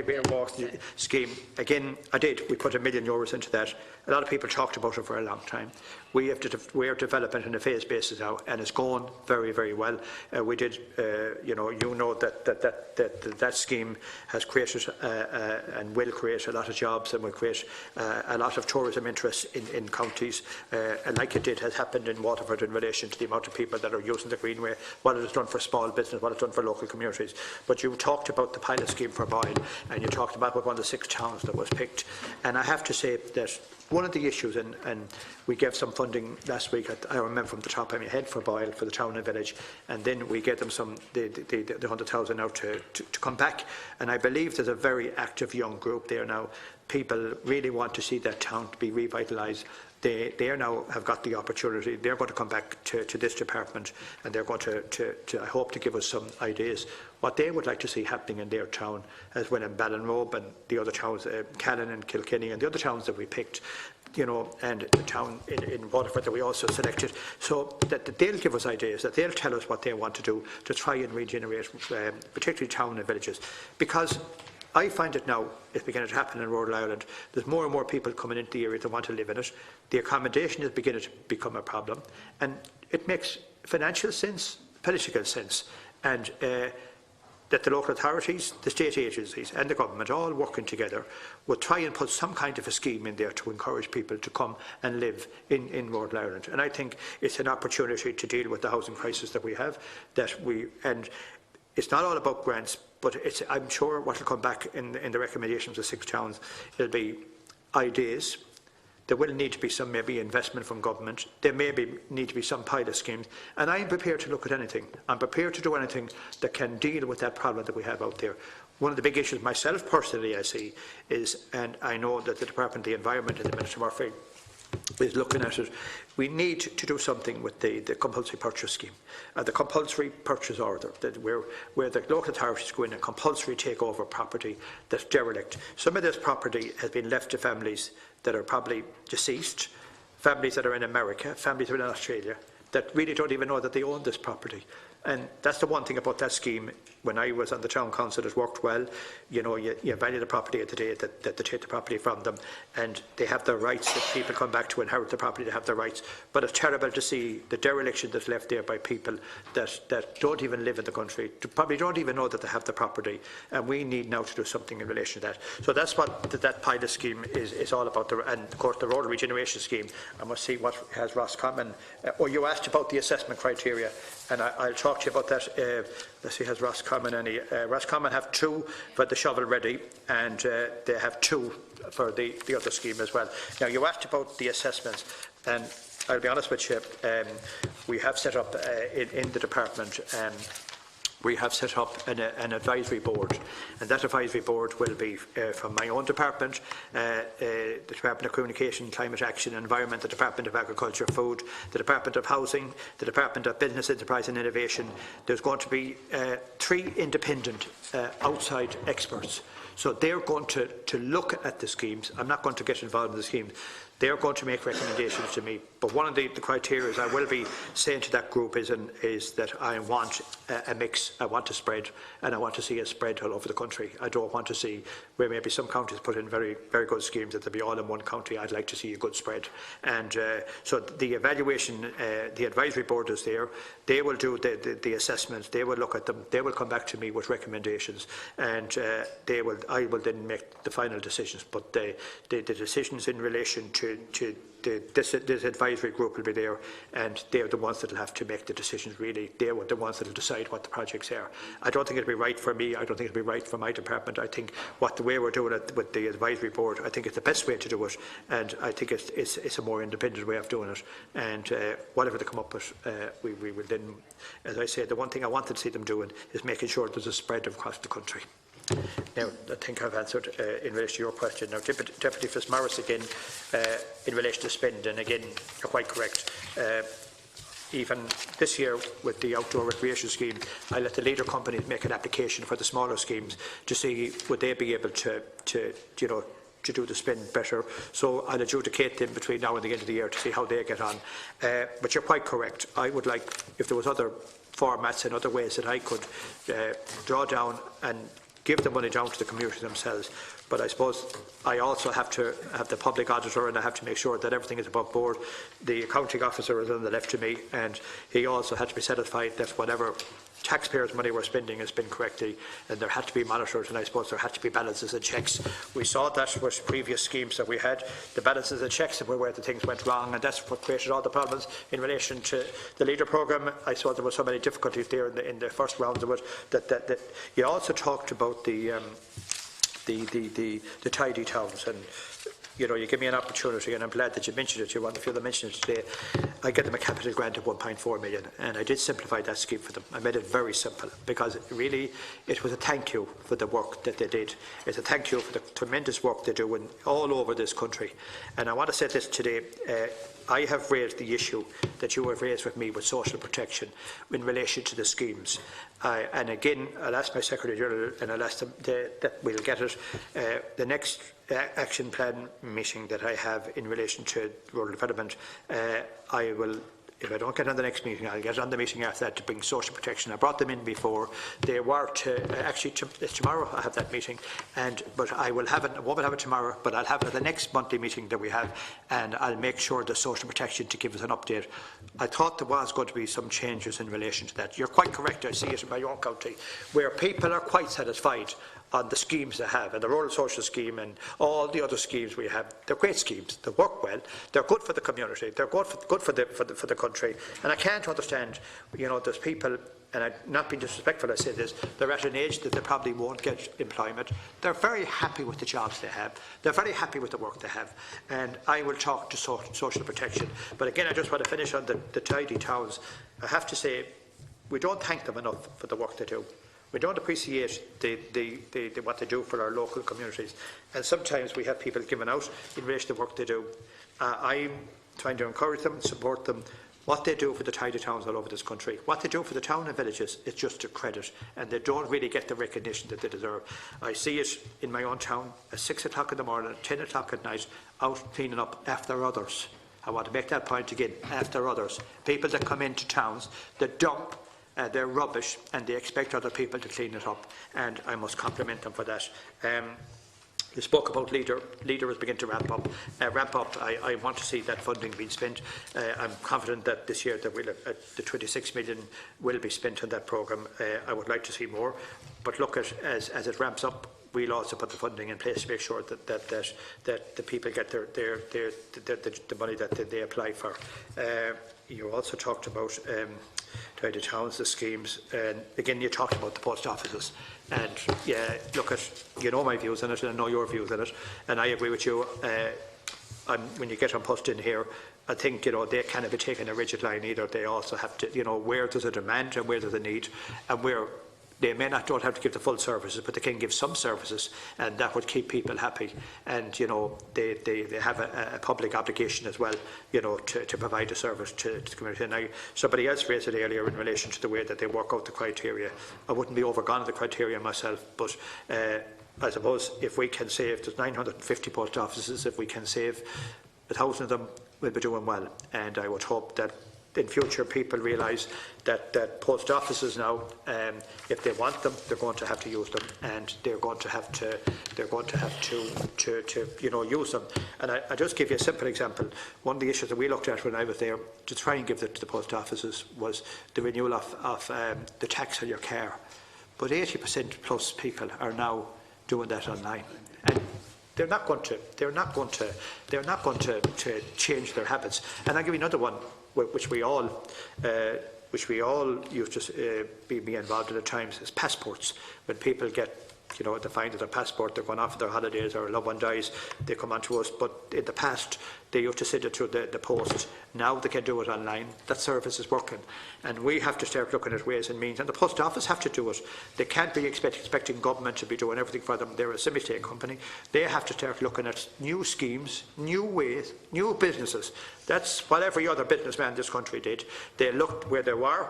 Bear Walk scheme. Again, I did. We put €1 million into that. A lot of people talked about it for a long time. We are developing it on a phase basis now, and it's going very, very well. We did, you know that scheme has created and will create a lot of jobs, and will create a lot of tourism interest in counties, and like it has happened in Waterford in relation to the amount of people that are using the Greenway, what it has done for small business, what it's done for local communities. But you talked about the pilot scheme for Boyle, and you talked about one of the 6 towns that was picked. And I have to say that one of the issues, and we gave some funding last week, I remember from the top of my head, for Boyle, for the town and village, and then we gave them the 100,000 now to come back. And I believe there's a very active young group there now. People really want to see that town to be revitalised. They now have got the opportunity. They're going to come back to this department, and they're going to I hope, to give us some ideas what they would like to see happening in their town, as well in Ballinrobe and the other towns, Callan and Kilkenny and the other towns that we picked, you know, and the town in Waterford that we also selected, so that they'll give us ideas, that they'll tell us what they want to do to try and regenerate, particularly town and villages. Because I find it now, it's beginning to happen in rural Ireland. There's more and more people coming into the area that want to live in it. The accommodation is beginning to become a problem, and it makes financial sense, political sense, and that the local authorities, the state agencies and the government, all working together, will try and put some kind of a scheme in there to encourage people to come and live in rural Ireland. And I think it's an opportunity to deal with the housing crisis that we have, and it's not all about grants, but I'm sure what will come back in the recommendations of 6 towns, it'll be ideas. There will need to be some maybe investment from government. There may need to be some pilot schemes. And I'm prepared to look at anything. I'm prepared to do anything that can deal with that problem that we have out there. One of the big issues myself personally I see is, and I know that the Department of the Environment and the Minister Murphy is looking at it, we need to do something with the compulsory purchase scheme, the compulsory purchase order, where the local authorities go in and compulsory take over property that's derelict. Some of this property has been left to families that are probably deceased, families that are in America, families that are in Australia, that really don't even know that they own this property. And that's the one thing about that scheme. When I was on the town council, it worked well. You know, you value the property at the day that they take the property from them, and they have their rights. If people come back to inherit the property, they have their rights. But it's terrible to see the dereliction that's left there by people that don't even live in the country, probably don't even know that they have the property. And we need now to do something in relation to that. So that's what that pilot scheme is all about. And of course, the rural regeneration scheme. I must see what has Roscommon. You asked about the assessment criteria, and I'll talk to you about that. Let's see, has Roscommon any? Roscommon have 2 for the shovel ready, and they have 2 for the other scheme as well. Now, you asked about the assessments, and I'll be honest with you, we have set up in the department, we have set up an advisory board, and that advisory board will be from my own department, the Department of Communication, Climate Action, Environment, the Department of Agriculture, Food, the Department of Housing, the Department of Business, Enterprise and Innovation. There's going to be 3 independent outside experts. So they're going to look at the schemes. I'm not going to get involved in the schemes. They're going to make recommendations to me. But one of the criteria I will be saying to that group is that I want a mix. I want a spread, and I want to see a spread all over the country. I don't want to see where maybe some counties put in very, very good schemes that they'll be all in one county. I'd like to see a good spread. And so the evaluation, the advisory board is there. They will do the assessments. They will look at them. They will come back to me with recommendations, and I will then make the final decisions. But the decisions in relation to this advisory group will be there, and they're the ones that will have to make the decisions, really. They're the ones that will decide what the projects are. I don't think it'll be right for me. I don't think it'll be right for my department. I think the way we're doing it with the advisory board, I think it's the best way to do it, and I think it's a more independent way of doing it. And whatever they come up with, we will then, as I said, the one thing I wanted to see them doing is making sure there's a spread across the country. Now, I think I've answered in relation to your question. Now, Deputy Fitzmaurice again, in relation to spend, and again, you're quite correct. Even this year with the outdoor recreation scheme, I let the leader companies make an application for the smaller schemes to see would they be able to do the spend better. So I'll adjudicate them between now and the end of the year to see how they get on. But you're quite correct. I would like, if there was other formats and other ways that I could draw down and give the money down to the community themselves. But I suppose I also have to have the public auditor, and I have to make sure that everything is above board. The accounting officer is on the left to me, and he also had to be satisfied that whatever taxpayers' money we're spending is spent correctly, and there had to be monitored, and I suppose there had to be balances and checks. We saw that with previous schemes that we had. The balances and checks were where the things went wrong, and that's what created all the problems in relation to the leader programme. I saw there were so many difficulties there in the first rounds of it. That you also talked about the tidy towns, and you give me an opportunity, and I'm glad that you mentioned it. You want to feel to mention it today. I get them a capital grant of 1.4 million, and I did simplify that scheme for them. I made it very simple because really it was a thank you for the work that they did. It's a thank you for the tremendous work they do all over this country. And I want to say this today. I have raised the issue that you have raised with me with social protection in relation to the schemes. And again, I'll ask my Secretary General, and I'll ask them that we'll get it. The next action plan meeting that I have in relation to rural development, I will, if I don't get on the next meeting, I'll get on the meeting after that to bring social protection. I brought them in before. They were it's tomorrow I have that meeting, but I will have it. I won't have it tomorrow, but I'll have it at the next monthly meeting that we have, and I'll make sure the social protection to give us an update. I thought there was going to be some changes in relation to that. You're quite correct. I see it in my own county, where people are quite satisfied on the schemes they have, and the rural social scheme and all the other schemes we have. They're great schemes. They work well. They're good for the community. They're good for the country. And I can't understand, there's people, and I'm not being disrespectful, I say this, they're at an age that they probably won't get employment. They're very happy with the jobs they have. They're very happy with the work they have. And I will talk to social protection. But again, I just want to finish on the tidy towns. I have to say, we don't thank them enough for the work they do. We don't appreciate what they do for our local communities. And sometimes we have people giving out in relation to the work they do. I'm trying to encourage them, support them. What they do for the tidy towns all over this country, what they do for the town and villages, is just a credit, and they don't really get the recognition that they deserve. I see it in my own town at 6 o'clock in the morning, 10 o'clock at night, out cleaning up after others. I want to make that point again, after others. People that come into towns that dump their rubbish, and they expect other people to clean it up, and I must compliment them for that. You spoke about leader. Leader is beginning to ramp up. I want to see that funding being spent. I'm confident that this year the 26 million will be spent on that programme. I would like to see more, but look at as it ramps up, we'll also put the funding in place to make sure that the people get the money that they apply for. You also talked about tidy towns, the schemes, and again you talked about the post offices. And yeah, look my views on it, and I know your views on it, and I agree with you. When you get on post in here, I think they can't be taking a rigid line either. They also have to, where there's a demand and where there's a need, and where they don't have to give the full services, but they can give some services, and that would keep people happy. And they have a public obligation as well, to provide a service to the community. And somebody else raised it earlier in relation to the way that they work out the criteria. I wouldn't be overgone on the criteria myself, but I suppose if we can save, there's 950 post offices, if we can save 1,000 of them, we'll be doing well. And I would hope that in future people realise that post offices now, if they want them, they're going to have to use them, and they're going to have to use them. And I just give you a simple example. One of the issues that we looked at when I was there to try and give it to the post offices was the renewal of the tax on your car. But 80% plus people are now doing that online. And They're not going to change their habits. And I'll give you another one, which we all used to be involved in at times, is passports. When people get, they find that their passport, they're going off for their holidays, or a loved one dies, they come on to us. But in the past, they used to send it through the post. Now they can do it online. That service is working. And we have to start looking at ways and means. And the post office have to do it. They can't be expecting government to be doing everything for them. They're a semi-state company. They have to start looking at new schemes, new ways, new businesses. That's what every other businessman in this country did. They looked where they were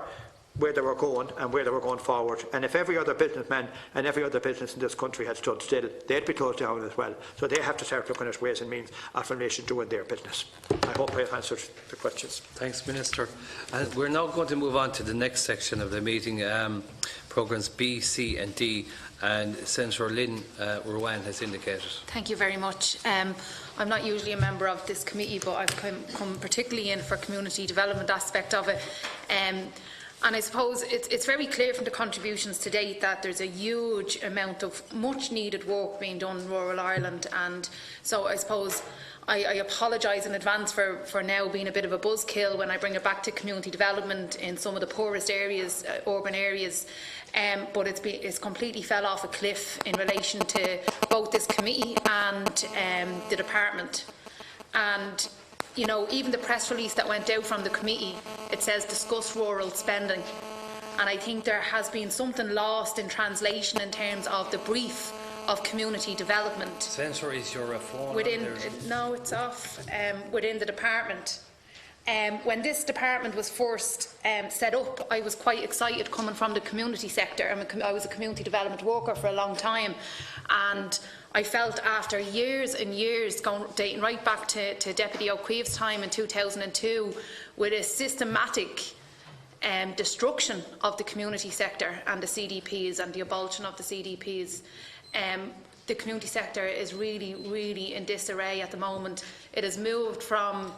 going and where they were going forward. And if every other businessman and every other business in this country had stood still, they'd be closed down as well. So they have to start looking at ways and means of relation doing their business. I hope I have answered the questions. Thanks, Minister. We're now going to move on to the next section of the meeting, programmes B, C and D, and Senator Lynn Ruane has indicated. Thank you very much. I'm not usually a member of this committee, but I've come particularly in for community development aspect of it. And I suppose it's very clear from the contributions to date that there's a huge amount of much needed work being done in rural Ireland, and so I suppose I apologise in advance for now being a bit of a buzzkill when I bring it back to community development in some of the poorest areas, urban areas, but it's completely fell off a cliff in relation to both this committee and the department. And even the press release that went out from the committee, it says discuss rural spending. And I think there has been something lost in translation in terms of the brief of community development. Senator, is your phone no, it's off. Within the department. When this department was first set up, I was quite excited coming from the community sector. I was a community development worker for a long time, and I felt after years and years, dating right back to Deputy Cuív's time in 2002, with a systematic destruction of the community sector and the CDPs and the abolition of the CDPs, the community sector is really, really in disarray at the moment. It has moved from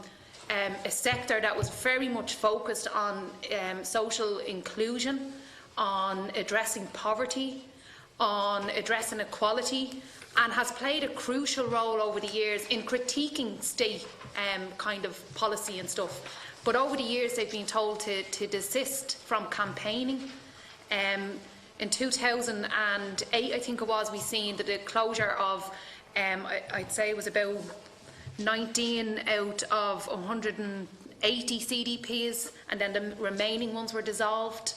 a sector that was very much focused on social inclusion, on addressing poverty, on addressing equality, and has played a crucial role over the years in critiquing state kind of policy and stuff. But over the years they've been told to desist from campaigning. In 2008, I think it was, we seen the closure of, I'd say it was about 19 out of 180 CDPs, and then the remaining ones were dissolved.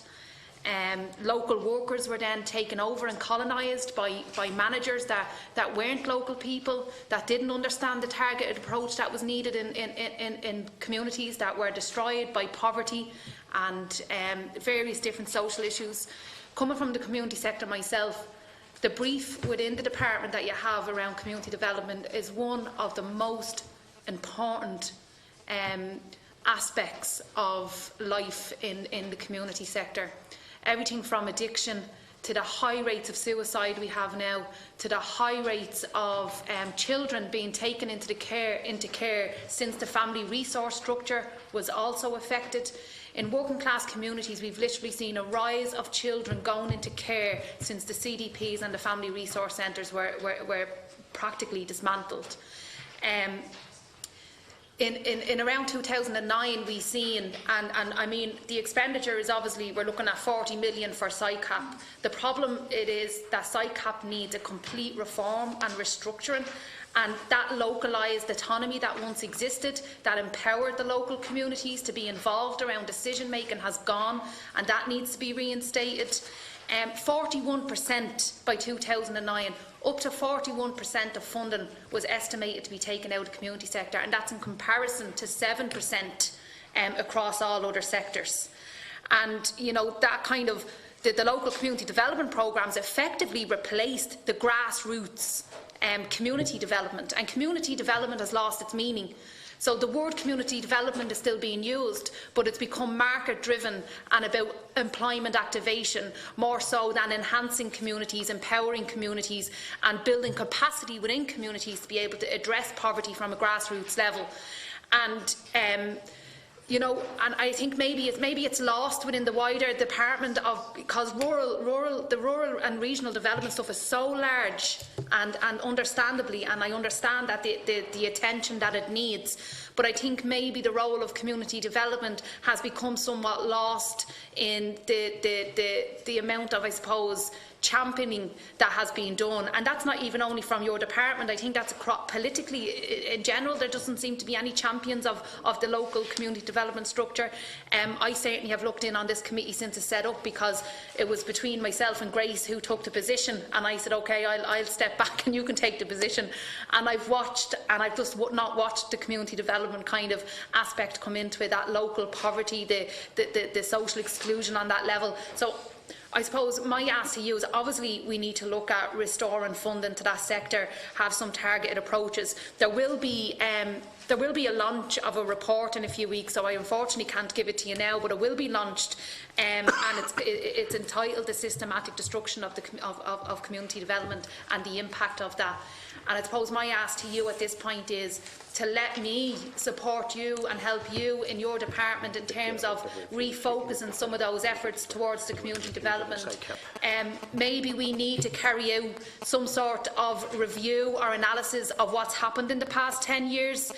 Local workers were then taken over and colonised by managers that weren't local people, that didn't understand the targeted approach that was needed in communities that were destroyed by poverty and various different social issues. Coming from the community sector myself, the brief within the department that you have around community development is one of the most important aspects of life in the community sector. Everything from addiction to the high rates of suicide we have now, to the high rates of children being taken into care since the family resource structure was also affected. In working class communities, we've literally seen a rise of children going into care since the CDPs and the family resource centres were practically dismantled. In around 2009, we seen, and I mean, the expenditure is obviously, we're looking at 40 million for SICAP. The problem it is that SICAP needs a complete reform and restructuring, and that localised autonomy that once existed, that empowered the local communities to be involved around decision making, has gone, and that needs to be reinstated. 41% by 2009, up to 41% of funding was estimated to be taken out of the community sector, and that's in comparison to 7% across all other sectors. And that kind of the local community development programmes effectively replaced the grassroots community development, and community development has lost its meaning. So the word community development is still being used, but it's become market driven and about employment activation more so than enhancing communities, empowering communities and building capacity within communities to be able to address poverty from a grassroots level. And and I think maybe it's lost within the wider department because the rural and regional development stuff is so large and understandably, and I understand that the attention that it needs, but I think maybe the role of community development has become somewhat lost in the amount of, I suppose, championing that has been done, and that's not even only from your department. I think that's politically in general. There doesn't seem to be any champions of the local community development structure. I certainly have looked in on this committee since it's set up, because it was between myself and Grace who took the position, and I said, okay, I'll step back and you can take the position. And I've watched, and I've just not watched the community development kind of aspect come into it, that local poverty, the social exclusion on that level. So I suppose my ask to you is, obviously we need to look at restoring funding to that sector, have some targeted approaches. There will be a launch of a report in a few weeks, so I unfortunately can't give it to you now, but it will be launched, and it's entitled "The Systematic Destruction of Community Development and the Impact of That." And I suppose my ask to you at this point is to let me support you and help you in your department in terms of refocusing some of those efforts towards the community development. Maybe we need to carry out some sort of review or analysis of what's happened in the past 10 years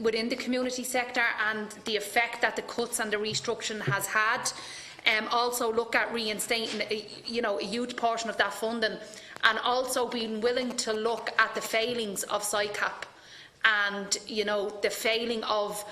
within the community sector and the effect that the cuts and the restructuring has had. Also look at reinstating a huge portion of that funding, and also being willing to look at the failings of SICAP and the failing of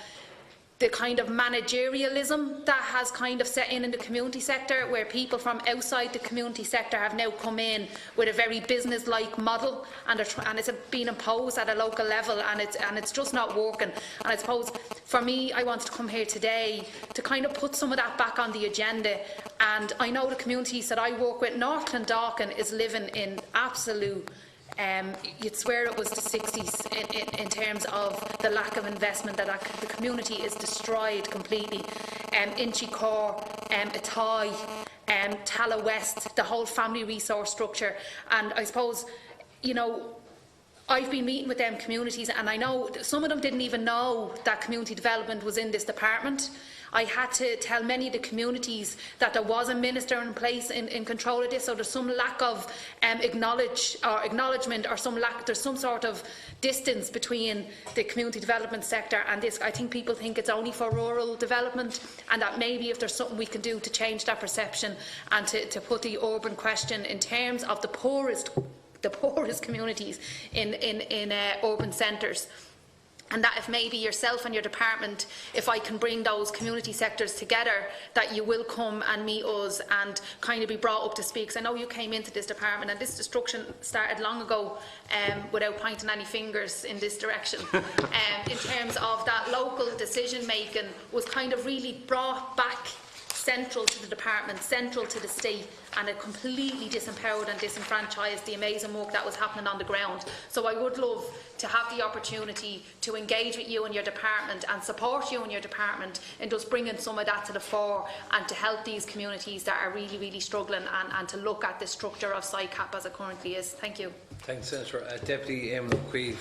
the kind of managerialism that has kind of set in the community sector, where people from outside the community sector have now come in with a very business-like model, and it's being imposed at a local level, and it's just not working. And I suppose for me, I wanted to come here today to kind of put some of that back on the agenda. And I know the communities that I work with, North Clondalkin is living in absolute you'd swear it was the 60s in terms of the lack of investment, that the community is destroyed completely. Inchicore, Athy, Tala West, the whole family resource structure. And I suppose, I've been meeting with them communities, and I know some of them didn't even know that community development was in this department. I had to tell many of the communities that there was a minister in place in control of this, so there's some lack of acknowledgement, or there's some sort of distance between the community development sector and this. I think people think it's only for rural development, and that maybe if there's something we can do to change that perception and to put the urban question in terms of the poorest communities in urban centres. And that if maybe yourself and your department, if I can bring those community sectors together, that you will come and meet us and kind of be brought up to speed. Because I know you came into this department, and this destruction started long ago, without pointing any fingers in this direction. In terms of that local decision making was kind of really brought back central to the department, central to the state, and it completely disempowered and disenfranchised the amazing work that was happening on the ground. So I would love to have the opportunity to engage with you and your department and support you and your department in just bringing some of that to the fore, and to help these communities that are really, really struggling, and to look at the structure of SICAP as it currently is. Thank you. Thanks, Senator. Deputy Éamon of Cuív,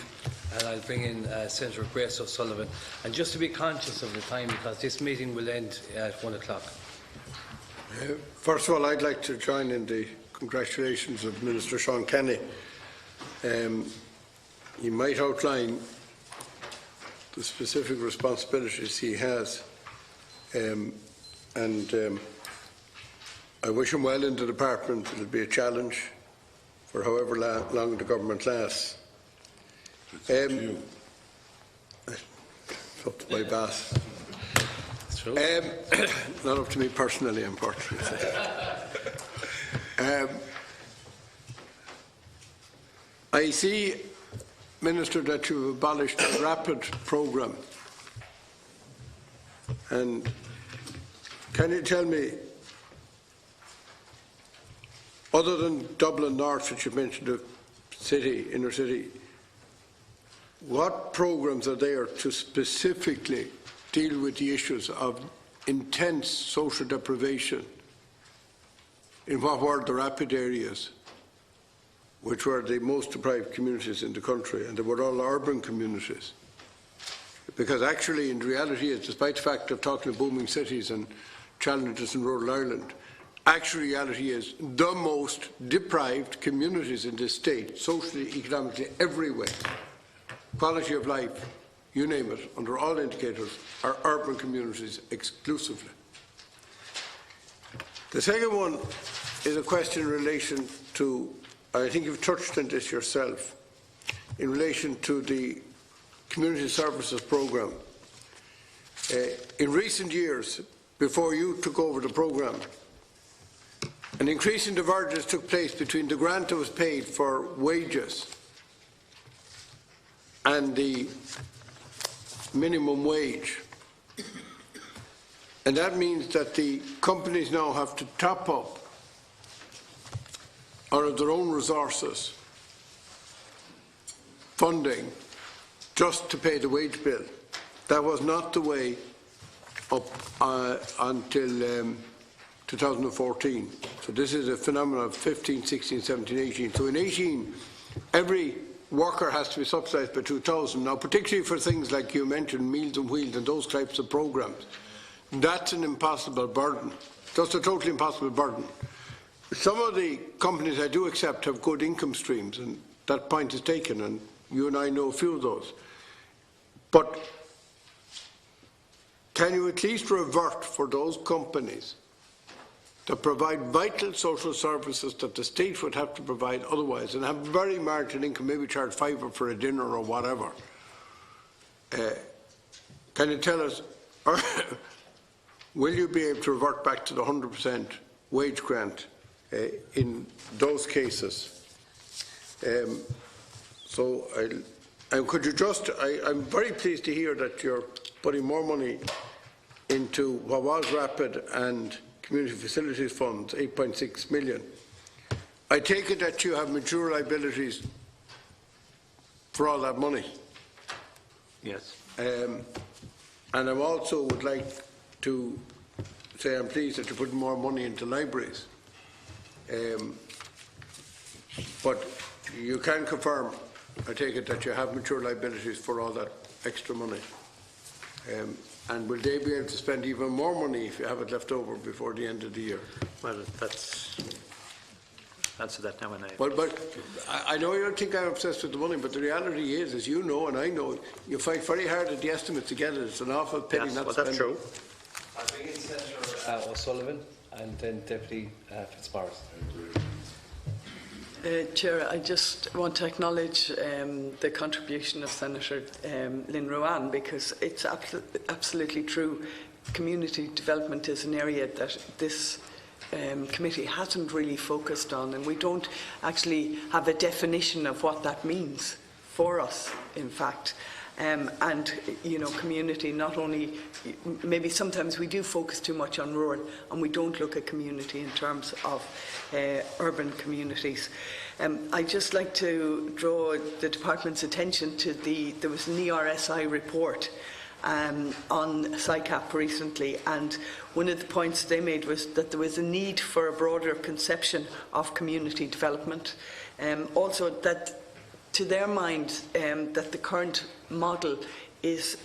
and I'll bring in Senator Grace O'Sullivan. And just to be conscious of the time, because this meeting will end at 1 o'clock. First of all, I'd like to join in the congratulations of Minister Seán Canney. He might outline the specific responsibilities he has, and I wish him well in the department. It will be a challenge for however long the government lasts. It's up to my boss. Not up to me personally, unfortunately. I see, Minister, that you have abolished the RAPID programme. And can you tell me, other than Dublin North, which you mentioned, the city, inner city, what programmes are there to specifically deal with the issues of intense social deprivation in what were the RAPID areas, which were the most deprived communities in the country, and they were all urban communities? Because actually, in reality, despite the fact of talking of booming cities and challenges in rural Ireland, actual reality is the most deprived communities in this state, socially, economically, every way, quality of life, you name it, under all indicators, are urban communities exclusively. The second one is a question in relation to, I think you've touched on this yourself, in relation to the Community Services Programme. In recent years, before you took over the programme, an increasing divergence took place between the grant that was paid for wages and the minimum wage. And that means that the companies now have to top up out of their own resources funding just to pay the wage bill. That was not the way up until 2014. So this is a phenomenon of 15, 16, 17, 18. So in 18, every worker has to be subsidised by 2,000. Now, particularly for things like you mentioned, Meals on Wheels and those types of programmes, that's an impossible burden. Just a totally impossible burden. Some of the companies I do accept have good income streams, and that point is taken, and you and I know a few of those. But can you at least revert for those companies that provide vital social services that the state would have to provide otherwise, and have very marginal income, maybe charge £5 for a dinner or whatever? Can you tell us, will you be able to revert back to the 100% wage grant in those cases? Could you just, I'm very pleased to hear that you're putting more money into what was Rapid and Community Facilities Funds, 8.6 million. I take it that you have mature liabilities for all that money. Yes. And I also would like to say I'm pleased that you're putting more money into libraries. But you can confirm, I take it, that you have mature liabilities for all that extra money. And will they be able to spend even more money if you have it left over before the end of the year? Well, that's answer that now and I. But I know you don't think I'm obsessed with the money, but the reality is, as you know and I know, you fight very hard at the estimates to get it. It's an awful pity Yes, not well, to that's spend true. I'll bring in Senator O'Sullivan and then Deputy Fitzmaurice. Chair, I just want to acknowledge the contribution of Senator Lynn Ruane, because it's absolutely true. Community development is an area that this committee hasn't really focused on, and we don't actually have a definition of what that means for us, in fact. And, you know, community, not only, maybe sometimes we do focus too much on rural and we don't look at community in terms of urban communities. I'd just like to draw the department's attention to there was an ERSI report on SICAP recently, and one of the points they made was that there was a need for a broader conception of community development. Also that, to their mind, that the current model is,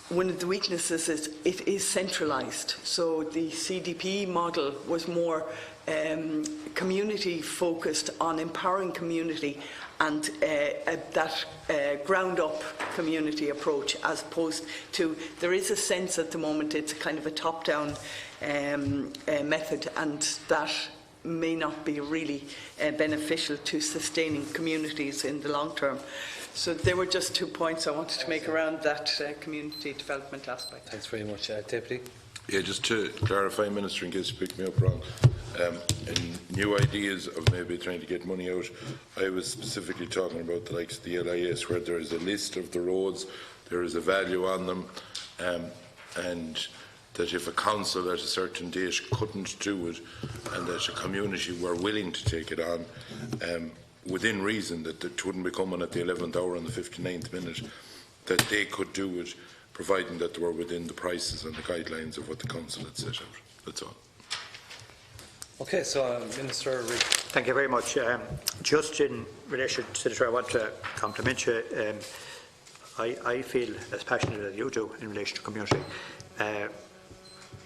one of the weaknesses is it is centralised. So the CDP model was more community focused on empowering community and that ground-up community approach, as opposed to, there is a sense at the moment it's a kind of a top-down method, and that may not be really beneficial to sustaining communities in the long term. So there were just 2 points I wanted to make around that community development aspect. Thanks very much, Deputy. Yeah, just to clarify, Minister, in case you picked me up wrong, in new ideas of maybe trying to get money out, I was specifically talking about the likes of the LIS, where there is a list of the roads, there is a value on them, and that if a council at a certain date couldn't do it, and that a community were willing to take it on, within reason, that it wouldn't be coming at the 11th hour and the 59th minute, that they could do it, providing that they were within the prices and the guidelines of what the council had set out. That's all. Okay, so Minister. Thank you very much. Just in relation, Senator, I want to compliment you. I feel as passionate as you do in relation to community.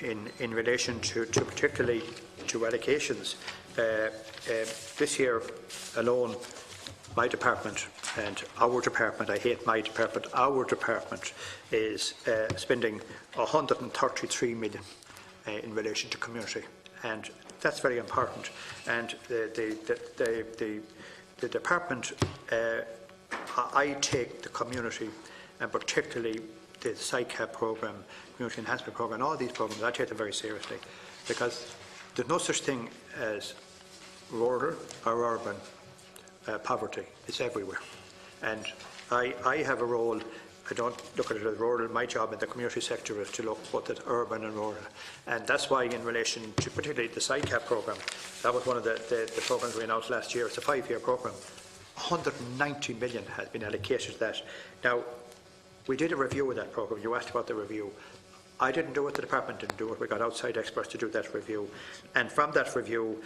in relation to particularly to allocations. This year alone, my department and our department, I hate my department, our department is spending 133 million in relation to community, and that's very important. And the department, I take the community, and particularly the SICAP programme, Community Enhancement Programme, all these programmes, I take them very seriously, because there's no such thing as rural or urban poverty. It's everywhere. And I have a role. I don't look at it as rural. My job in the community sector is to look both at urban and rural. And that's why, in relation to particularly the SICAP programme, that was one of the programmes we announced last year. It's a 5-year programme. 190 million has been allocated to that. Now, we did a review of that programme. You asked about the review. I didn't do it, the department didn't do it. We got outside experts to do that review. And from that review,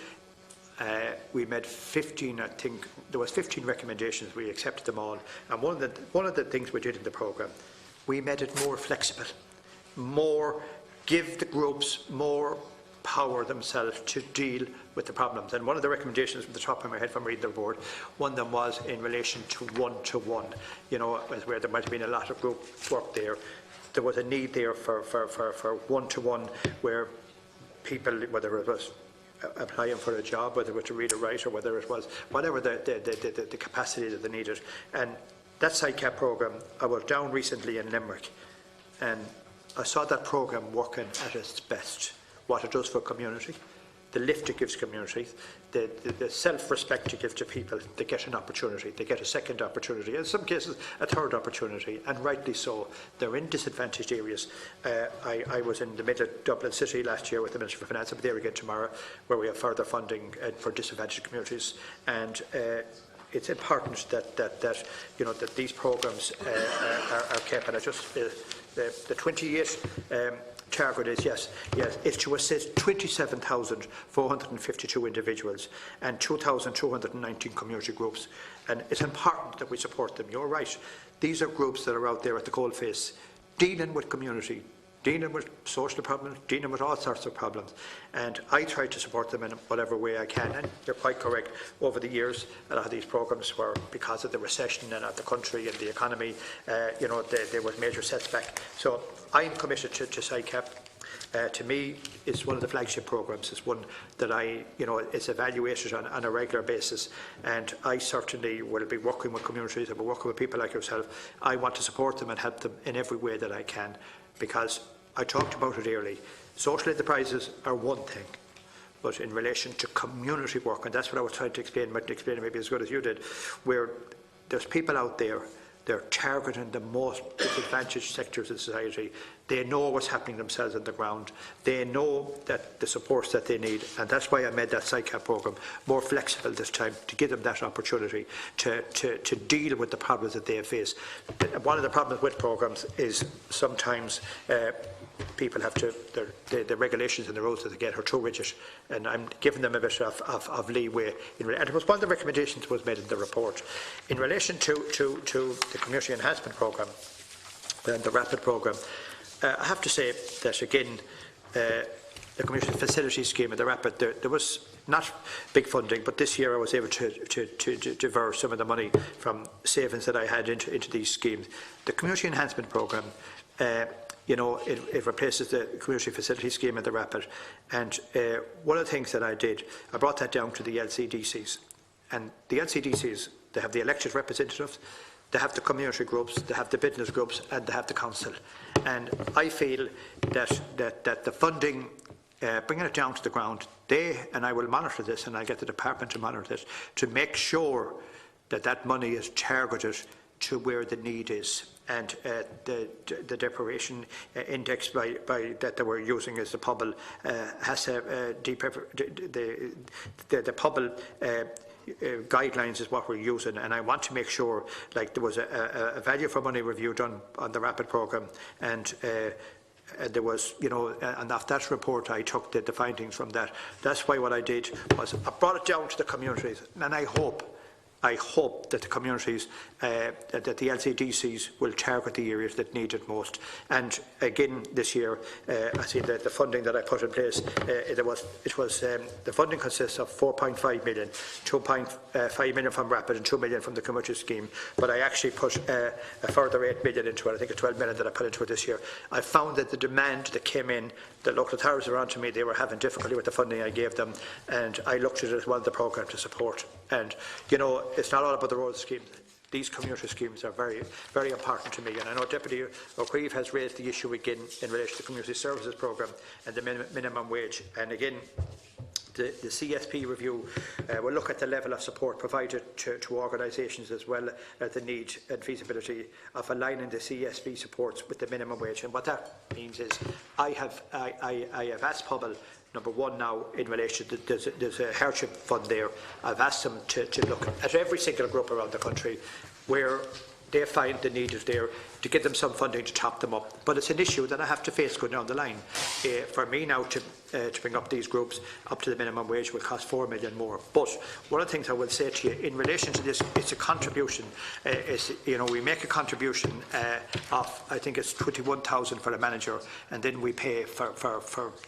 we made 15, I think, there was 15 recommendations, we accepted them all. And one of the things we did in the programme, we made it more flexible, give the groups more power themselves to deal with the problems. And one of the recommendations from the top of my head from reading the report, one of them was in relation to one-to-one, where there might have been a lot of group work there. There was a need there for one-to-one, where people, whether it was applying for a job, whether it was to read or write, or whether it was whatever the capacity that they needed. And that SICAP programme, I was down recently in Limerick, and I saw that programme working at its best. What it does for community, the lift it gives communities, the self-respect it gives to people. They get an opportunity, they get a second opportunity, in some cases a third opportunity, and rightly so. They're in disadvantaged areas. I was in the middle of Dublin City last year with the Minister for Finance. I'll be there again tomorrow, where we have further funding for disadvantaged communities. And it's important that these programmes are kept. And I just the 28 target is yes, is to assist 27,452 individuals and 2,219 community groups, and it's important that we support them. You're right. These are groups that are out there at the coalface, dealing with community, dealing with social problems, dealing with all sorts of problems, and I try to support them in whatever way I can. And you're quite correct. Over the years, a lot of these programmes were, because of the recession and of the country and the economy, there was major setback. So I'm committed to SICAP. To me, it's one of the flagship programmes. It's one that it's evaluated on a regular basis, and I certainly will be working with communities. I'll be working with people like yourself. I want to support them and help them in every way that I can, because I talked about it early. Social enterprises are one thing, but in relation to community work, and that's what I was trying to explain, might explain it maybe as good as you did, where there's people out there, they're targeting the most disadvantaged sectors of society. They know what's happening themselves on the ground. They know that the supports that they need, and that's why I made that SICAP programme more flexible this time, to give them that opportunity to deal with the problems that they face. One of the problems with programmes is sometimes people have to, the regulations and the rules that they get are too rigid, and I'm giving them a bit of leeway. And it was one of the recommendations that was made in the report. In relation to the Community Enhancement Programme, the RAPID programme, I have to say that again, the Community Facility Scheme and the RAPID, there was not big funding, but this year I was able to diverse some of the money from savings that I had into these schemes. The Community Enhancement Programme, it replaces the Community Facility Scheme and the RAPID. And one of the things that I did, I brought that down to the LCDCs. And the LCDCs, they have the elected representatives, they have the community groups, they have the business groups, and they have the council. And I feel that the funding, bringing it down to the ground, and I will monitor this, and I'll get the department to monitor this, to make sure that that money is targeted to where the need is. And the deprivation index that they were using as the PUBL has the PUBL guidelines is what we're using, and I want to make sure, like, there was a value for money review done on the RAPID programme, and there was, and off that report I took the findings from that. That's why what I did was I brought it down to the communities, and I hope I hope that the communities, that the LCDCs will target the areas that need it most. And again, this year, I see that the funding that I put in place, the funding consists of 4.5 million, 2.5 million from RAPID and 2 million from the community scheme. But I actually put a further 8 million into it. I think it's 12 million that I put into it this year. I found that the demand that came in, the local authorities around to me, they were having difficulty with the funding I gave them, and I looked at it as one of the programmes to support. And, you know, it's not all about the road scheme. These community schemes are very, very important to me. And I know Deputy Cuív has raised the issue again in relation to the community services programme and the minimum wage. And again, the CSP review will look at the level of support provided to organisations, as well as the need and feasibility of aligning the CSP supports with the minimum wage. And what that means is I have asked Pobble, number one now, in relation to there's a hardship fund there. I've asked them to look at every single group around the country where they find the need is there, to give them some funding to top them up. But it's an issue that I have to face going down the line. For me now to bring up these groups up to the minimum wage will cost 4 million more. But one of the things I will say to you in relation to this, it's a contribution. We make a contribution of, I think it's 21,000 for a manager, and then we pay for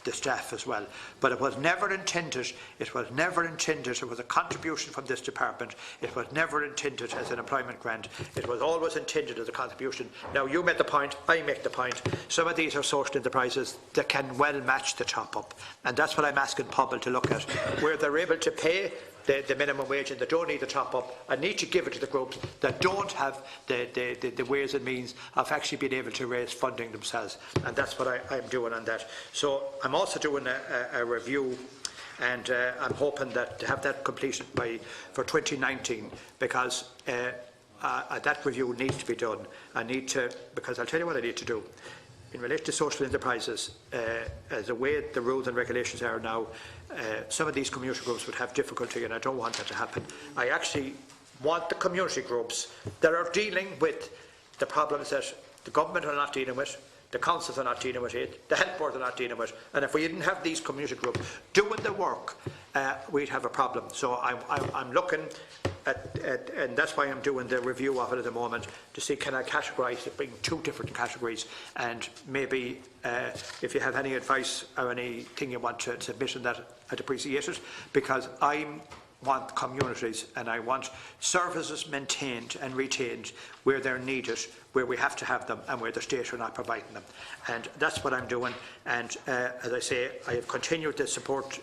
the staff as well. But it was never intended. It was never intended. It was a contribution from this department. It was never intended as an employment grant. It was always intended as a contribution. Now, you made the point, I make the point. Some of these are social enterprises that can well match the top-up. And that's what I'm asking Pobble to look at, where they're able to pay the minimum wage and they don't need the top-up. I need to give it to the groups that don't have the ways and means of actually being able to raise funding themselves. And that's what I'm doing on that. So I'm also doing a review, and I'm hoping that to have that completed for 2019, because that review needs to be done. Because I'll tell you what I need to do. In relation to social enterprises, as the way the rules and regulations are now, some of these community groups would have difficulty, and I don't want that to happen. I actually want the community groups that are dealing with the problems that the government are not dealing with, the councils are not dealing with it, the health boards are not dealing with, and if we didn't have these community groups doing the work, we'd have a problem. So I'm looking at, and that's why I'm doing the review of it at the moment, to see can I categorise it, bring two different categories, and maybe if you have any advice or anything you want to submit on that, I'd appreciate it, because I want communities and I want services maintained and retained where they're needed, where we have to have them, and where the state are not providing them. And that's what I'm doing. And as I say, I have continued to support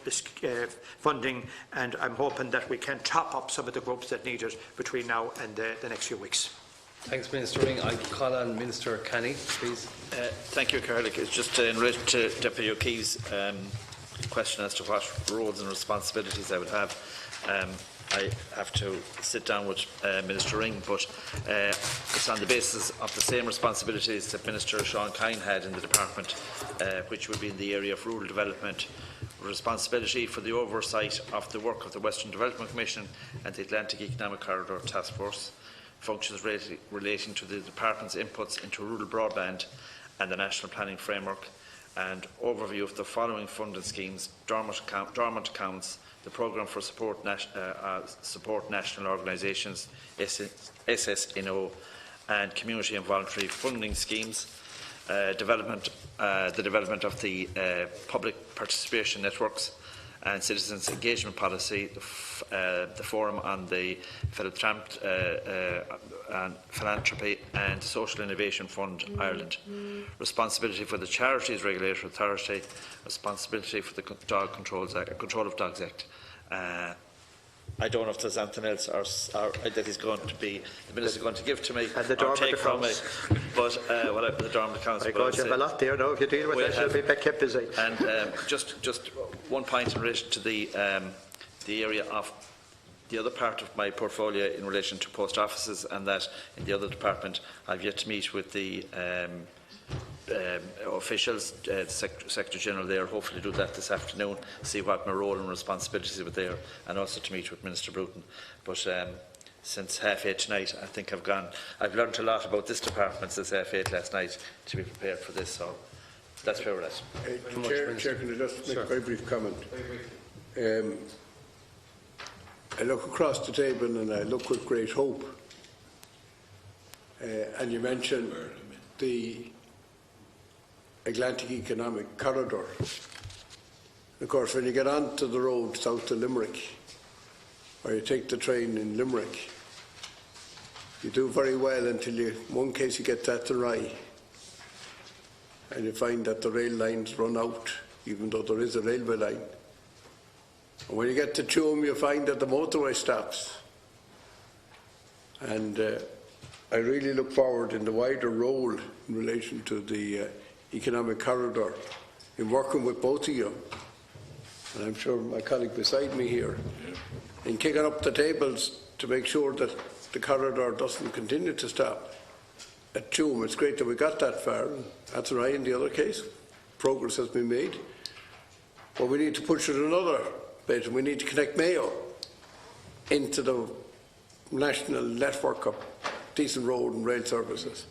funding, and I'm hoping that we can top up some of the groups that need it between now and the next few weeks. Thanks, Minister Ring. I call on Minister Canney, please. Thank you, Carey. It's just in relation to Deputy O'Keefe's question as to what roles and responsibilities I would have. I have to sit down with Minister Ring, but it's on the basis of the same responsibilities that Minister Seán Kine had in the department, which would be in the area of rural development, responsibility for the oversight of the work of the Western Development Commission and the Atlantic Economic Corridor Task Force, functions relating to the department's inputs into rural broadband and the National Planning Framework, and overview of the following funding schemes: dormant accounts, the Programme for Support National Organisations, SSNO, and Community and Voluntary Funding Schemes, the development of the Public Participation Networks and Citizens Engagement Policy, the Forum on the Philanthropy and Social Innovation Fund Ireland, responsibility for the Charities Regulatory Authority, responsibility for the Control of Dogs Act. I don't know if there's anything else that he's going to be, the Minister is going to give to me or take from me, but the dormant accounts. I got you have a lot there now. If you deal with that, you'll be kept busy. And just one point in relation to the area of the other part of my portfolio in relation to post offices, and that in the other department I've yet to meet with the officials, the Secretary General there, hopefully do that this afternoon, see what my role and responsibilities were there, and also to meet with Minister Bruton. But since 8:30 tonight, I think I've learned a lot about this department since 8:30 last night to be prepared for this, so that's where we're at. Chair, can I just make a very brief comment? I look across the table and I look with great hope. And you mentioned the Atlantic Economic Corridor. Of course, when you get onto the road south to Limerick, or you take the train in Limerick, you do very well until in one case you get that to Rye, and you find that the rail lines run out, even though there is a railway line. And when you get to Tuam, you find that the motorway stops. And I really look forward in the wider role in relation to the economic corridor in working with both of you, and I'm sure my colleague beside me here, in kicking up the tables to make sure that the corridor doesn't continue to stop at Tuam. It's great that we got that far, and that's right. In the other case, progress has been made, but we need to push it another bit, and we need to connect Mayo into the national network of decent road and rail services.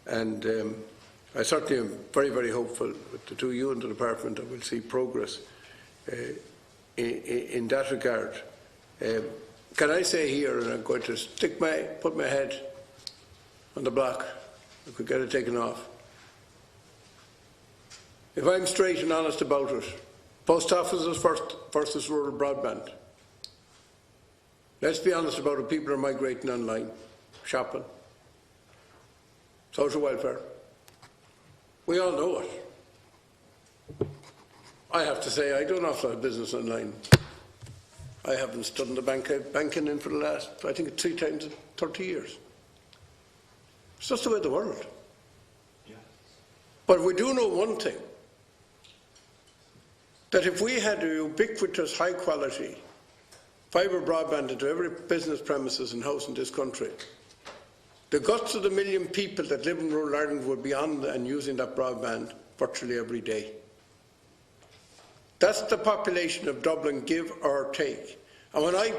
And I certainly am very, very hopeful with the two of you in the department that we'll see progress in that regard. Can I say here, and I'm going to put my head on the block, I could get it taken off. If I'm straight and honest about it, post offices first versus rural broadband. Let's be honest about it, people are migrating online, shopping, social welfare. We all know it. I have to say, I do an awful lot of business online. I haven't stood in the banking in for the last, I think, 3 times in 30 years. It's just the way of the world. Yeah. But we do know one thing, that if we had a ubiquitous, high-quality fibre broadband into every business premises and house in this country, the guts of the 1 million people that live in rural Ireland would be on and using that broadband virtually every day. That's the population of Dublin, give or take. And when I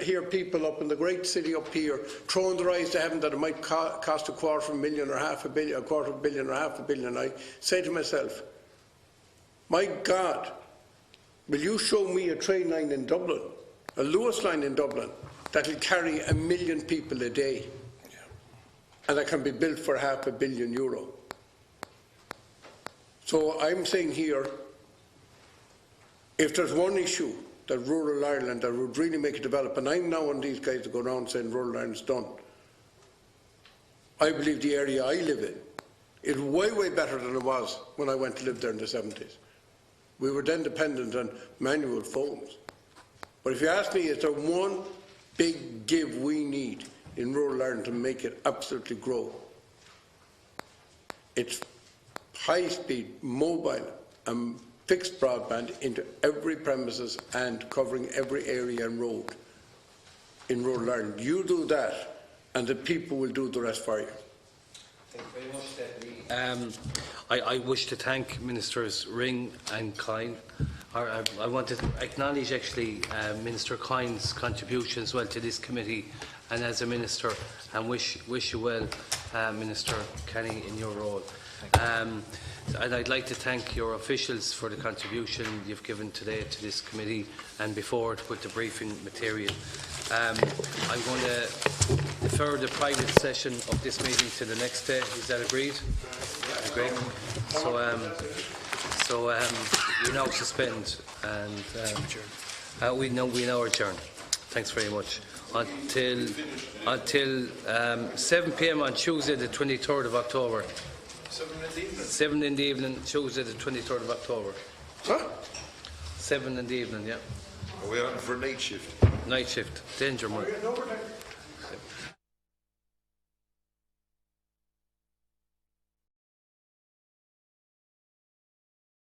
hear people up in the great city up here throwing their eyes to heaven that it might cost $250,000 or $500 million, $250 million or $500 million, I say to myself, my God, will you show me a train line in Dublin, a Lewis line in Dublin, that will carry 1 million people a day, and that can be built for €500 million? So I'm saying here, if there's one issue that rural Ireland that would really make it develop, and I'm now one of these guys that go around saying rural Ireland's done, I believe the area I live in is way, way better than it was when I went to live there in the 70s. We were then dependent on manual phones. But if you ask me, is there one big give we need in rural Ireland to make it absolutely grow? It's high-speed, mobile and fixed broadband into every premises and covering every area and road in rural Ireland. You do that and the people will do the rest for you. Thank you very much, Deputy. I wish to thank Ministers Ring and Klein. I want to acknowledge actually Minister Klein's contribution as well to this committee and as a Minister, and wish you well, Minister Canney, in your role. And I'd like to thank your officials for the contribution you've given today to this committee and before with the briefing material. I'm going to defer the private session of this meeting to the next day. Is that agreed? Great. So we now suspend and we now adjourn. Thanks very much. Until 7 p.m. on Tuesday, the 23rd of October. 7 in the evening, Tuesday, the 23rd of October. Huh? 7 in the evening, yeah. Are we on for night shift? Night shift. Danger, man.